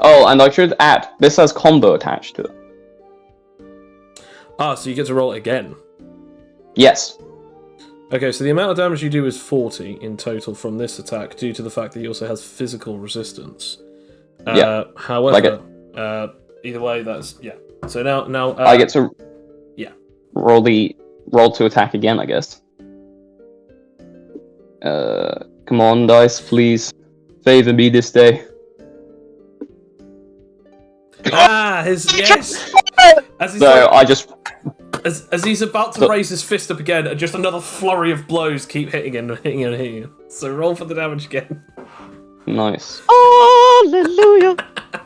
Oh, and I should add, this has combo attached to it. So you get to roll it again. Yes. Okay, so the amount of damage you do is 40 in total from this attack, due to the fact that he also has physical resistance. Yeah. However, either way, that's So now I get to roll to attack again, I guess. Come on, dice, please favor me this day. Yes. As he's about to raise his fist up again, and just another flurry of blows keep hitting him. So roll for the damage again. Nice. Hallelujah!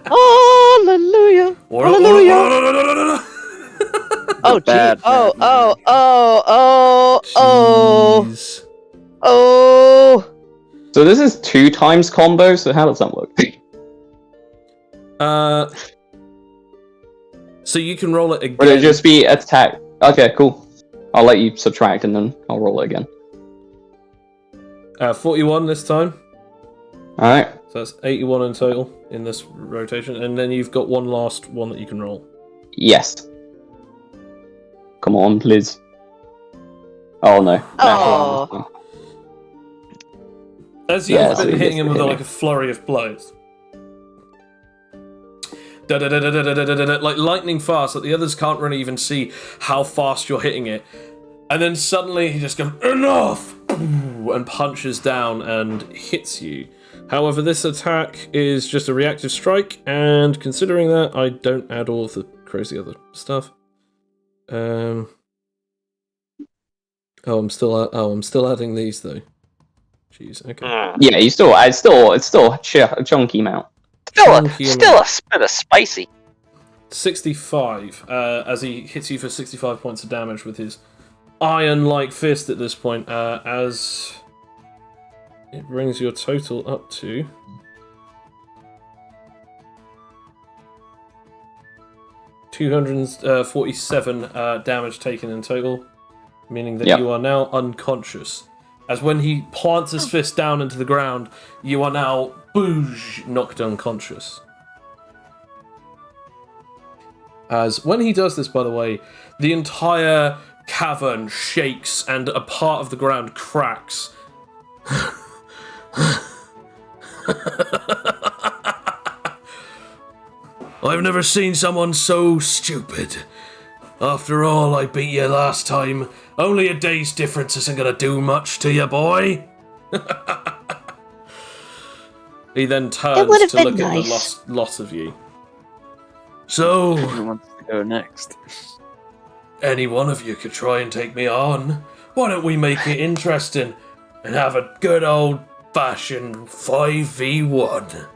Hallelujah! Hallelujah! Oh, Bad. gee. Oh. So this is 2 times combo, so how does that work? So you can roll it again. Would it just be attack? Okay, cool. I'll let you subtract and then I'll roll it again. 41 this time. Alright. So that's 81 in total in this rotation, and then you've got one last one that you can roll. Yes. Come on, please. Oh no. Oh. As you've been hitting him with like a flurry of blows. Like lightning fast, that the others can't really even see how fast you're hitting it. And then suddenly he just goes, enough! And punches down and hits you. However, this attack is just a reactive strike, and considering that, I don't add all of the crazy other stuff. I'm still adding these though. Jeez, okay. Yeah, it's still a chunky amount. Still a bit of spicy. 65, as he hits you for 65 points of damage with his iron-like fist at this point, as it brings your total up to 247 damage taken in total, meaning that you are now unconscious. As when he plants his fist down into the ground, you are now, boosh, knocked unconscious. As when he does this, by the way, the entire cavern shakes and a part of the ground cracks. I've never seen someone so stupid. After all, I beat you last time. Only a day's difference isn't gonna do much to you, boy. He then turns to look at the lot of you. So, Who wants to go next? any one of you could try and take me on. Why don't we make it interesting and have a good old-fashioned 5v1?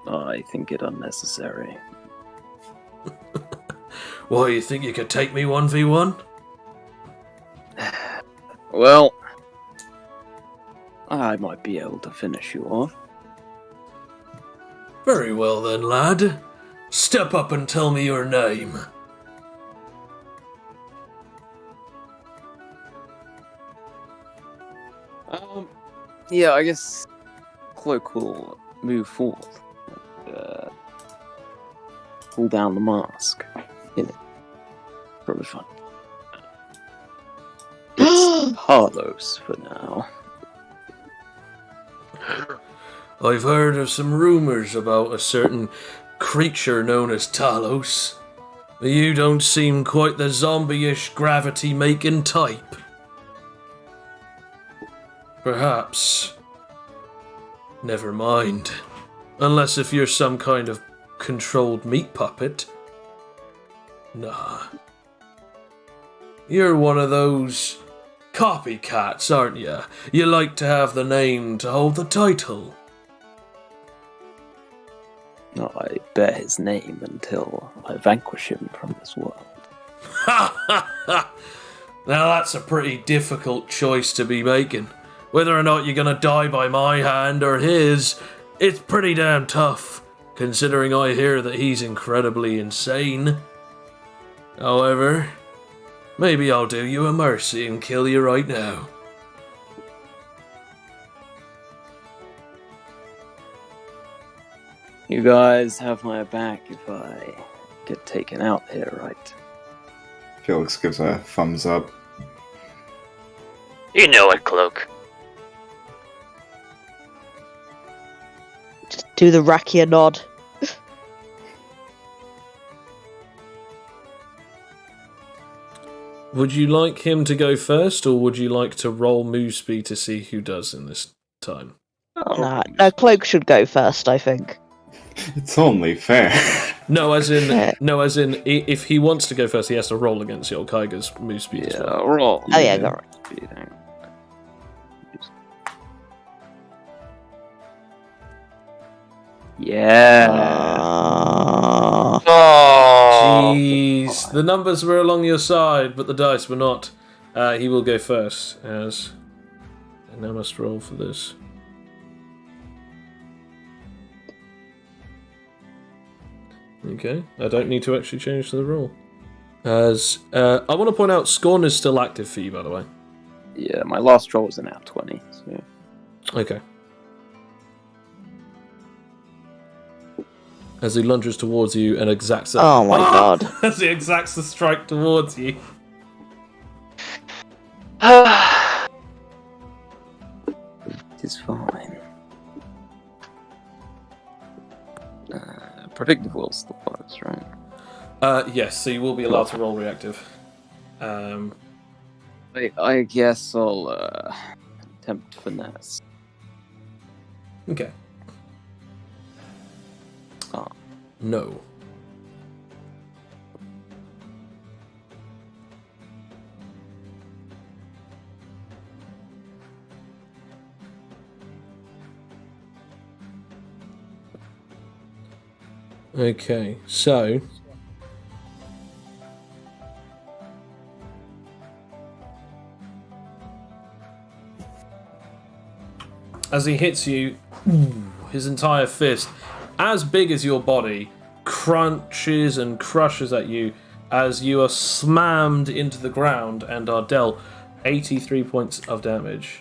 I think it unnecessary. Why, you think you could take me 1v1? Well, I might be able to finish you off. Very well then, lad. Step up and tell me your name. Yeah, I guess Cloak will move forth. Pull down the mask. In it. Probably fun. It's Carlos for now. I've heard of some rumours about a certain creature known as Talos. But you don't seem quite the zombie-ish gravity-making type. Perhaps. Never mind. Unless if you're some kind of controlled meat puppet. Nah. You're one of those copycats, aren't you? You like to have the name to hold the title. I bear his name until I vanquish him from this world. Ha ha ha! Now that's a pretty difficult choice to be making. Whether or not you're gonna die by my hand or his, it's pretty damn tough, considering I hear that he's incredibly insane. However, maybe I'll do you a mercy and kill you right now. You guys have my back if I get taken out here, right? Felix gives a thumbs up. You know it, Cloak. Just do the Rakia nod. Would you like him to go first, or would you like to roll move speed to see who does in this time? No, Cloak should go first, I think. It's only fair. No, as in, if he wants to go first, he has to roll against your Kyger's move speed as well. Roll. Oh yeah, go right. Yeah. Oh, Jeez, the numbers were along your side, but the dice were not. He will go first, as I now must roll for this. Okay, I don't need to actually change the rule. As I want to point out, Scorn is still active for you, by the way. Yeah, my last roll was an out 20. So. Okay. As he lunges towards you and exacts a... Oh my god. As he exacts a strike towards you. It is fine. Predictive will still works, right? Yes, so you will be allowed to roll reactive. I guess I'll attempt finesse. Okay. Oh. No. Okay, so... as he hits you, his entire fist, as big as your body, crunches and crushes at you as you are slammed into the ground and are dealt 83 points of damage.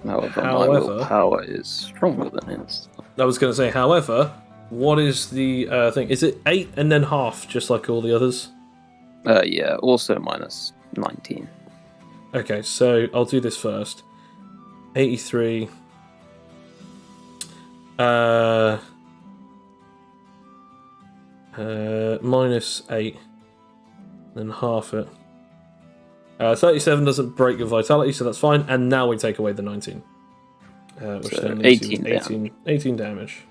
However, my willpower is stronger than his. I was going to say, however, what is the thing? Is it 8 and then half, just like all the others? Yeah, also minus 19. Okay, so I'll do this first. 83. Minus 8. Then half it. 37 doesn't break your vitality, so that's fine. And now we take away the 19. Which So then 18 leaves you with 18 damage.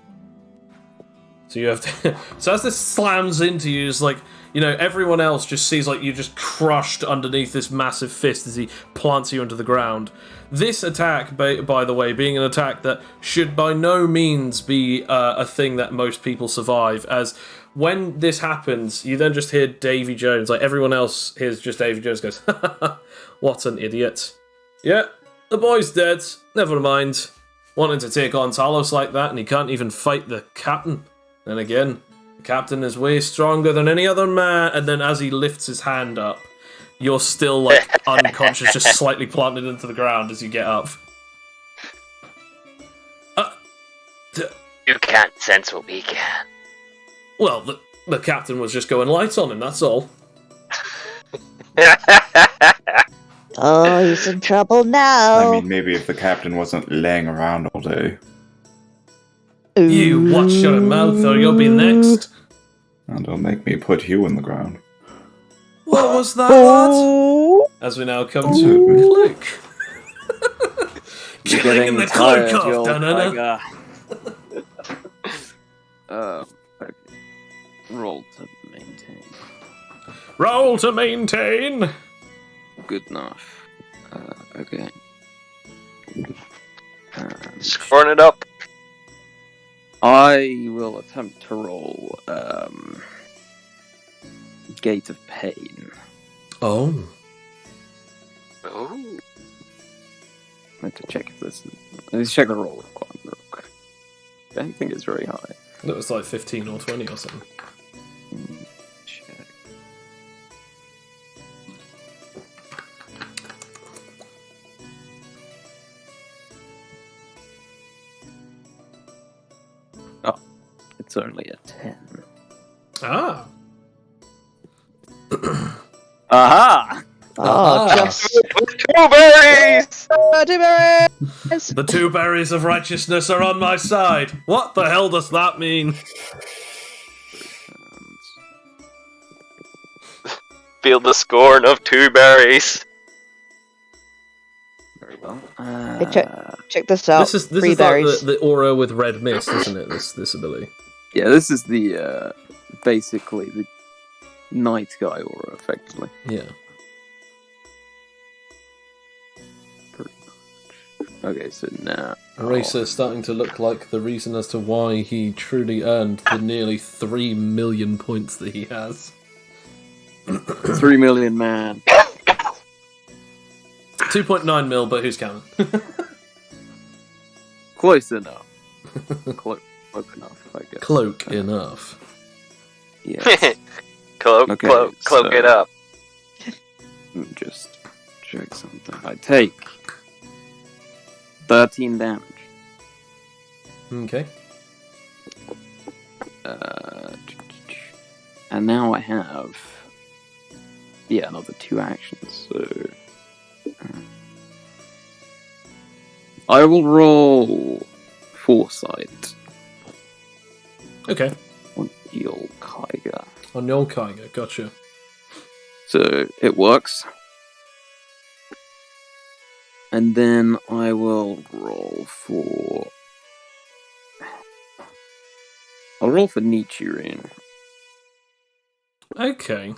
So you have to. So as this slams into you, it's like, you know, everyone else just sees like you just crushed underneath this massive fist as he plants you into the ground. This attack, by the way, being an attack that should by no means be a thing that most people survive, as when this happens, you then just hear Davy Jones, like everyone else hears just Davy Jones goes, what an idiot. Yeah, the boy's dead, never mind. Wanting to take on Talos like that and he can't even fight the captain. Then again, the captain is way stronger than any other man. And then as he lifts his hand up, you're still like unconscious, just slightly planted into the ground as you get up. You can't sense what we can. Well, the captain was just going light on him, that's all. Oh, he's in trouble now. I mean, maybe if the captain wasn't laying around all day. You watch your mouth or you'll be next. And don't make me put you in the ground. What was that, lad? As we now come to Cloak. Killing in the cloak off, Danana. Okay. Roll to maintain. Roll to maintain. Good enough. Okay. Scoring it up. I will attempt to roll Gate of Pain. Oh. Ooh. I have to check if this is... Let's check the roll real quick. I don't think it's very high. That was like 15 or 20 or something. Check. Oh, it's only a 10. Ah. Aha! Oh, just Two berries! The two berries of righteousness are on my side. What the hell does that mean? Feel the scorn of two berries. Very well. Hey, check this out. This is Free like berries. the aura with red mist, isn't it? This ability. Yeah, this is the basically the night guy aura, effectively. Yeah. Pretty much. Okay, so now Eraser starting to look like the reason as to why he truly earned the nearly 3 million points that he has. 3 million man. 2.9 mil, but who's counting? Close enough. Close enough, I guess. Cloak enough. Yeah. Cloak Okay, so- it up. Let me just check something. I take 13 damage. Okay. And now I have another 2 actions. So I will roll Foresight Okay. on Eel Kaiga. On your Kaiga, gotcha. So it works. And then I will roll for... I'll roll for Nichirin. Okay.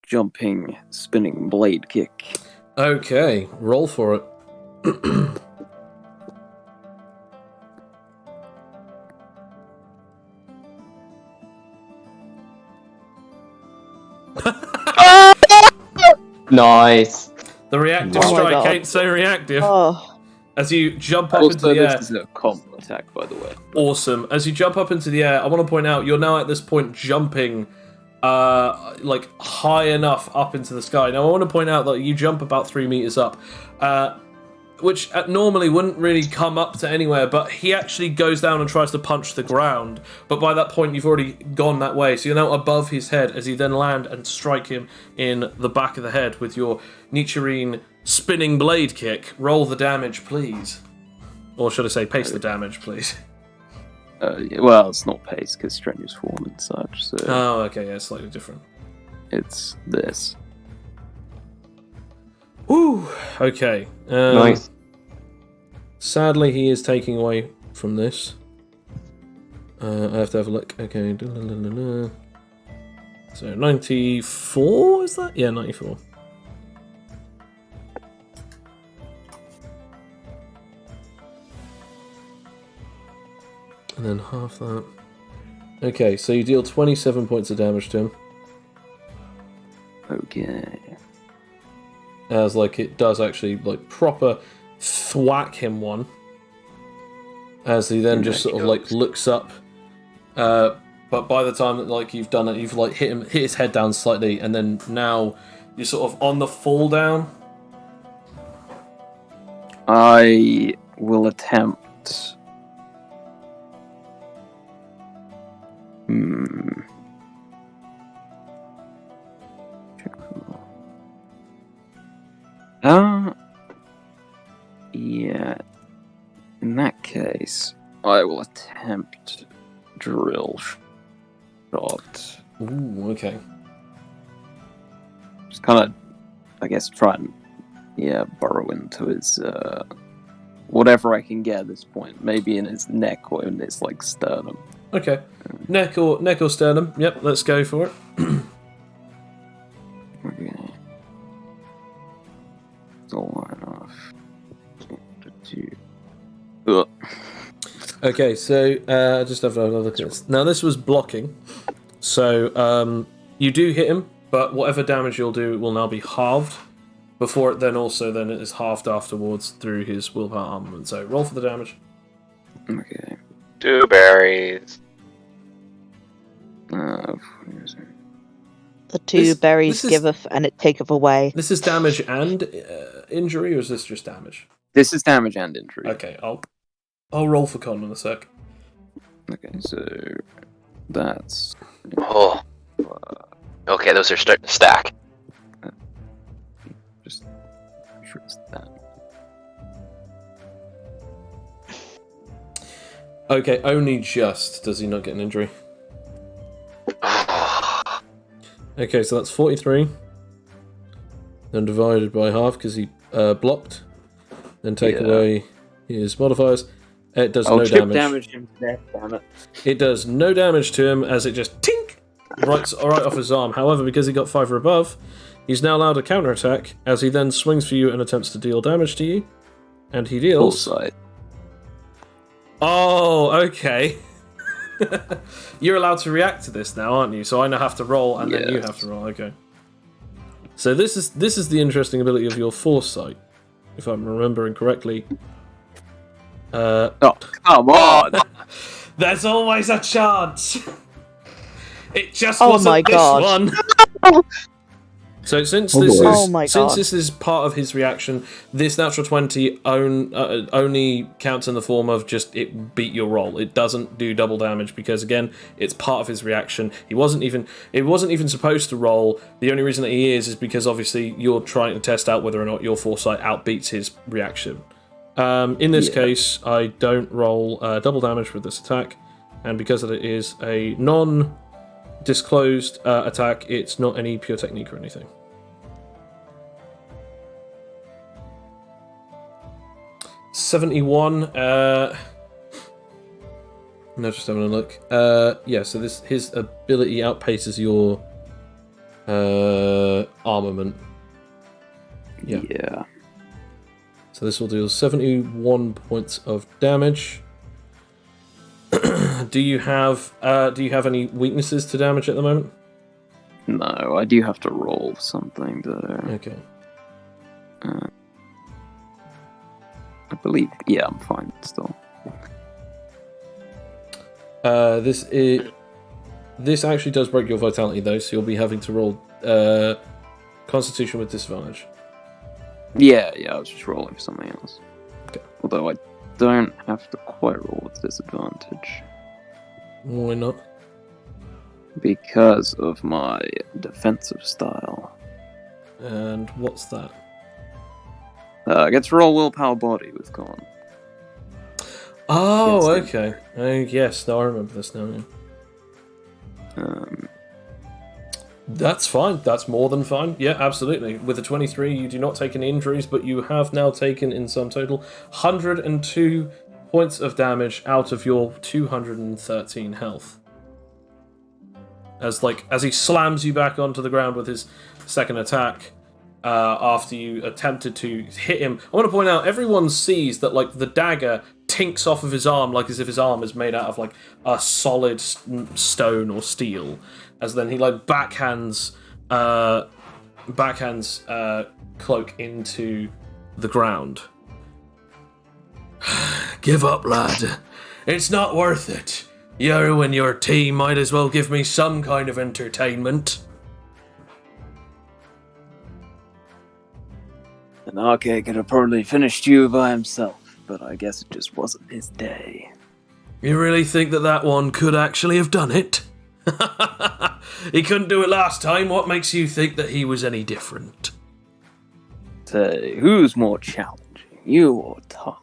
Jumping, spinning blade kick. Okay, roll for it. Nice. The reactive Oh my strike God. ain't so reactive. Oh, As you jump up into Also, the air. this is a combo attack, by the way. Awesome. As you jump up into the air, I want to point out you're now at this point jumping like high enough up into the sky. Now I want to point out that you jump about 3 meters up, which normally wouldn't really come up to anywhere, but he actually goes down and tries to punch the ground, but by that point you've already gone that way, so you're now above his head as you then land and strike him in the back of the head with your Nichirin spinning blade kick. Roll the damage, please. Or should I say, pace the damage, please. Well, it's not pace because strenuous form and such, so Oh, okay, yeah, slightly different. it's this. Woo! Okay. Nice. Sadly, he is taking away from this. I have to have a look. Okay. So 94 is that? Yeah, 94. And then half that. Okay, so you deal 27 points of damage to him. Okay. As like it does actually like proper thwack him one. As he then just sort of like looks up. But by the time that like you've done it, you've like hit his head down slightly, and then now you're sort of on the fall down. I will attempt. Yeah. In that case, I will attempt drill shot. Ooh, okay. Just kind of, I guess, try and burrow into his whatever I can get at this point. Maybe in his neck or in his like sternum. Okay. Neck or sternum. Yep, let's go for it. Okay. It's all right off. Okay, so just have a look at this. Now this was blocking, so you do hit him, but whatever damage you'll do will now be halved. Before it then it is halved afterwards through his willpower armament. So roll for the damage. Okay. 2 berries. The two berries giveth and it taketh away. This is damage and injury, or is this just damage? This is damage and injury. Okay, I'll roll for con in a sec. Okay, so that's. Oh. Okay, those are starting to stack. Just sure it's that. Okay, only just does he not get an injury. Okay, so that's 43. Then divided by half because he blocked. Then take away his modifiers. It does no damage him to death, damn it. It does no damage to him as it just tink right off his arm. However, because he got 5 or above, he's now allowed a counterattack as he then swings for you and attempts to deal damage to you. And he deals. Full sight. Oh, okay. You're allowed to react to this now, aren't you? So I now have to roll, and then you have to roll. Okay. So this is the interesting ability of your foresight, if I'm remembering correctly. Oh, come on! There's always a chance. It just Oh wasn't my God. this one. So since this is part of his reaction, this natural 20 only counts in the form of just it beat your roll. It doesn't do double damage because again, it's part of his reaction. It wasn't even supposed to roll. The only reason that he is because obviously you're trying to test out whether or not your foresight outbeats his reaction. In this case, I don't roll double damage with this attack, and because it is a non-disclosed attack, it's not any pure technique or anything. $71. No, just having a look. Yeah, so his ability outpaces your armament. Yeah. So this will deal 71 points of damage. Do you have any weaknesses to damage at the moment? No, I do have to roll something though. Okay. I believe, I'm fine still. This actually does break your vitality though, so you'll be having to roll Constitution with disadvantage. Yeah, I was just rolling for something else. Okay. Although I don't have to quite roll with disadvantage. Why not? Because of my defensive style. And what's that? I get to roll willpower body with con. Oh, okay. Yes, no, I remember this now. Yeah. That's fine. That's more than fine. Yeah, absolutely. With a 23, you do not take any injuries, but you have now taken, in sum total, 102 points of damage out of your 213 health. As he slams you back onto the ground with his second attack, after you attempted to hit him. I want to point out, everyone sees that the dagger tinks off of his arm, like as if his arm is made out of a solid stone or steel. As then he backhands Cloak into the ground. Give up, lad. It's not worth it. You and your team might as well give me some kind of entertainment. And Arcade could have probably finished you by himself, but I guess it just wasn't his day. You really think that one could actually have done it? He couldn't do it last time. What makes you think that he was any different? Say, who's more challenging, you or Tom?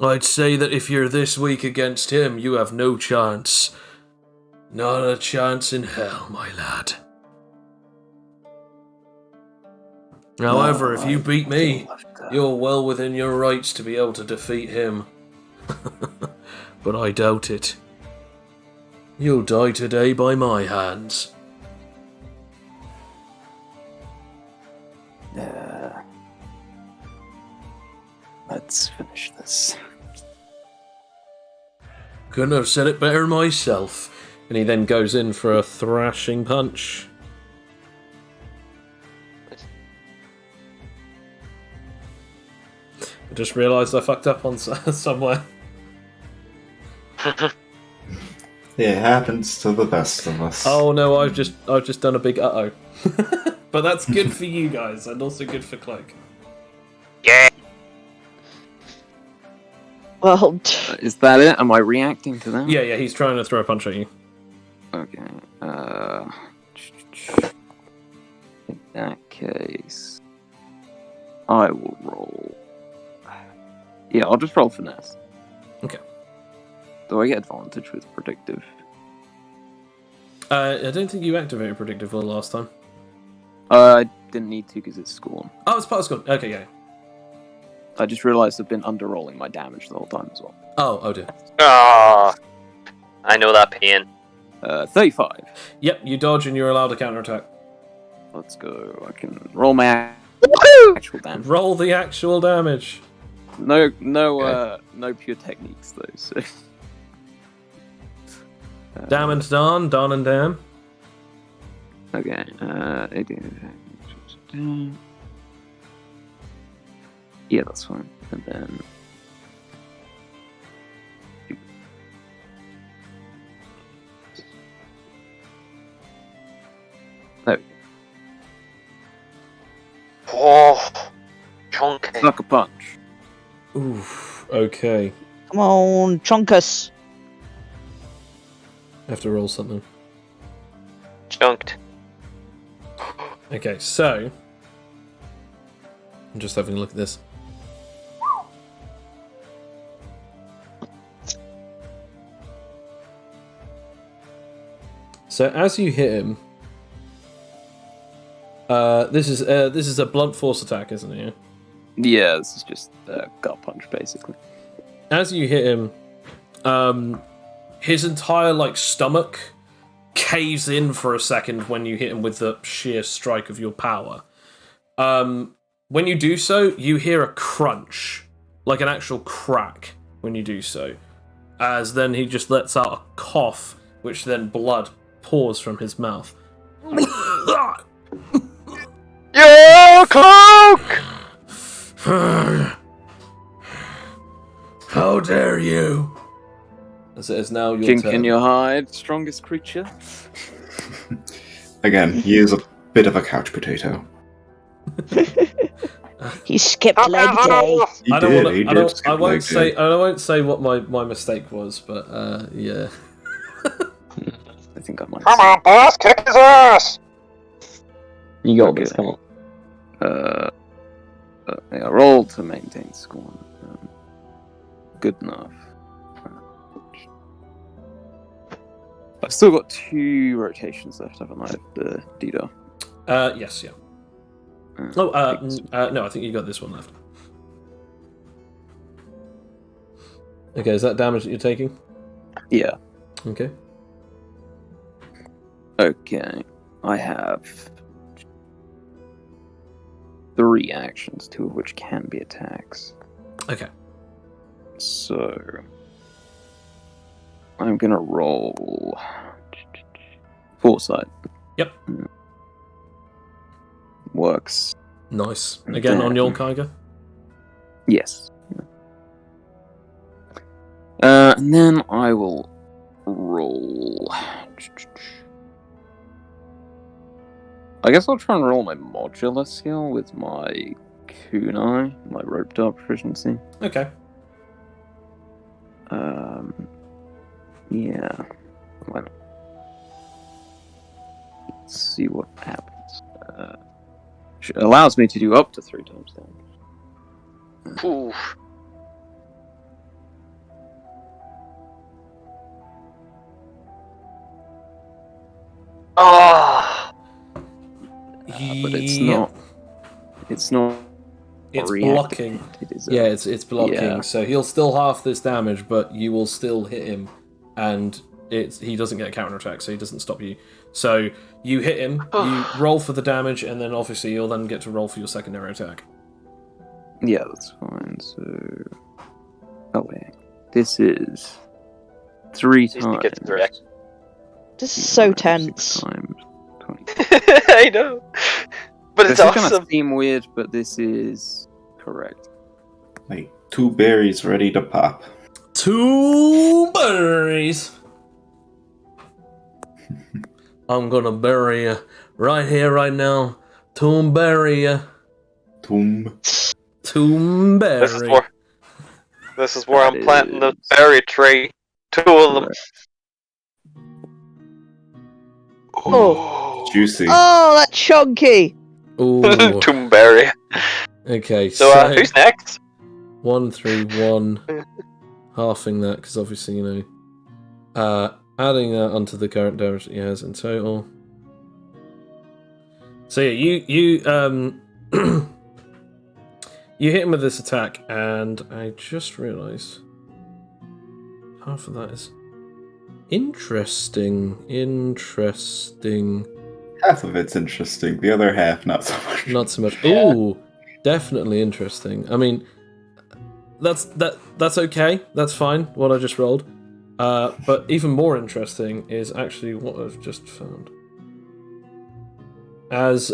I'd say that if you're this weak against him, you have no chance. Not a chance in hell, my lad. However, if you beat me, you're well within your rights to be able to defeat him. But I doubt it. You'll die today by my hands. Let's finish this. Couldn't have said it better myself. And he then goes in for a thrashing punch. I just realised I fucked up on somewhere. It happens to the best of us. Oh no, I've just done a big uh-oh. But that's good for you guys, and also good for Cloak. Yeah. Well, Is that it? Am I reacting to that? Yeah, he's trying to throw a punch at you. Okay. In that case, I will roll. Yeah, I'll just roll finesse. Okay. Do I get advantage with predictive? I don't think you activated predictive the last time. I didn't need to because it's Scorn. Oh, it's part of Scott. Okay, yeah. I just realised I've been underrolling my damage the whole time as well. Oh dear. Ah, I know that pain. 35. Yep, you dodge and you're allowed a counterattack. Let's go. I can roll my actual damage. Roll the actual damage. No pure techniques though. So. Dam and Don, Don and Dam. Okay. 18. Yeah, that's fine. And then. There we go. Oh, chunky. Sucker punch. Oof. Okay. come on, Chunkus. I have to roll something. Chunked. Okay, so I'm just having a look at this. So as you hit him, this is a blunt force attack, isn't it? Yeah, this is just a gut punch, basically. As you hit him, his entire stomach caves in for a second when you hit him with the sheer strike of your power. When you do so, you hear a crunch, like an actual crack when you do so. As then he just lets out a cough, which then blood pours from his mouth. Yo, Cloak! How dare you! As it is now your Kink turn. in your hide, strongest creature. Again, he is a bit of a couch potato. He skipped leg day. He I don't did, want he to. did skip I won't leg say. day. I won't say what my mistake was, but yeah. I think I might. Come on, boss, kick his ass! You got Okay. this, come on. Yeah, roll to maintain score. Good enough. I've still got 2 rotations left, haven't I? The Dida. Yes, yeah. No, I think you got this one left. Okay, is that damage that you're taking? Yeah. Okay. Okay. I have 3 actions, 2 of which can be attacks. Okay. So I'm gonna roll foresight. Yep. Works. Nice. Again on your Kyger? Yes. And then I will roll. I guess I'll try and roll my modular skill with my kunai, my rope dart proficiency. Okay. Yeah. Why not? Let's see what happens. It allows me to do up to 3 times damage. Oof. Oh. But it's not. It's not. It's reactive blocking. hit, it is Yeah, it's blocking. Yeah. So he'll still half this damage, but you will still hit him, and he doesn't get a counterattack, so he doesn't stop you. So you hit him, you roll for the damage, and then obviously you'll then get to roll for your secondary attack. Yeah, that's fine. So. Oh wait, this is 3 At least he times. gets the reaction. This is so tense. Times 20. I know. But it's This is gonna awesome. seem weird, but this is correct. Like 2 berries ready to pop. 2 berries. I'm gonna bury you right here, right now. Bury you. Tomb. Berry. This is where I'm That planting the is berry tree. 2 of them. Oh. Juicy. Oh, that's chunky! Ooh. Toomberry. Okay, So, who's next? 1, 3, 1. Halving that, because obviously, you know. Adding that onto the current damage that he has in total. So yeah, you you hit him with this attack, and I just realised half of that is interesting. Half of it's interesting, the other half not so much. Not so much. Ooh, definitely interesting. I mean, that's okay. That's fine. What I just rolled. But even more interesting is actually what I've just found. As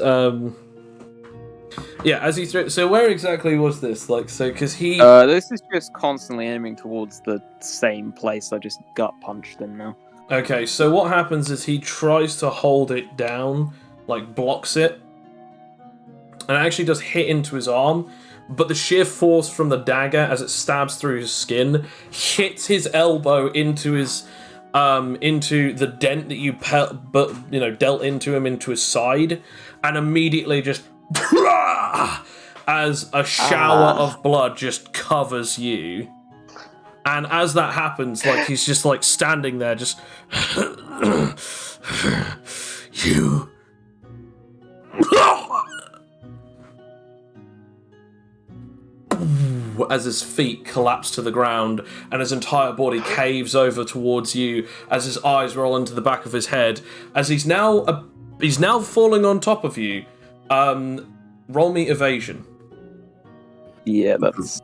he threw. So where exactly was this? Like, so because he. This is just constantly aiming towards the same place. I just gut punched him now. Okay, so what happens is he tries to hold it down, like blocks it, and it actually does hit into his arm. But the sheer force from the dagger, as it stabs through his skin, hits his elbow into his, into the dent that you dealt into him into his side, and immediately just as a shower of blood just covers you. And as that happens, like he's just like standing there, just you. As his feet collapse to the ground and his entire body caves over towards you, as his eyes roll into the back of his head, as he's now falling on top of you. Roll me evasion. Yeah, that's.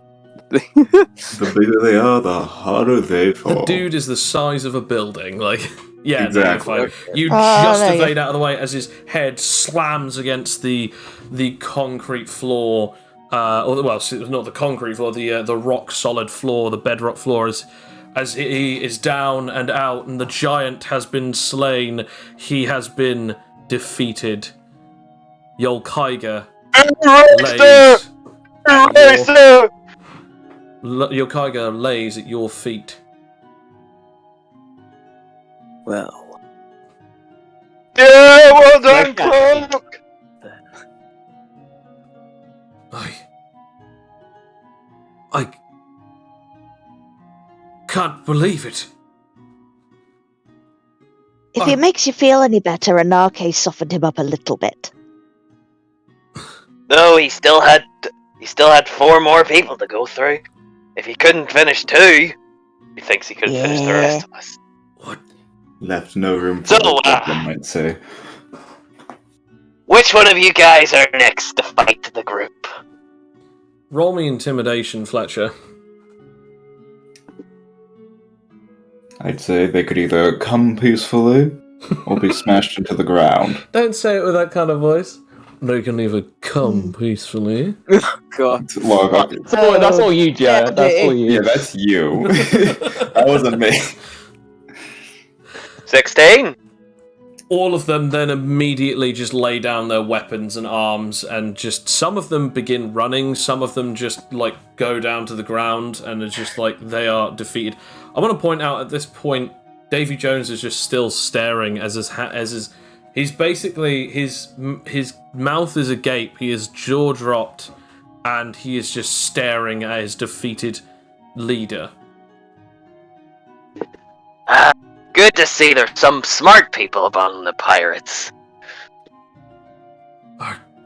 The bigger they are, the harder they fall. The dude is the size of a building. Like, yeah, Exactly. no, you're fine. You just evade out of the way as his head slams against the concrete floor. It's not the concrete floor, the rock solid floor, the bedrock floor, as he is down and out, and the giant has been slain. He has been defeated. Yolkaiga lays. Yolkaiga lays at your feet. Well. Yeah, well done, Cloak! I can't believe it. If it makes you feel any better, Anarche softened him up a little bit. No, he still had 4 more people to go through. If he couldn't finish 2, He thinks he could finish the rest of us. What? Left no room for So, one might say. Which one of you guys are next to fight the group? Roll me intimidation, Fletcher. I'd say they could either come peacefully or be smashed into the ground. Don't say it with that kind of voice. They can either come peacefully. God. Well, That's all you, Joe. That's all you. yeah, that's you. That wasn't me. 16? All of them then immediately just lay down their weapons and arms, and just some of them begin running, some of them just like go down to the ground and are just like they are defeated. I want to point out at this point, Davy Jones is just still staring as he's basically his mouth is agape, he is jaw dropped, and he is just staring at his defeated leader. Good to see there's some smart people among the pirates.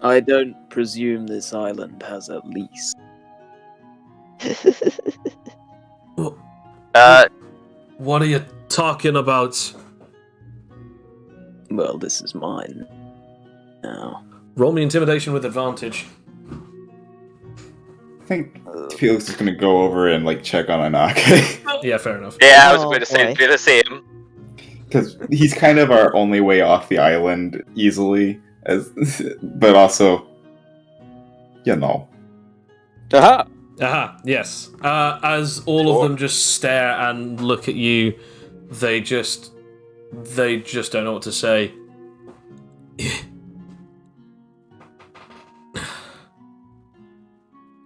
I don't presume this island has a lease. What are you talking about? Well, this is mine now. Roll me intimidation with advantage. I think Felix is going to go over and like check on Anake. Yeah, fair enough. Yeah, I was Oh, going to say, boy. good to see him. Because he's kind of our only way off the island easily, but also, you know. Aha! Aha, yes. As all of them just stare and look at you, they just don't know what to say.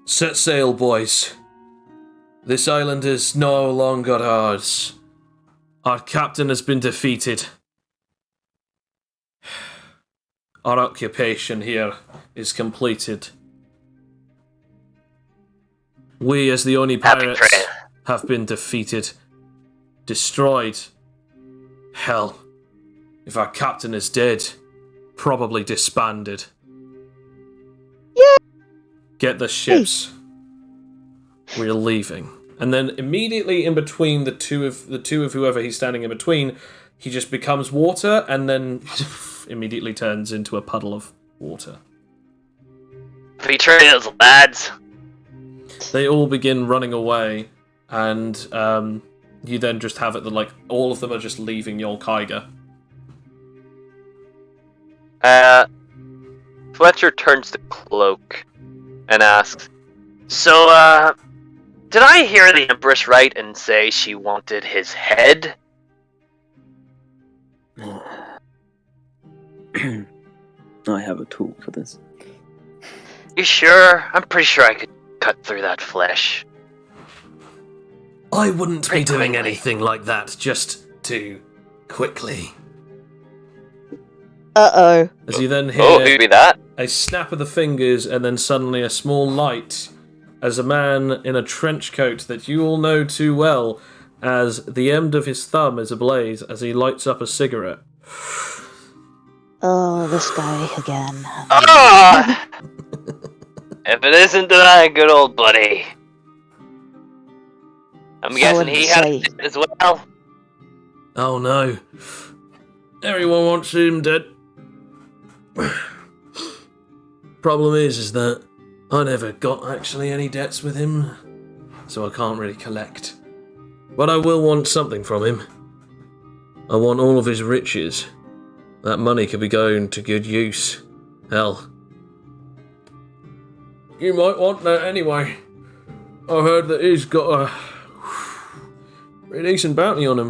Set sail, boys. This island is no longer ours. Our captain has been defeated. Our occupation here is completed. We, as the only Happy pirates, trail. have been defeated, destroyed. Hell, if our captain is dead, probably disbanded. Yeah. Get the ships. We're leaving. And then immediately in between the two of whoever he's standing in between, he just becomes water and then immediately turns into a puddle of water. Happy trails, lads. They all begin running away, and you then just have it that like all of them are just leaving Yol Kaiga. Fletcher turns to Cloak and asks, So, did I hear the Empress right and say she wanted his head? I have a tool for this. You sure? I'm pretty sure I could cut through that flesh. I wouldn't be Pretty doing quickly. anything like that just too quickly. Uh-oh. As you then Oh, hear who'd be that? a snap of the fingers and then suddenly a small light as a man in a trench coat that you all know too well as the end of his thumb is ablaze as he lights up a cigarette. Oh, this guy again. Ah! If it isn't that good old buddy. I'm guessing wouldn't he had say. it as well. Oh no. Everyone wants him dead. Problem is that I never got actually any debts with him, so I can't really collect. But I will want something from him. I want all of his riches. That money could be going to good use. Hell. You might want that anyway. I heard that he's got a pretty decent bounty on him,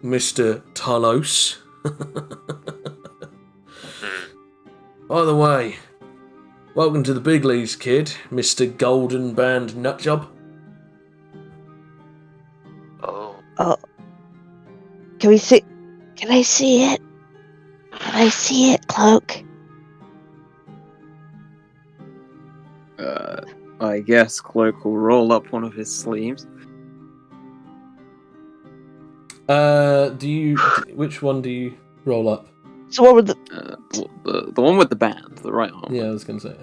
Mr. Talos. By the way, welcome to the big leagues, kid, Mr. Golden Band Nutjob. Oh. Oh. Can we see... Can I see it? Can I see it, Cloak? I guess Cloak will roll up one of his sleeves. Which one do you roll up? So what would the... The one with the band, the right arm. Yeah, I was going to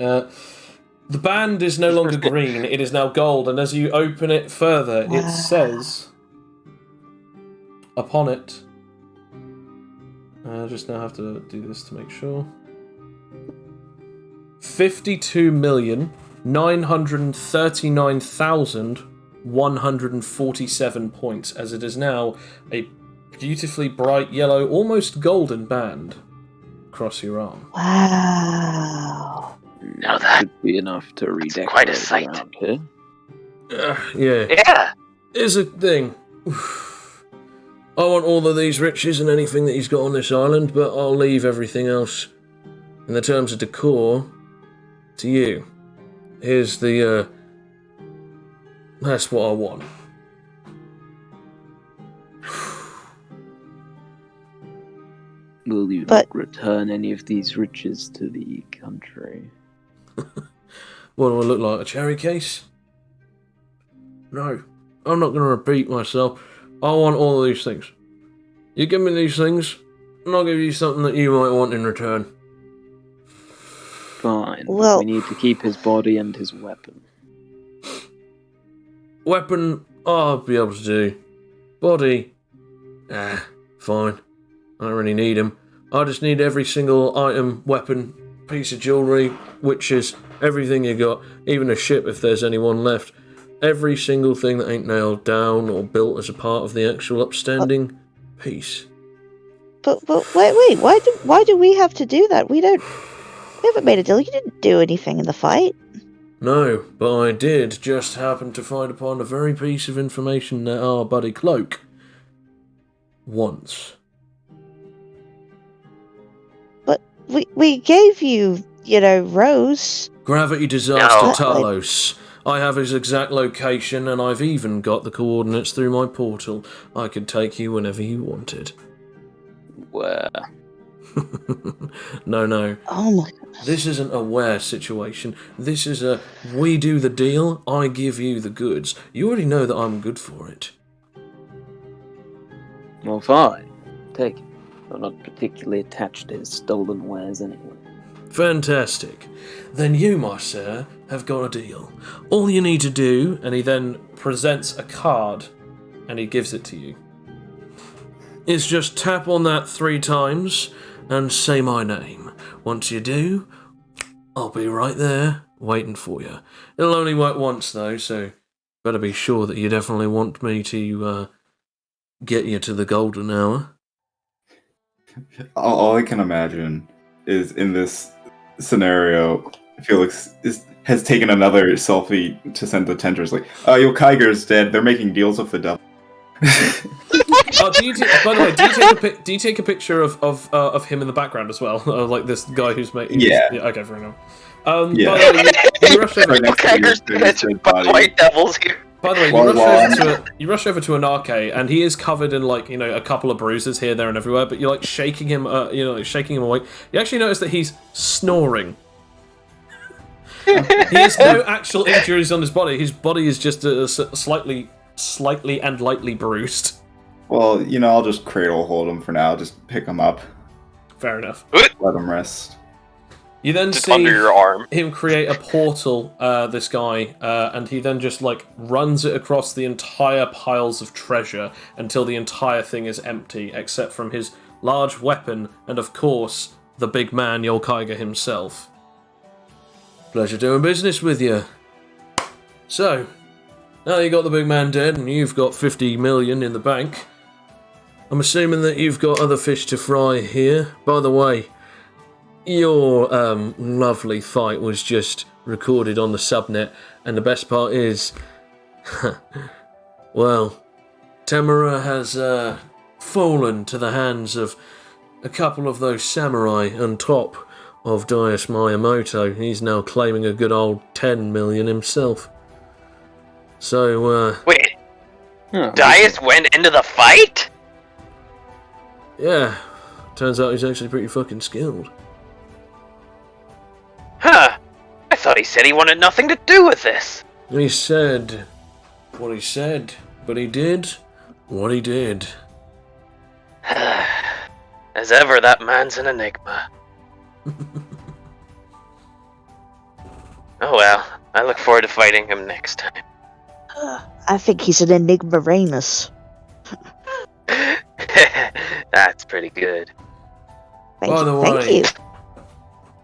say. The band is no longer green, it is now gold, and as you open it further, it says upon it. I just now have to do this to make sure. 52,939,147 points, as it is now a beautifully bright yellow, almost golden band across your arm. Wow. Now that should be enough to That's redecorate quite a sight. around here. Yeah. Yeah. Here's the thing. I want all of these riches and anything that he's got on this island, but I'll leave everything else, in the terms of decor, to you. Here's the, that's what I want. Will you But- not return any of these riches to the country? What do I look like, a cherry case? No, I'm not going to repeat myself. I want all of these things. You give me these things, and I'll give you something that you might want in return. Fine, but Well- we need to keep his body and his weapon. Weapon, I'll be able to do. Body, fine. I don't really need him. I just need every single item, weapon, piece of jewellery, witches, everything you got, even a ship if there's any one left. Every single thing that ain't nailed down or built as a part of the actual upstanding piece. But wait, why do we have to do that? We haven't made a deal. You didn't do anything in the fight. No, but I did just happen to find upon a very piece of information that our buddy Cloak wants. But we gave you, Rose. Gravity disaster No. Talos. I have his exact location, and I've even got the coordinates through my portal. I could take you whenever you wanted. Where? No. Oh my god. This isn't a where situation. This is a we do the deal, I give you the goods. You already know that I'm good for it. Well, fine. Take it. I'm not particularly attached to his stolen wares anyway. Fantastic. Then you, my sir, have got a deal. All you need to do, and he then presents a card, and he gives it to you, is just tap on that 3 times and say my name. Once you do, I'll be right there waiting for you. It'll only work once though, so better be sure that you definitely want me to get you to the golden hour. All I can imagine is in this scenario, Felix has taken another selfie to send to Tendrils, like, your Kyger's dead, they're making deals with the devil. By the way, do you take a picture of him in the background as well? Like this guy who's making... Yeah. Okay, fair enough. Yeah. By the way, you rush over... Right next to Okay, your dead body. white devils here. By the way, you rush over to Anarche, and he is covered in a couple of bruises here, there, and everywhere. But you're like shaking him, shaking him awake. You actually notice that he's snoring. He has no actual injuries on his body. His body is just slightly and lightly bruised. Well, I'll just cradle hold him for now, just pick him up, Fair enough. let him rest. You then Just see under your arm. him create a portal, this guy, and he then just runs it across the entire piles of treasure until the entire thing is empty, except from his large weapon and, of course, the big man Yolkaiga himself. Pleasure doing business with you. So, now you got the big man dead and you've got 50 million in the bank, I'm assuming that you've got other fish to fry here. By the way, your lovely fight was just recorded on the subnet, and the best part is, well, Tamara has fallen to the hands of a couple of those samurai on top of Daius Miyamoto. He's now claiming a good old 10 million himself. So, Wait, Huh. Daius went into the fight? yeah, turns out he's actually pretty fucking skilled. Huh. I thought he said he wanted nothing to do with this. He said what he said, but he did what he did. As ever, that man's an enigma. Oh well, I look forward to fighting him next time. I think he's an Enigmaranus. That's pretty good. By the Thank way, you.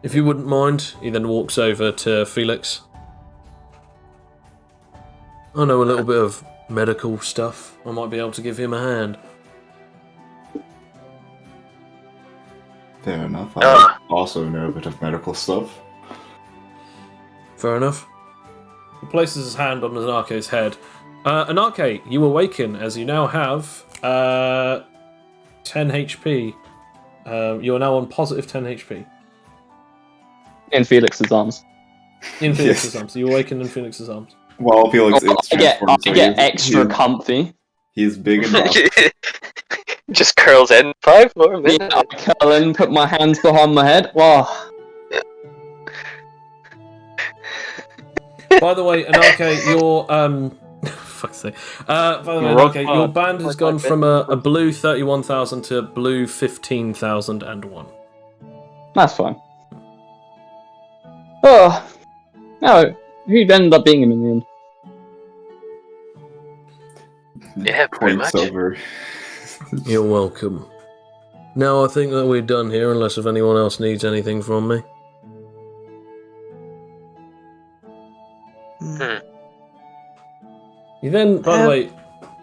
if you wouldn't mind, he then walks over to Felix. I know a little bit of medical stuff. I might be able to give him a hand. Fair enough. I also know a bit of medical stuff. Fair enough. He places his hand on Anarche's head. Anarche, you awaken as you now have 10 HP. You are now on positive 10 HP. In Felix's arms. In Felix's arms. You awaken in Felix's arms. Well, Felix is I transformed, so get he's- extra he's- comfy. He's big enough. Just curls in 5 more minutes. Yeah, I curl in, put my hands behind my head. Wow. By the way, Anarche, your fuck's sake. By the way, Rock Anarche, hard. your band has gone from a blue 31,000 to blue 15,001. That's fine. Oh. No, who'd end up being him in the end? Yeah, pretty Points much. over. You're welcome. Now I think that we're done here, unless if anyone else needs anything from me. You then, by the way,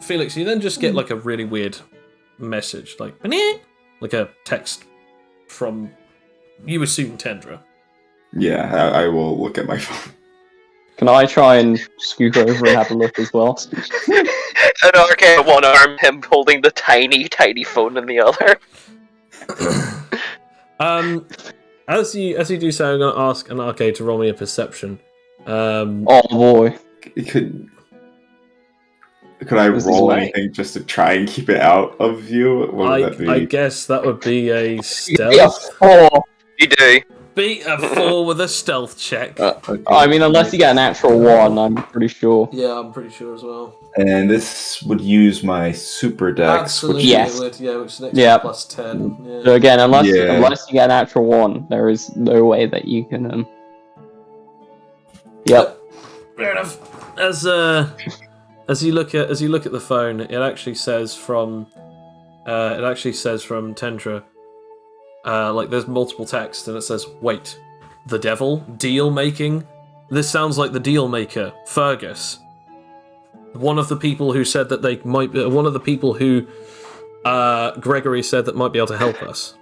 Felix, you then just get like a really weird message, like a text from, you assume, Tendra. Yeah, I will look at my phone. Can I try and scoot over and have a look as well? Anarche at one arm, him holding the tiny, tiny phone in the other. As you do so, I'm going to ask Anarche to roll me a perception. Oh boy. Could I This is roll right. anything just to try and keep it out of view? What would that be? I guess that would be a Yeah, stealth. 4. You do. Beat a 4 with a stealth check. Okay. I mean, unless you get an natural 1, I'm pretty sure. Yeah, I'm pretty sure as well. And this would use my super dex. Absolutely, which- Yes. it would. Yeah, which is an extra Yeah. plus 10. Yeah. So again, unless Yeah. you get a natural 1, there is no way that you can. Yep. Fair enough. As you look at the phone, it actually says from Tendra. Like there's multiple texts, and it says, "Wait, the devil deal making. This sounds like the deal maker, Fergus. One of the people who said that they might. One of the people who Gregory said that might be able to help us."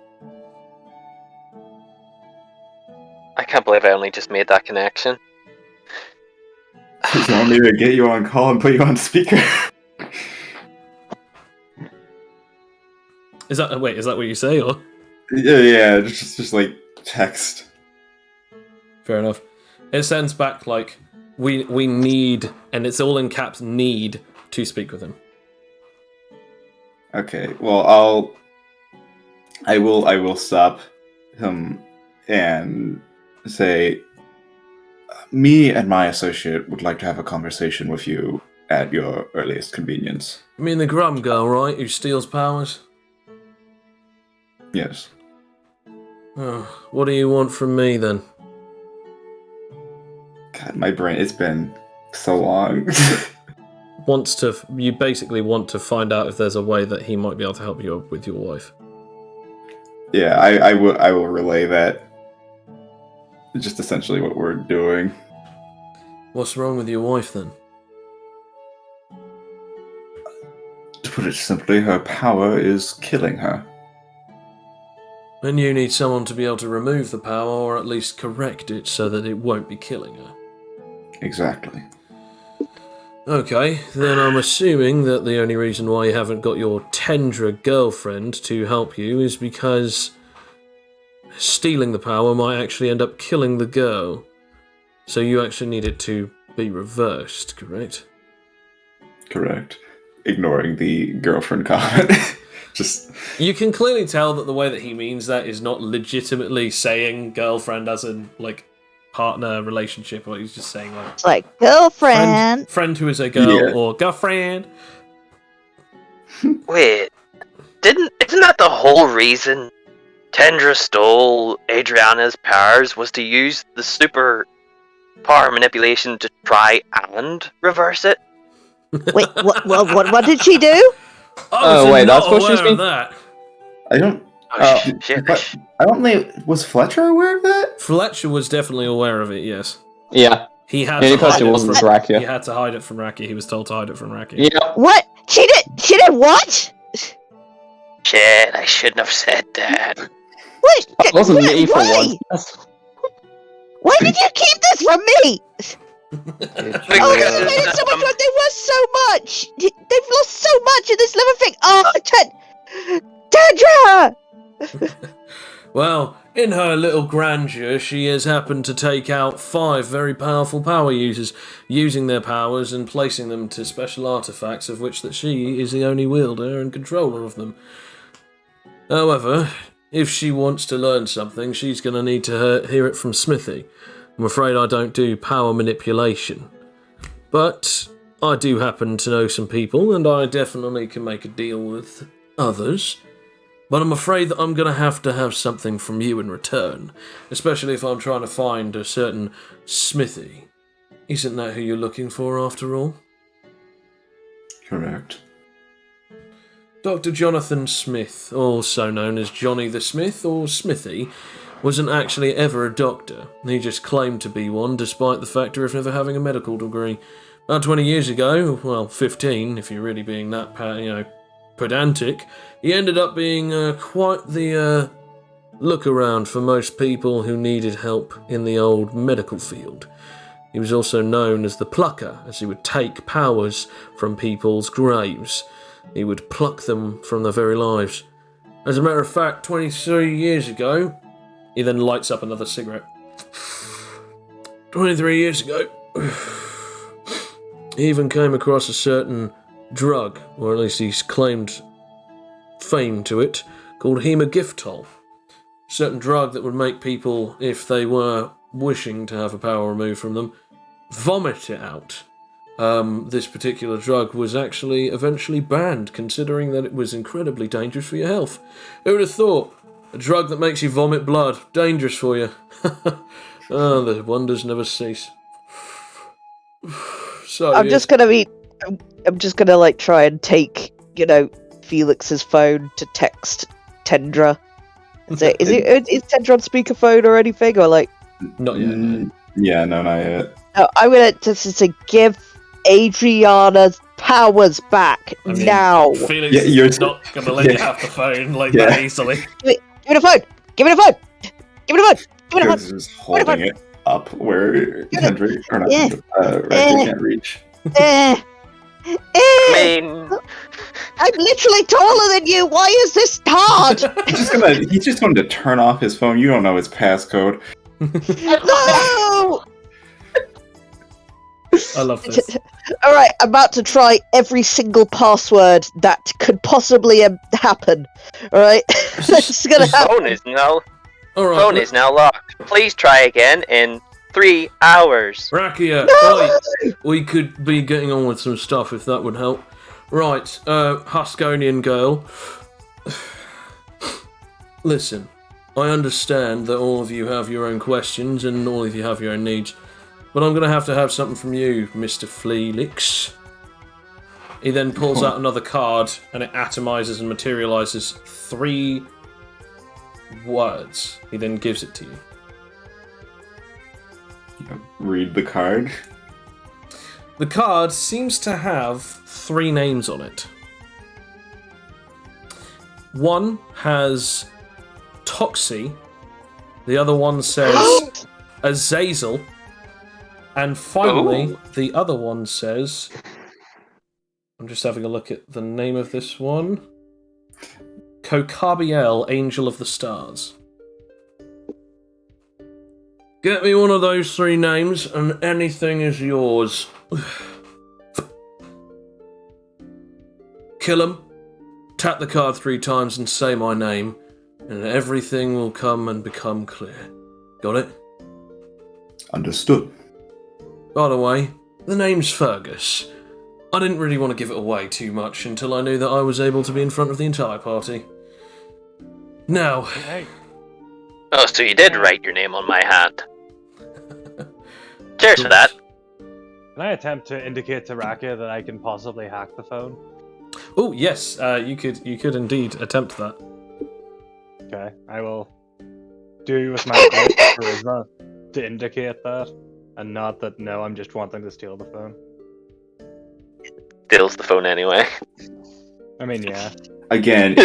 I can't believe I only just made that connection. You want me to get you on call and put you on speaker? Is that what you say, or? Yeah, just like text. Fair enough. It sends back like we need, and it's all in caps, need to speak with him. Okay, well I will stop him and say, me and my associate would like to have a conversation with you at your earliest convenience. You mean the Grum girl, right? Who steals powers? Yes. Oh, what do you want from me then? God, my brain, it's been so long. You basically want to find out if there's a way that he might be able to help you with your wife. Yeah, I will relay that. Just essentially what we're doing. What's wrong with your wife then? To put it simply, her power is killing her. Then you need someone to be able to remove the power, or at least correct it so that it won't be killing her. Exactly. Okay, then I'm assuming that the only reason why you haven't got your Tendra girlfriend to help you is because stealing the power might actually end up killing the girl. So you actually need it to be reversed, correct? Correct. Ignoring the girlfriend comment. Just You can clearly tell that the way that he means that is not legitimately saying girlfriend as in, like, partner relationship, or he's just saying, like, It's like, girlfriend. friend who is a girl, Yeah. or girlfriend. Wait, isn't that the whole reason Tendra stole Adriana's powers, was to use the super power manipulation to try and reverse it? Wait, what did she do? I was wait, not that's what she's aware been- of that. I don't. Oh, shit. I don't know. Was Fletcher aware of that? Fletcher was definitely aware of it, yes. Yeah. He had The only to hide person it who wasn't from was Rakia. He had to hide it from Raki. He was told to hide it from Raki. Yeah. What? She did what? Shit, I shouldn't have said that. What? It wasn't me for Why? once. Why did you keep this from me? Did Oh, you, this made it so much worse. They lost so much. They've lost so much in this little thing. Oh, Tandra! Well, in her little grandeur, she has happened to take out 5 very powerful power users, using their powers and placing them to special artifacts, of which that she is the only wielder and controller of them. However, if she wants to learn something, she's going to need to hear it from Smithy. I'm afraid I don't do power manipulation. But I do happen to know some people, and I definitely can make a deal with others. But I'm afraid that I'm going to have something from you in return, especially if I'm trying to find a certain Smithy. Isn't that who you're looking for, after all? Correct. Dr. Jonathan Smith, also known as Johnny the Smith or Smithy, wasn't actually ever a doctor. He just claimed to be one, despite the fact of never having a medical degree. About 20 years ago, well, 15, if you're really being that, pedantic, he ended up being quite the look-around for most people who needed help in the old medical field. He was also known as the Plucker, as he would take powers from people's graves. He would pluck them from their very lives. As a matter of fact, 23 years ago, he then lights up another cigarette. 23 years ago, he even came across a certain drug, or at least he's claimed fame to it, called hemagiftol. A certain drug that would make people, if they were wishing to have a power removed from them, vomit it out. This particular drug was actually eventually banned, considering that it was incredibly dangerous for your health. Who would have thought? A drug that makes you vomit blood, dangerous for you. Oh, the wonders never cease. So I'm just gonna try and take, Felix's phone to text Tendra. And say, is Tendra on speakerphone or anything? Or not yet. No. Yeah, no, not yet. No, I'm gonna just say, give Adriana's powers back now. Felix Yeah, you're is not going to let you have the phone that easily. Give me the phone. Give me the phone. Give me the phone. Give me the phone. He was just holding it up where Kendrick or not, Yeah. Rakia can't reach. I mean, I'm literally taller than you. Why is this hard? He's just going to turn off his phone. You don't know his passcode. No! I love this. Alright, I'm about to try every single password that could possibly happen. Alright? It's gonna happen. phone is now Alright, phone is now locked. Please try again in 3 hours. Rakia, No! we could be getting on with some stuff if that would help. Right, Huskonian girl. Listen, I understand that all of you have your own questions and all of you have your own needs, but I'm going to have something from you, Mr. Felix. He then pulls out another card and it atomizes and materializes 3 words. He then gives it to you. Read the card. The card seems to have 3 names on it. One has Toxie, the other one says Azazel, and finally the other one says, I'm just having a look at the name of this one, Kokabiel, Angel of the Stars. Get me one of those 3 names and anything is yours. Kill him, tap the card 3 times and say my name, and everything will come and become clear. Got it? Understood. By the way, the name's Fergus. I didn't really want to give it away too much until I knew that I was able to be in front of the entire party. Now... Oh, so you did write your name on my hand. Cheers for that. Can I attempt to indicate to Rakia that I can possibly hack the phone? Oh yes, you could indeed attempt that. Okay, I will do with my charisma to indicate that, and not that. No, I'm just wanting to steal the phone. Steals the phone anyway. I mean, yeah. Again,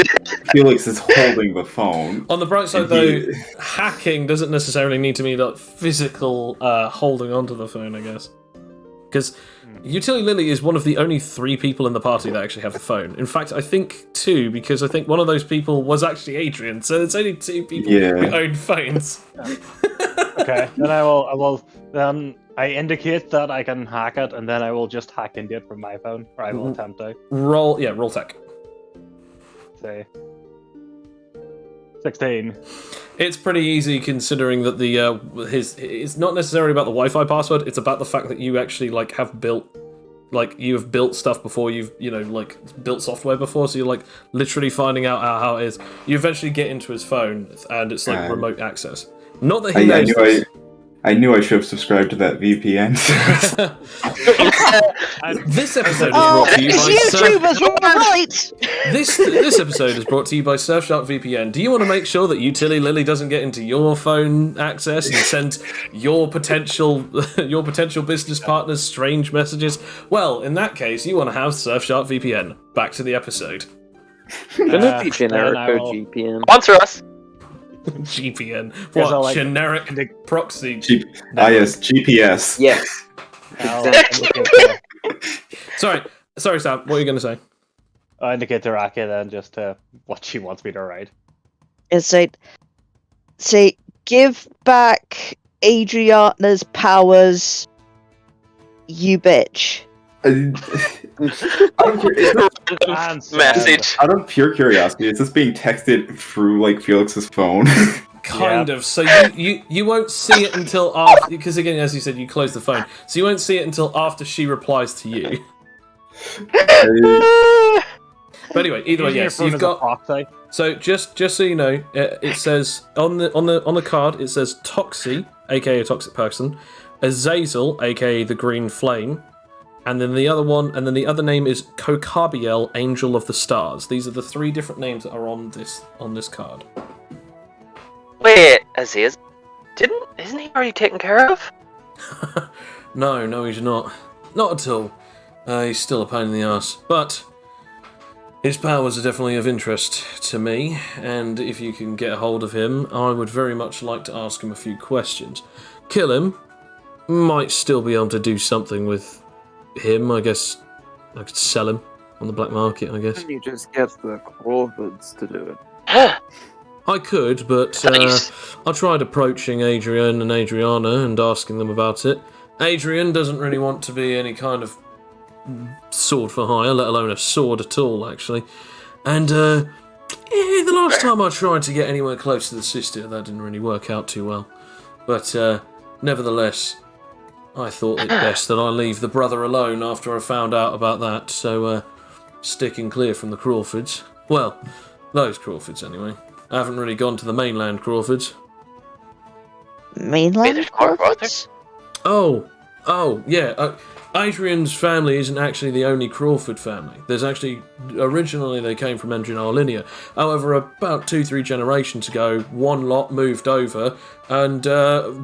Felix is holding the phone. On the bright side, though, hacking doesn't necessarily need to mean that physical holding onto the phone, I guess. Because Utility Lily is one of the only 3 people in the party that actually have the phone. In fact, I think 2, because I think one of those people was actually Adrian, so it's only 2 people who own phones. Okay, then I indicate that I can hack it, and then I will just hack into it from my phone, or I will attempt to. Roll tech. Say 16. It's pretty easy considering that it's not necessarily about the Wi-Fi password. It's about the fact that you actually have built stuff before. You've built software before, so you're literally finding out how it is. You eventually get into his phone, and it's remote access. Not that he knows this. I knew I should have subscribed to that VPN. This episode is brought to you by YouTubers were right! This episode is brought to you by Surfshark VPN. Do you want to make sure that Utility Lily doesn't get into your phone access and send your potential business partners strange messages? Well, in that case, you want to have Surfshark VPN. Back to the episode. Shouldn't it be generic code will- GPN? Sponsor us. GPN. Guess I'll, What? Generic proxy. Yes, GPS. Yes. I'll indicate Sorry, Sam. What are you going to say? I'll indicate to Rakia then just what she wants me to write. It's say, give back Adriana's powers, you bitch. Message. Out of pure curiosity, is this being texted through Felix's phone? Kind of. So you won't see it until after, because again, as you said, you close the phone, so you won't see it until after she replies to you. But anyway, either way, yes, you've got. Proxy. So just so you know, it says on the card it says Toxie, aka a toxic person, Azazel, aka the Green Flame, and then the other name is Kokabiel, Angel of the Stars. These are the 3 different names that are on this card. Wait, Aziz, isn't he already taken care of? No, he's not. Not at all. He's still a pain in the ass, but his powers are definitely of interest to me, and if you can get a hold of him, I would very much like to ask him a few questions. Kill him, might still be able to do something with him, I guess. I could sell him on the black market, I guess. You just get the Crawfords to do it. I could, but I tried approaching Adrian and Adriana and asking them about it. Adrian doesn't really want to be any kind of sword for hire, let alone a sword at all, actually. And the last time I tried to get anywhere close to the sister, that didn't really work out too well. But nevertheless, I thought it best that I leave the brother alone after I found out about that, so sticking clear from the Crawfords. Well, those Crawfords anyway. I haven't really gone to the mainland Crawfords. Mainland Crawfords? Oh, yeah. Adrian's family isn't actually the only Crawford family. There's actually, originally they came from Endrinar Linear. However, about 2-3 generations ago, one lot moved over and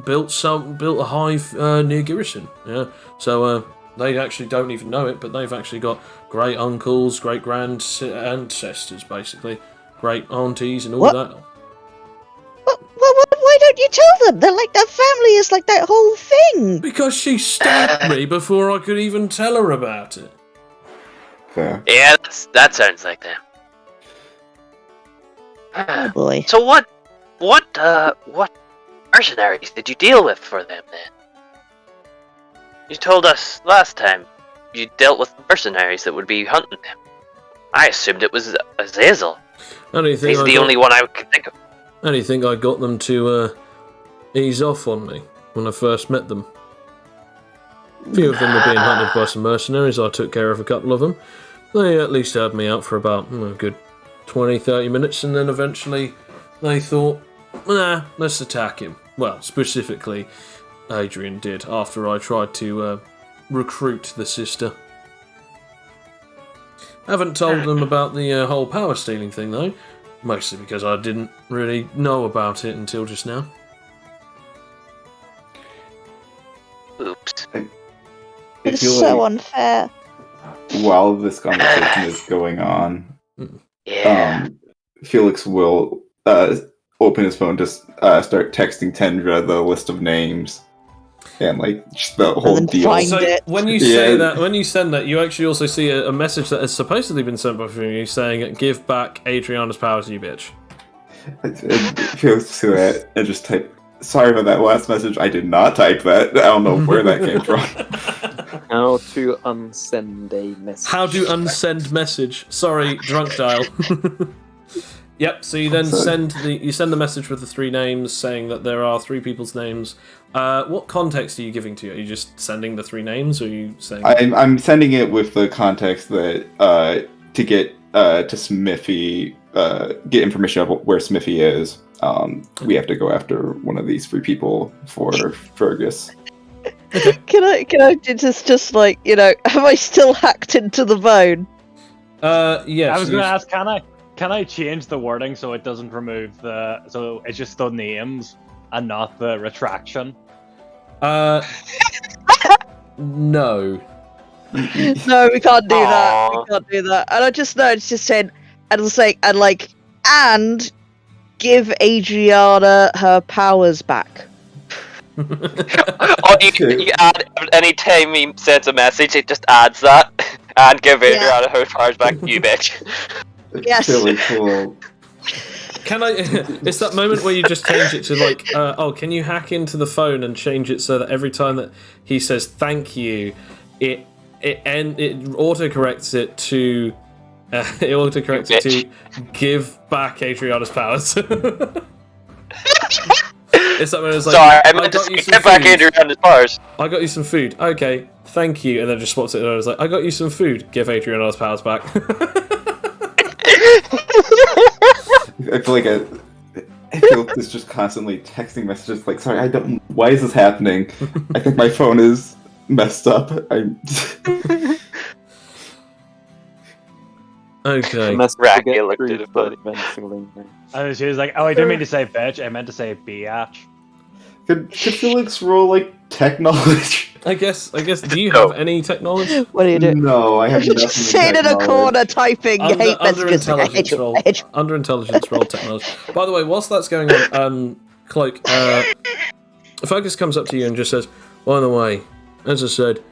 built a hive near Garrison. Yeah, so they actually don't even know it, but they've actually got great uncles, great grand ancestors, basically, great aunties, and all that. Why don't you tell them? They're like, that family is like that whole thing. Because she stabbed me before I could even tell her about it. Fair. Yeah, that sounds like them. Oh boy. So what mercenaries did you deal with for them then? You told us last time you dealt with mercenaries that would be hunting them. I assumed it was Azazel. He's the only one I could think of. Only think I got them to ease off on me when I first met them. A few of them were being hunted by some mercenaries. I took care of a couple of them. They at least had me out for about a good 20-30 minutes, and then eventually they thought, nah, let's attack him. Well, specifically, Adrian did after I tried to recruit the sister. Haven't told them about the whole power stealing thing, though. Mostly because I didn't really know about it until just now. Oops. It's so unfair. While this conversation is going on, Yeah. Felix will open his phone to start texting Tendra the list of names and like just the whole then deal. find So it. when you say that, when you send that, you actually also see a message that has supposedly been sent by you saying, "Give back Adriana's powers, you bitch." Felix to it and just type. Sorry about that last message. I did not type that. I don't know where that came from. How to unsend a message. How to unsend message? Sorry, drunk dial. Yep. So you then send the message with the 3 names, saying that there are 3 people's names. What context are you giving to you? Are you just sending the 3 names, or are you saying? I'm sending it with the context that to get to Smithy, get information about where Smithy is. We have to go after one of these 3 people for Fergus. Can I just like, have I still hacked into the phone? Yes. I was going to ask, can I change the wording so it doesn't remove so it's just the names and not the retraction? No. No, we can't do that. We can't do that. And I just know it's just saying, and give Adriana her powers back. You add any time he sends a message, it just adds that and give Adriana her powers back. You bitch. Yes. Really cool. Can I? It's that moment where you just change it to like, can you hack into the phone and change it so that every time that he says thank you, it autocorrects it to give back Adriana's powers. It's that moment. It's like, sorry, I meant to give back Adriana's powers. I got you some food. Okay, thank you, and then just swaps it. And I was like, I got you some food. Give Adriana's powers back. I feel like it's just constantly texting messages like, sorry, why is this happening? I think my phone is messed up. Okay. Racky looked at it, but eventually. And she was like, oh, I didn't mean to say bitch, I meant to say biatch. Could Felix roll like tech knowledge? I guess. Do you have any tech knowledge? What are you doing? No, I have You're nothing. just sitting in a corner typing hate messages. Under intelligence roll technology. By the way, whilst that's going on, Cloak, Focus comes up to you and just says, by the way, as I said,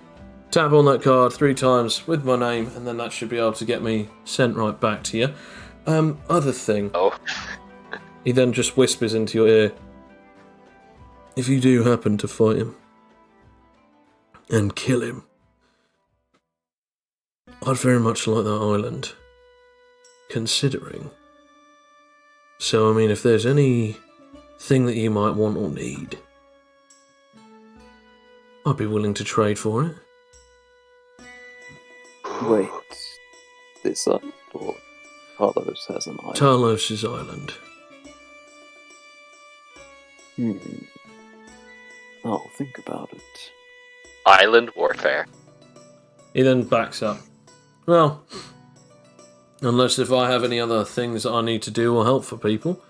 tap on that card 3 times with my name, and then that should be able to get me sent right back to you. Other thing. Oh. He then just whispers into your ear, if you do happen to fight him and kill him, I'd very much like that island, considering. So, I mean, if there's anything that you might want or need, I'd be willing to trade for it. Wait, this island or Talos has an island? Talos' island. I'll think about it. Island warfare. He then backs up. Well, unless if I have any other things that I need to do or help for people,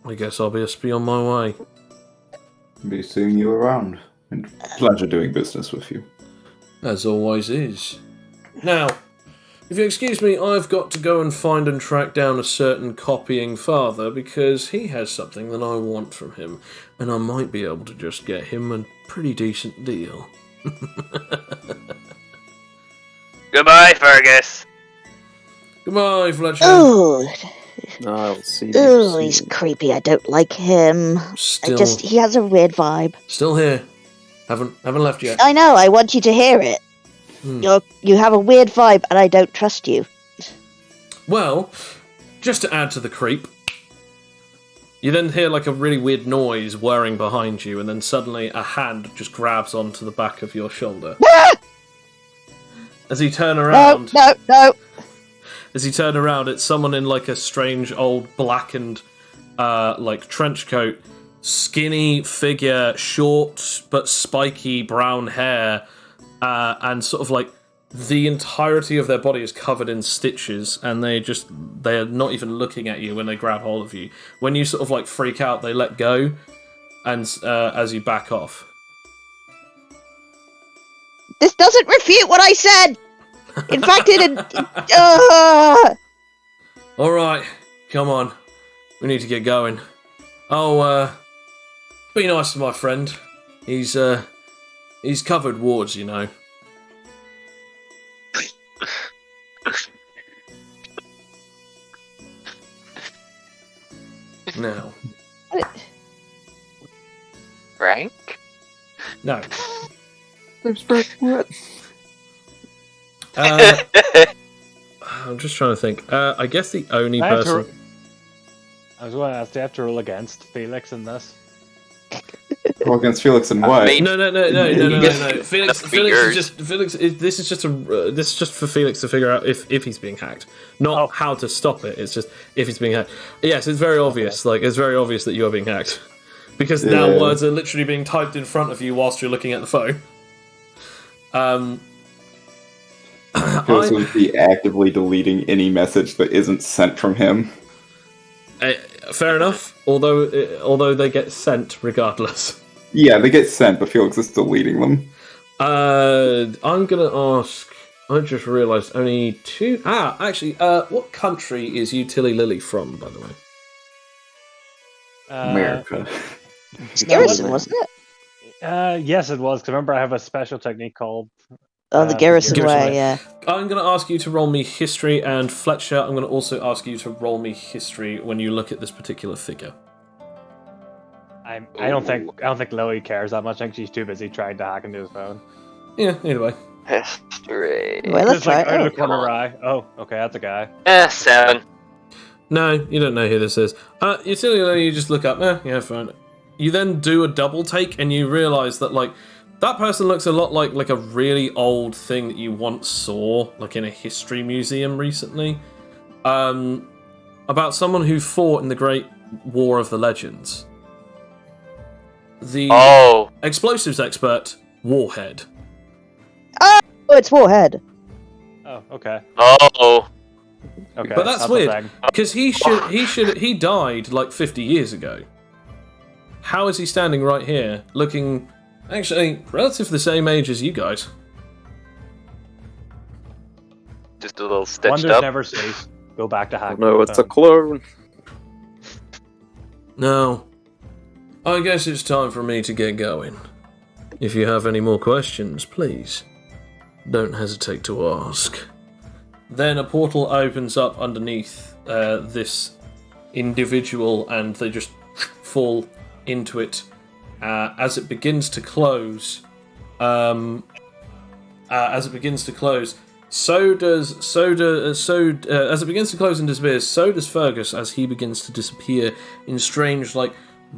I guess I'll just be on my way. Be seeing you around. And pleasure doing business with you. As always is. Now, if you excuse me, I've got to go and find and track down a certain copying father because he has something that I want from him, and I might be able to just get him a pretty decent deal. Goodbye, Fergus. Goodbye, Fletcher. Ooh, I'll see. he's creepy. I don't like him. Still, He has a weird vibe. still here. Haven't left yet. I know. I want you to hear it. You have a weird vibe, and I don't trust you. Well, just to add to the creep, you then hear like a really weird noise whirring behind you, and then suddenly a hand just grabs onto the back of your shoulder. As you turn around, No. As you turn around, it's someone in like a strange old blackened, like trench coat, skinny figure, short but spiky brown hair, and sort of like the entirety of their body is covered in stitches, and they're not even looking at you when they grab hold of you. When you sort of like freak out, they let go, and as you back off. This doesn't refute what I said! In fact, Alright, come on. We need to get going. Oh, be nice to my friend. He's covered wards, you know. Now. Frank? No. There's Frank what? I'm just trying to think. I guess the only person... I was going to ask, do you have to roll against Felix in this? Roll against Felix and what? No. Felix this is just for Felix to figure out if he's being hacked, not how to stop it. It's just if he's being hacked. Yes, it's very obvious. Like it's very obvious that you are being hacked because now words are literally being typed in front of you whilst you're looking at the phone. Felix would be actively deleting any message that isn't sent from him. Fair enough. Although they get sent regardless. Yeah, they get sent, but Felix is deleting them. I'm gonna ask. I just realised only two. Actually, what country is Utility Lily from, by the way? America. It's Garrison, wasn't it? Yes, it was. 'Cause remember, I have a special technique called. Oh, the Garrison way, yeah. I'm going to ask you to roll me history, and Fletcher, I'm going to also ask you to roll me history when you look at this particular figure. I don't think Lily cares that much. I think she's too busy trying to hack into his phone. Yeah, either way. History. Well, let's Just like try out it. of the corner of her eye. Oh, okay, that's a guy. 7. No, you don't know who this is. You just look up, yeah, fine. You then do a double take, and you realise that, like, that person looks a lot like a really old thing that you once saw, like in a history museum recently. About someone who fought in the Great War of the Legends. The explosives expert, Warhead. Oh, it's Warhead. Oh, okay. Oh. Okay. But that's a weird, thing. because he died like 50 years ago. How is he standing right here, looking... Actually, relative the same age as you guys. Just a little stitched Wonders up. never cease. Go back to hacking. No, it's a clone. No. I guess it's time for me to get going. If you have any more questions, please, don't hesitate to ask. Then a portal opens up underneath this individual, and they just fall into it. As it begins to close, so does as it begins to close and disappears, so does Fergus as he begins to disappear in strange, like,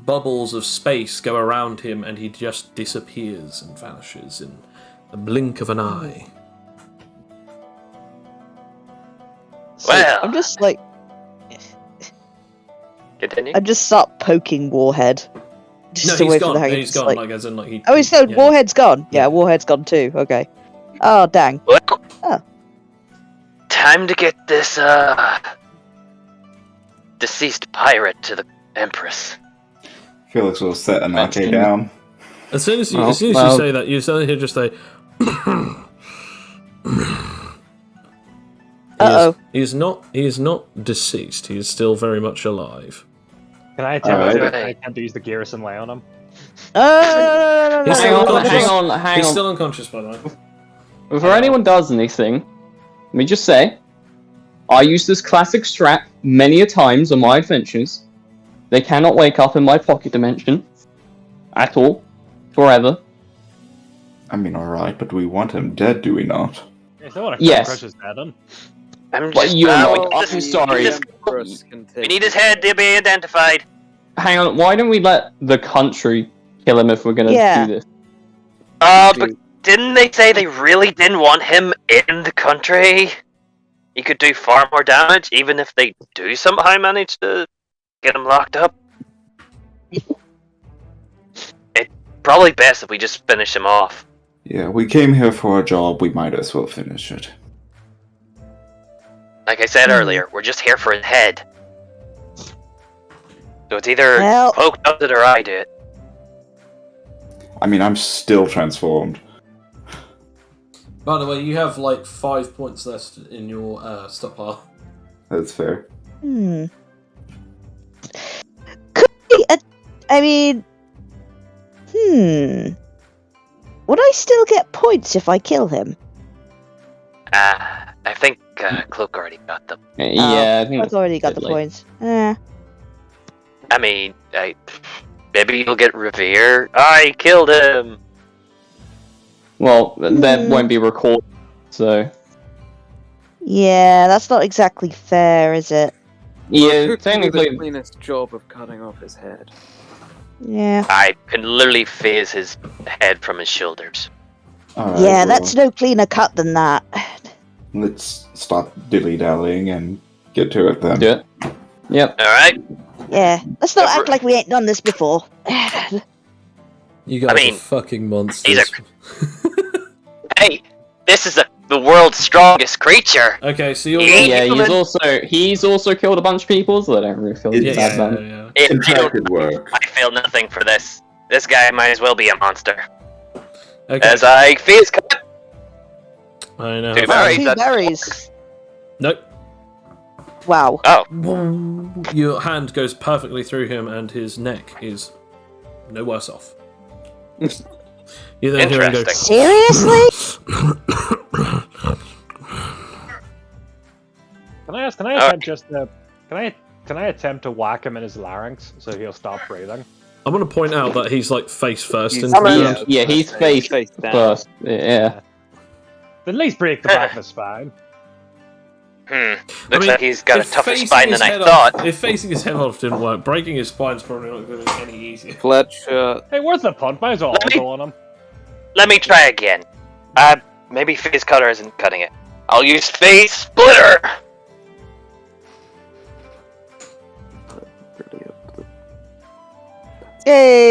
bubbles of space go around him, and he just disappears and vanishes in the blink of an eye. Well, I'm just like, continue. I just start poking Warhead. Just No, away he's from gone. the hang- He's just gone. like- Like as in, like he. Oh, he's no, yeah. Warhead's gone. Yeah, Warhead's gone too. Okay. Oh, dang. Well, Oh. time to get this deceased pirate to the Empress. Felix will set Anake down. As soon as you, Well, you say that, you suddenly hear just say. He is not deceased. He is still very much alive. Can I attempt, Alright. to, I attempt to use the Garrison lay on him? No. He's still unconscious. Hang He's on. still unconscious, by the way. Before anyone does anything, let me just say, I used this classic strat many a times on my adventures. They cannot wake up in my pocket dimension. At all. Forever. I mean, alright, but we want him dead, do we not? If they want to Yes. crush his head on. I'm What, just. you're not- we I'm sorry. We need his head to be identified. Hang on, why don't we let the country kill him if we're gonna Yeah. do this? But didn't they say they really didn't want him in the country? He could do far more damage, even if they do somehow manage to get him locked up. probably best if we just finish him off. Yeah, we came here for a job. We might as well finish it. Like I said earlier, we're just here for his head. So it's either Well- Poke does it or I do it. I mean, I'm still transformed. By the way, you have like 5 points left in your stockpile. That's fair. Could be would I still get points if I kill him? I think Cloak already got them. Yeah, I think I've already got the deadly. points. Eh. I mean, maybe you'll get Revere. I killed him! Well, that won't be recorded, so... Yeah, that's not exactly fair, is it? Yeah, the technically... cleanest job of cutting off his head. Yeah. I can literally phase his head from his shoulders. Alright, Yeah, well, that's no cleaner cut than that. let's stop dilly-dallying and get to it then. Do it. Yep. Alright? Yeah, let's not act like we ain't done this before. You guys I mean, are fucking monsters. Hey, this is the world's strongest creature! Okay, so you're Yeah. Yeah, he's also killed a bunch of people, so I don't really feel Yeah, bad about yeah. If In you fact, don't, it work. I feel nothing for this. This guy might as well be a monster. Okay, As I phase cut. I know. Two how berries. Two that's- berries. Nope. Wow. Oh, Your hand goes perfectly through him, and his neck is no worse off. You then hear him go. interesting. Seriously? Can I ask? Can I attempt just to? Can I attempt to whack him in his larynx so he'll stop breathing? I'm going to point out that he's like face first He's- into the Yeah. ground. Yeah, he's face down. first. Yeah. At least break the back of his spine. Looks like he's got a if tougher facing spine his than I head thought. off- if facing his head off didn't work, breaking his spine's probably not going to be any easier. Fletcher. Hey, where's the punt? Might as well Let me- go on him. Let me try again. Maybe phase cutter isn't cutting it. I'll use phase splitter!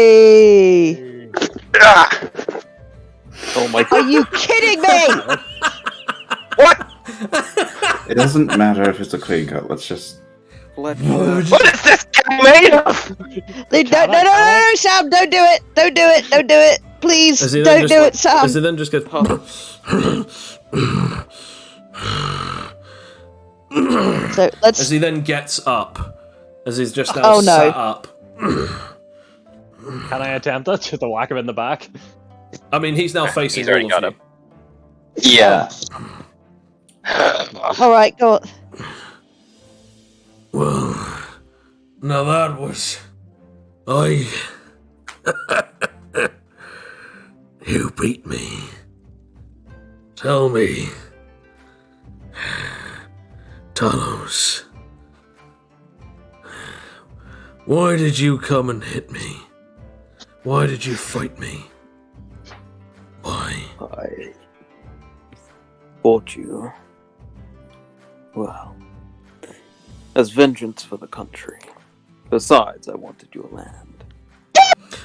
Yay! Ah, Oh my Are you kidding me? what? It doesn't matter if it's a clean cut. Let's just. Fletcher. What is this guy made of? No, Sam, don't do it. Don't do it. Don't do it. Please, As he then don't just- do it, Sam. As he then just goes. So As let's. he then gets up, as he's just now Oh, no. sat up. Can I attempt it? Just to whack him in the back? I mean, he's now facing He's already all of got you. Yeah. All right, go on. Well, now that was... You beat me. Tell me, Talos, why did you come and hit me? Why did you fight me? Why? I fought you. Well, as vengeance for the country. Besides, I wanted your land.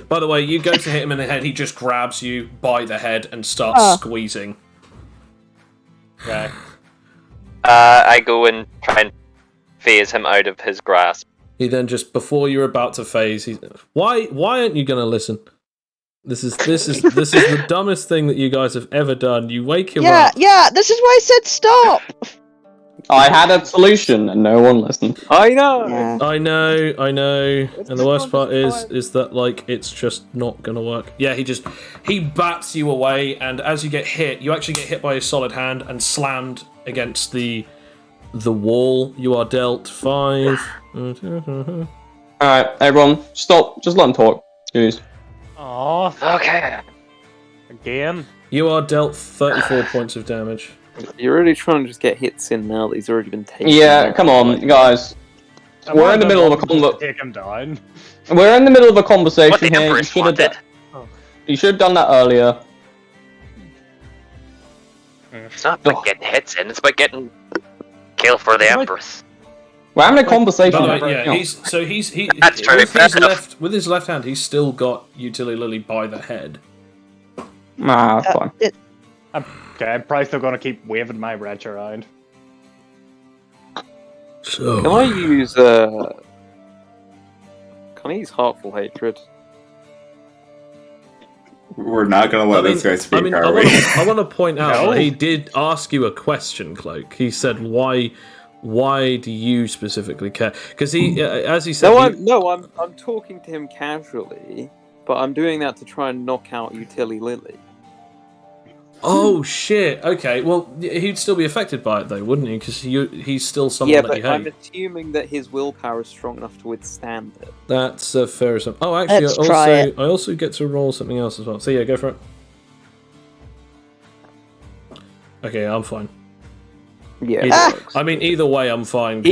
By the way, you go to hit him in the head, he just grabs you by the head and starts squeezing. Okay. I go and try and phase him out of his grasp. He then just, before you're about to phase, he's... Why aren't you going to listen? This is the dumbest thing that you guys have ever done. You wake him up. Yeah, this is why I said stop. I had a solution and no one listened. I know! Yeah. I know, and the worst part fine. is that like it's just not gonna work. Yeah, he bats you away, and as you get hit, you actually get hit by his solid hand and slammed against the wall. You are dealt 5. Alright, everyone, stop. Just let him talk. Jeez. Aw, Okay. again? You are dealt 34 points of damage. You're really trying to just get hits in now that he's already been taken. Yeah, come on, guys. We're in the middle of a convo. Take him down. We're in the middle of a What conversation the here. You Empress should have wanted. you should have done that earlier. It's not about getting hits in, it's about getting kill for the What? Empress. We're having a conversation. By the way, about yeah, everything else. That's true, fair enough. with his left hand, he's still got Utility Lily by the head. Nah, that's fine. Okay, I'm probably still gonna keep waving my wrench around. So Can I use Heartful Hatred? We're not going to let this guy speak, are we? I want to point out No. that he did ask you a question, Cloak. He said, "Why do you specifically care?" Because he, as he said, I'm talking to him casually, but I'm doing that to try and knock out Utility Lily. oh shit. Okay, well, he'd still be affected by it though, wouldn't he? Because he's still someone Yeah, that but you I'm hate. assuming that his willpower is strong enough to withstand it. That's a fair assumption. Oh, actually, Let's try it. I also get to roll something else as well. So yeah, go for it. Okay, I'm fine. Yeah, Either- it works. I mean, either way, I'm fine. 'Cause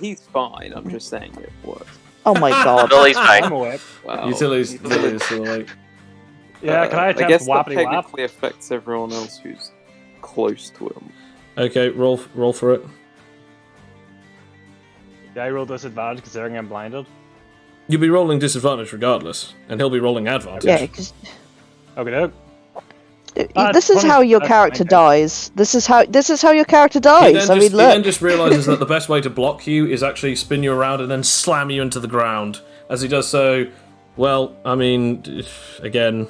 He's fine. I'm just saying it works. Oh my god. Lily's I'm fine. awake. Wow. Utility's still like. Yeah, can I I attempt guess that whappity whap? technically affects everyone else who's close to him. Okay, roll for it. Yeah, I roll disadvantage considering I'm blinded. You'll be rolling disadvantage regardless, and he'll be rolling advantage. Yeah, because Okay, doke. this is how your character dies. This is how your character dies. He Look. then just realizes that the best way to block you is actually spin you around and then slam you into the ground. As he does so, well, I mean, again,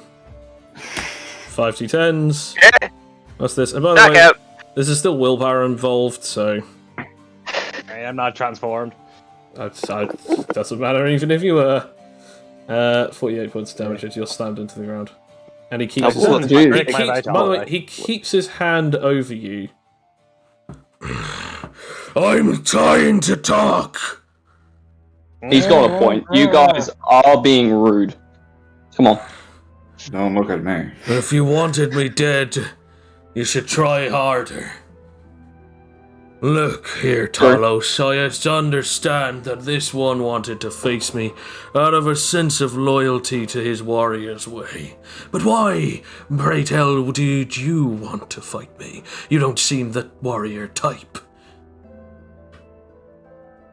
5d10s. Yeah. What's this? And by the Knock way, out. this is still willpower involved, so I am not transformed. doesn't matter even if you were. 48 points of damage as you're slammed into the ground. And he keeps his what hand, dude. he Break my keeps- right by the arm, way, right? he keeps his hand over you. I'm trying to talk. He's got a point. You guys are being rude. Come on. Don't look at me. If you wanted me dead, you should try harder. Look here, Talos, I understand that this one wanted to face me out of a sense of loyalty to his warrior's way. But why, pray tell, did you want to fight me? You don't seem the warrior type.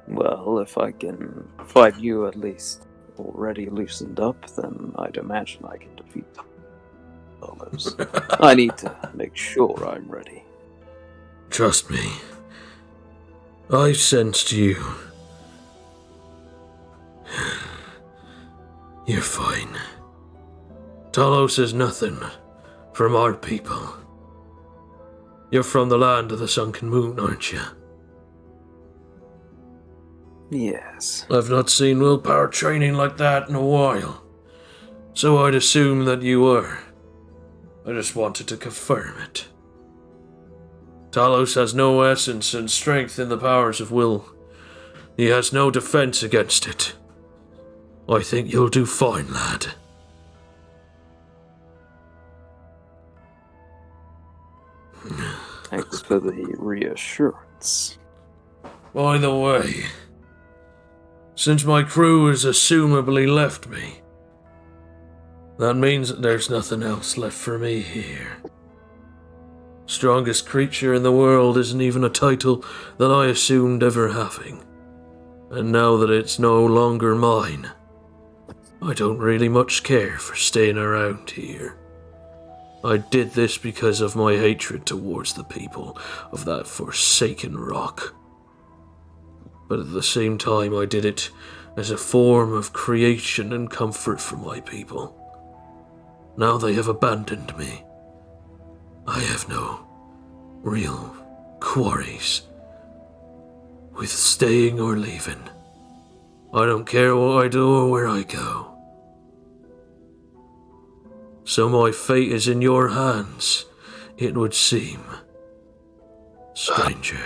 Well, if I can fight you at least already loosened up, then I'd imagine I can defeat Talos. I need to make sure I'm ready. Trust me. I sensed you. You're fine. Talos is nothing from our people. You're from the land of the sunken moon, aren't you? Yes. I've not seen willpower training like that in a while. So I'd assume that you were. I just wanted to confirm it. Talos has no essence and strength in the powers of will. He has no defense against it. I think you'll do fine, lad. Thanks for the reassurance. By the way, since my crew has assumably left me, that means that there's nothing else left for me here. Strongest creature in the world isn't even a title that I assumed ever having. And now that it's no longer mine, I don't really much care for staying around here. I did this because of my hatred towards the people of that forsaken rock. But at the same time, I did it as a form of creation and comfort for my people. Now they have abandoned me. I have no real quarries with staying or leaving. I don't care what I do or where I go. So my fate is in your hands, it would seem, stranger.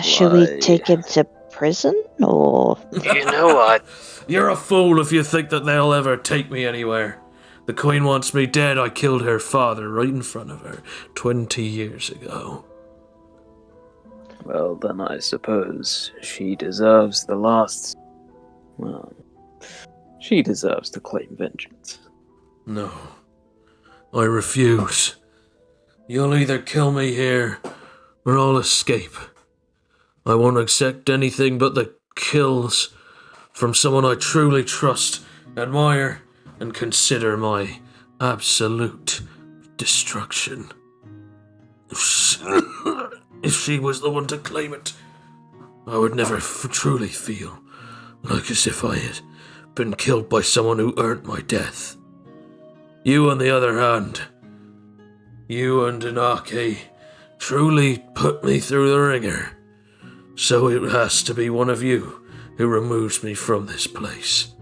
Should we take him to prison, or...? You know what? You're a fool if you think that they'll ever take me anywhere. The Queen wants me dead. I killed her father right in front of her 20 years ago. Well, then I suppose she deserves the last... Well, she deserves to claim vengeance. No, I refuse. You'll either kill me here, or I'll escape. I won't accept anything but the kills from someone I truly trust, admire, and consider my absolute destruction. If she was the one to claim it, I would never truly feel like as if I had been killed by someone who earned my death. You, on the other hand, you and Inaki truly put me through the ringer, so it has to be one of you who removes me from this place.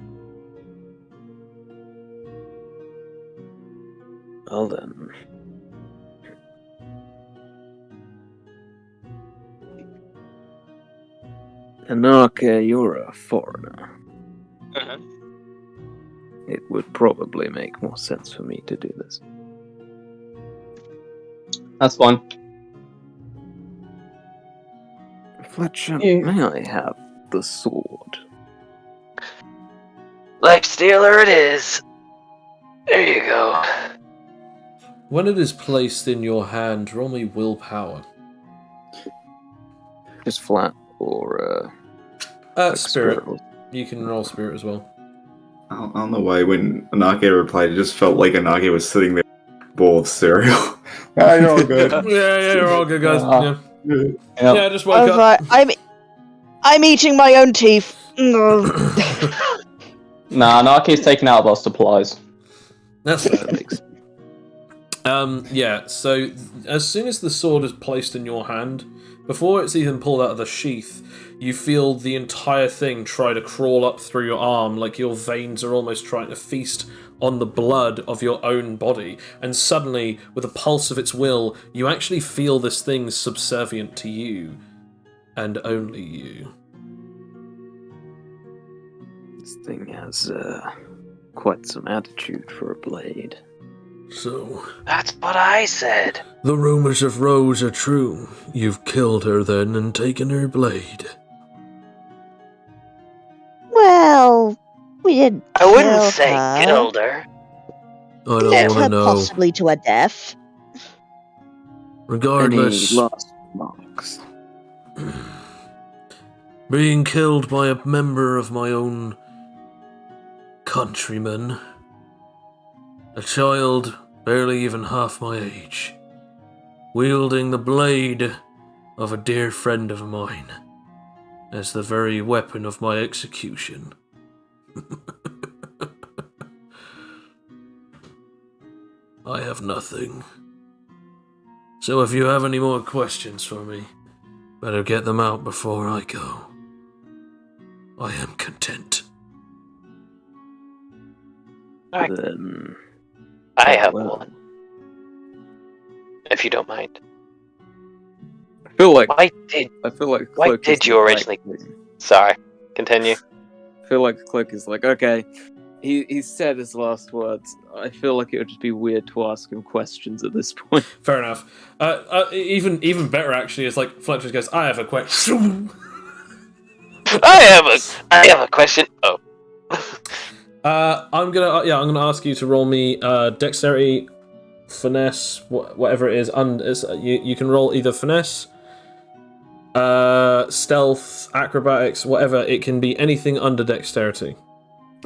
Well then. Anarcha, you're a foreigner. It would probably make more sense for me to do this. That's fine. Fletcher, Yeah. may I have the sword? Life Stealer it is. There you go. When it is placed in your hand, roll me willpower. Just flat or like Spirit. spirit? You can roll spirit as well. I don't know why when Anake replied, it just felt like Anake was sitting there with a bowl of cereal. You're all good. Yeah, you're all good, guys. Yep. Yeah, just woke I was up. like, I'm eating my own teeth. No. Nah, Naki's taken out of our supplies. That's fair. Makes Yeah, so as soon as the sword is placed in your hand, before it's even pulled out of the sheath, you feel the entire thing try to crawl up through your arm, like your veins are almost trying to feast on the blood of your own body. And suddenly, with a pulse of its will, you actually feel this thing subservient to you, and only you. This thing has quite some attitude for a blade. So, That's what I said. the rumors of Rose are true. You've killed her then and taken her blade. Well, we didn't. I wouldn't kill say her. killed her. I don't Led want her to know. possibly to a death. Regardless, Any last remarks? being killed by a member of my own countrymen, a child barely even half my age, wielding the blade of a dear friend of mine as the very weapon of my execution. I have nothing. So if you have any more questions for me, better get them out before I go. I am content. Alright. Then I have well, one, if you don't mind. I feel like Why did Cloak is did you the originally- right thing. Sorry, continue. I feel like Cloak is like, okay, he said his last words. I feel like it would just be weird to ask him questions at this point. Fair enough. Even better actually is like Fletcher goes, I have a question. I have a question. Oh. I'm gonna ask you to roll me dexterity, finesse, whatever it is. You can roll either finesse, stealth, acrobatics, whatever. It can be anything under dexterity.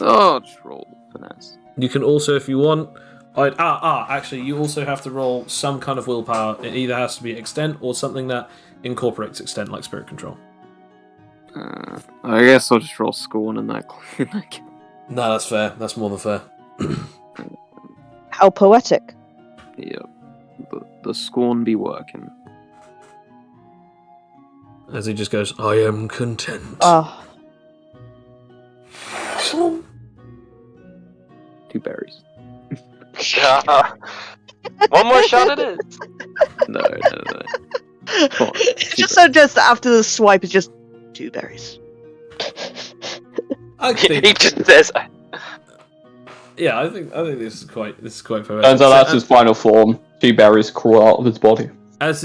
Oh, just roll finesse. You can also, if you want, actually, you also have to roll some kind of willpower. It either has to be extent or something that incorporates extent, like spirit control. I guess I'll just roll scorn in that. No, that's fair. That's more than fair. How poetic. Yeah, the scorn be working. As he just goes, I am content. Oh, 2 berries. One more shot at it. No. Come on, it's 2 just so just after the swipe, it's just 2 berries. I think, He just says, yeah, I think this is quite poetic. Turns out that's his final form. 2 berries crawl out of his body. As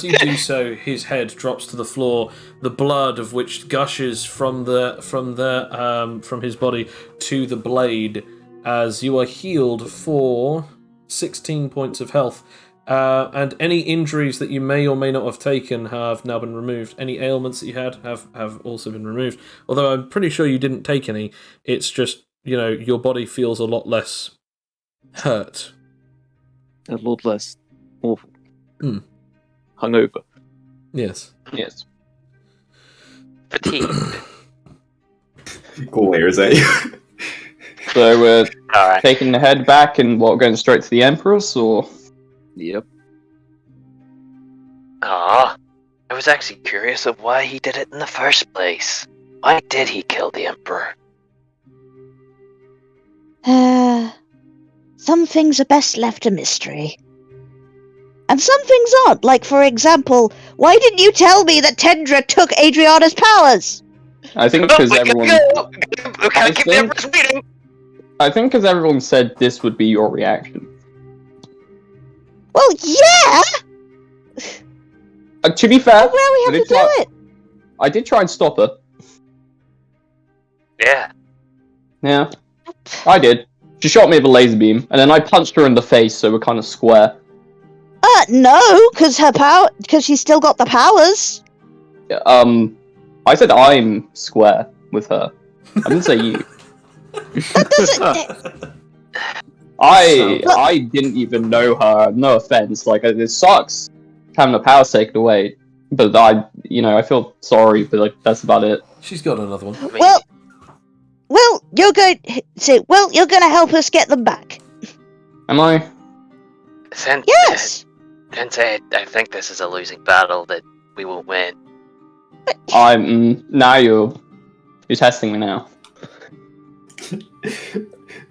you do so, his head drops to the floor. The blood of which gushes from his body to the blade. As you are healed for 16 points of health, And any injuries that you may or may not have taken have now been removed. Any ailments that you had have also been removed. Although I'm pretty sure you didn't take any. It's just, your body feels a lot less hurt. A lot less awful. Hungover. Yes. Yes. Fatigued. Glares at you. So we're Alright. taking the head back and going straight to the Empress, or? Yep. Ah, I was actually curious of why he did it in the first place. Why did he kill the Emperor? Some things are best left a mystery. And some things aren't. Like, for example, why didn't you tell me that Tendra took Adriana's powers? I think because everyone. We can't keep the Emperor's meeting! I think because everyone said this would be your reaction. Well, yeah! To be fair, Where we have to do it? I did try and stop her. Yeah. Yeah, I did. She shot me with a laser beam, and then I punched her in the face, so we're kind of square. No, because she's still got the powers. I said I'm square with her. I didn't say you. That doesn't... I didn't even know her. No offense. Like, it sucks having the powers taken away. But I feel sorry, but like that's about it. She's got another one. Well, you're going to help us get them back. Am I? Yes. Sensei, I think this is a losing battle that we won't win. Now you're testing me now.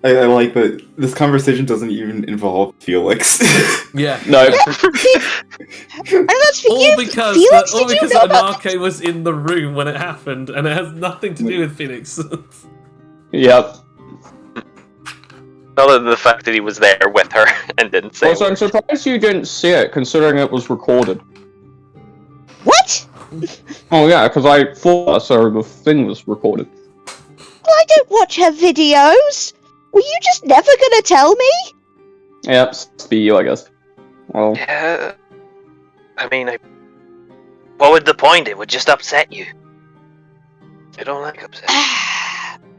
I like that this conversation doesn't even involve Felix. Yeah. No. And that's for you. Because Felix, did you know about Anarche was in the room when it happened, and it has nothing to do with Phoenix. Yep. Other than the fact that he was there with her and didn't say. Also, I'm surprised you didn't see it, considering it was recorded. What? Oh yeah, because I thought the thing was recorded. Well, I don't watch her videos. Were you just never gonna tell me? Yep, it's be you, I guess. Well, Yeah. I mean, what would the point? It would just upset you. I don't like upset.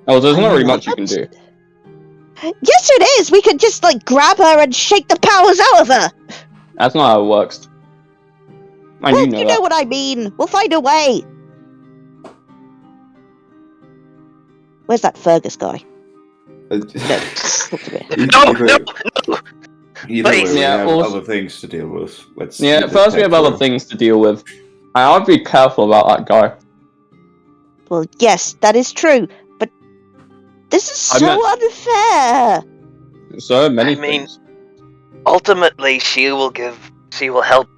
there's not really much you can do. Yes, it is. We could just grab her and shake the powers out of her. That's not how it works. Well, You know you that. know what I mean. We'll find a way. Where's that Fergus guy? No, talk to me. No! Either way, Please. we Yeah, have also- other things to deal with. Let's Yeah, get this first we have back other through. things to deal with. I'll be careful about that guy. Well, yes, that is true. But this is I so meant- unfair. So many I mean- things. Ultimately, she will help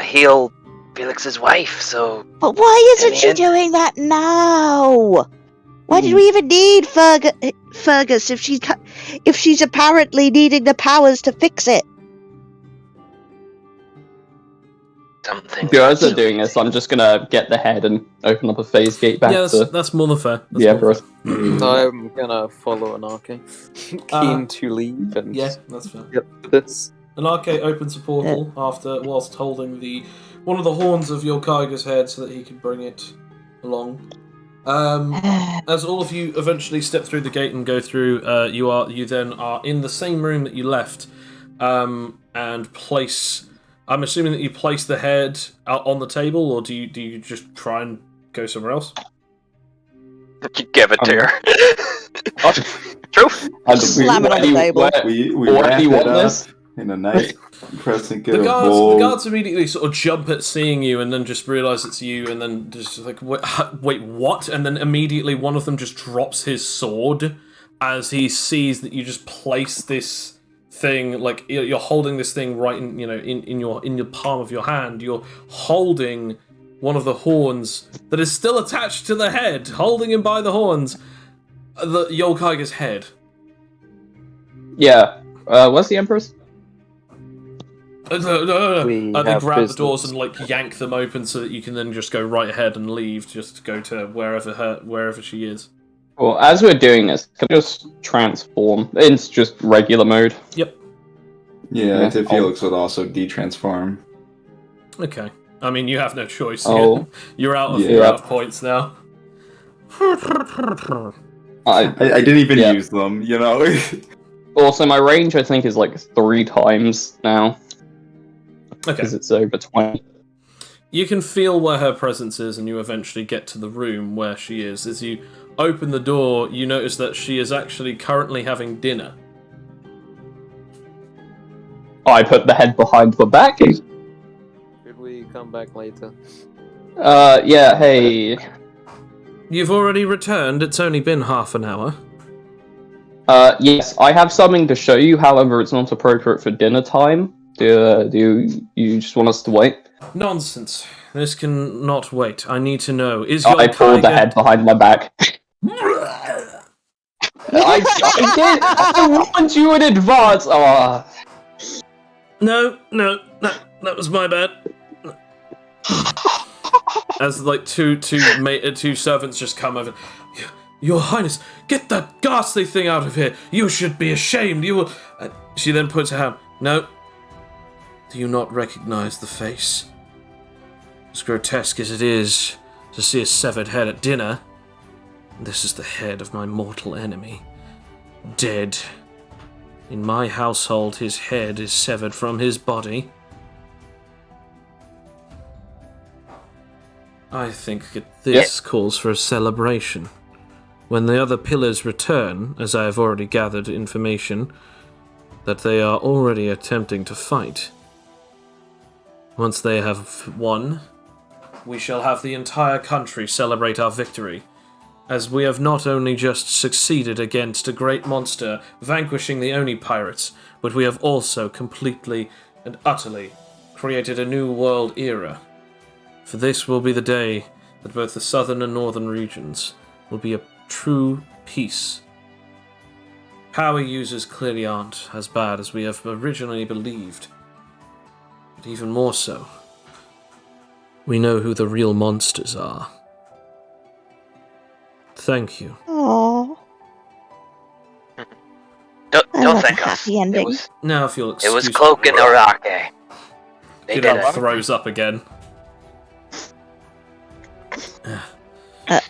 heal Felix's wife, so... But why In isn't the she end- doing that now? Why did we even need Fergus if she's apparently needing the powers to fix it? Something... As they're doing this, I'm just gonna get the head and open up a phase gate back Yeah, to that's more than fair. That's the more than Emperor. I'm gonna follow Anarche. Keen to leave and Yeah, that's fair. get this. Anarche opens a portal whilst holding one of the horns of your Kaiger's head so that he can bring it along. As all of you eventually step through the gate and go through, you then are in the same room that you left, and place. I'm assuming that you place the head out on the table, or do you just try and go somewhere else? Give it to her. True. Slam it on the table. We Where wrap do you it want up this? in a nice pressing The guards immediately sort of jump at seeing you, and then just realise it's you, and then just like, wait, what? And then immediately one of them just drops his sword as he sees that you just place this thing, like you're holding this thing right in in your palm of your hand. You're holding one of the horns that is still attached to the head, holding him by the horns, the Yolkaiger's head. Yeah. What's the Empress? We They have grab the doors business. and yank them open so that you can then just go right ahead and leave, just go to wherever she is. Well, as we're doing this, can I just transform into just regular mode? Yep. Yeah, Yeah, I think Felix would also de-transform. Okay. I mean, you have no choice. Oh. You're out of Yeah. you're out of points now. I I didn't even Yeah. use them, you know? Also, my range, I think, is like 3 times now, Okay. because it's over 20. You can feel where her presence is, and you eventually get to the room where she is. As you open the door, you notice that she is actually currently having dinner. I put the head behind the back. Should we come back later? Yeah, hey. You've already returned. It's only been half an hour. Yes, I have something to show you, however, it's not appropriate for dinner time. Do you just want us to wait? Nonsense. This can not wait. I need to know. Is your I pulled the Kaiga- head behind my back. I did! I warned you in advance! Oh. No, that was my bad. As like two servants just come over. Your Highness, get that ghastly thing out of here! You should be ashamed. You will. She then puts her hand. No. Do you not recognize the face? As grotesque as it is to see a severed head at dinner, this is the head of my mortal enemy, dead. In my household, his head is severed from his body. I think that this calls for a celebration. When the other pillars return, as I have already gathered information, that they are already attempting to fight. Once they have won, we shall have the entire country celebrate our victory, as we have not only just succeeded against a great monster, vanquishing the Oni pirates, but we have also completely and utterly created a new world era. For this will be the day that both the southern and northern regions will be a true peace. Power users clearly aren't as bad as we have originally believed. But even more so, we know who the real monsters are. Thank you. Aww. Don't love thank a us. happy ending. Now, if you'll It excuse was me. Cloak and Arake. They She did then it. throws up again. I'm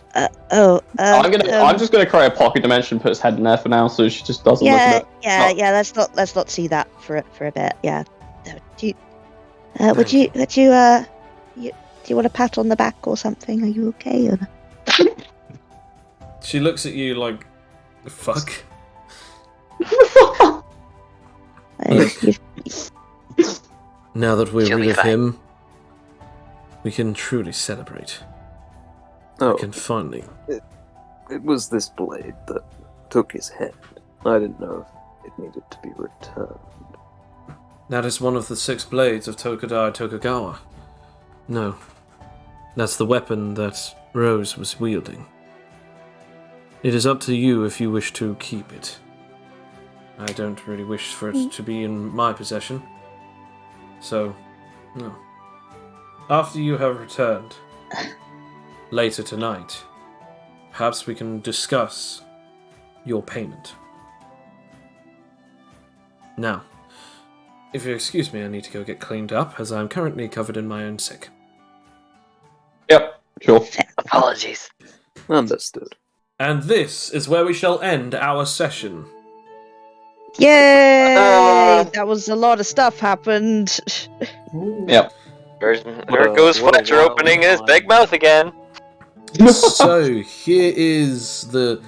just gonna create a pocket dimension, put his head in there for now, so she just doesn't look at it. Yeah. Let's not see that for a bit. Yeah. Do you, would Thank you do you want a pat on the back or something? Are you okay? Or... She looks at you like, fuck. Now that we're She'll rid be of fine. him, we can truly celebrate. Oh, We can finally. it was this blade that took his head. I didn't know if it needed to be returned. That is one of the 6 blades of Tokadai Tokugawa. No. That's the weapon that Rose was wielding. It is up to you if you wish to keep it. I don't really wish for it to be in my possession. So, no. After you have returned, later tonight, perhaps we can discuss your payment. Now, if you excuse me, I need to go get cleaned up, as I am currently covered in my own sick. Yep, sure. Apologies. Understood. And this is where we shall end our session. Yay! That was a lot of stuff happened. Yep. There goes what a Fletcher wild opening his time. big mouth again. So here is the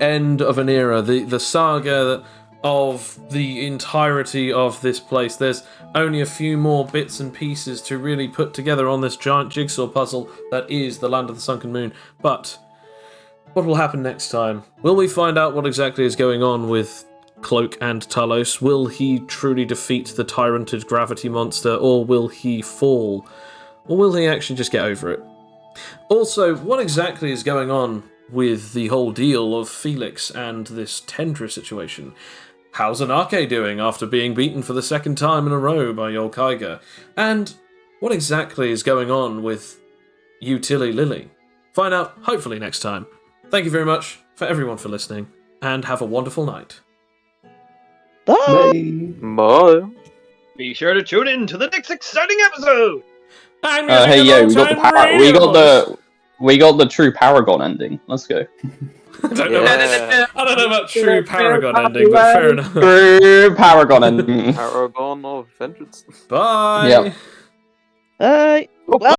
end of an era, the saga of the entirety of this place. There's only a few more bits and pieces to really put together on this giant jigsaw puzzle that is the Land of the Sunken Moon. But what will happen next time? Will we find out what exactly is going on with Cloak and Talos? Will he truly defeat the tyranted gravity monster, or will he fall? Or will he actually just get over it? Also, what exactly is going on with the whole deal of Felix and this Tendra situation? How's Anake doing after being beaten for the 2nd time in a row by Yolkaiga? And what exactly is going on with Tilly Lily? Find out, hopefully, next time. Thank you very much for everyone for listening, and have a wonderful night. Bye. Bye. Be sure to tune in to the next exciting episode. I'm Hey using yo, an we got the all-time power. We got real we got the true Paragon ending. Let's go. I don't know. Yeah. I don't know about true Paragon ending, but fair enough. True Paragon ending. Paragon of Vengeance. Bye. Yep. Bye. Bye.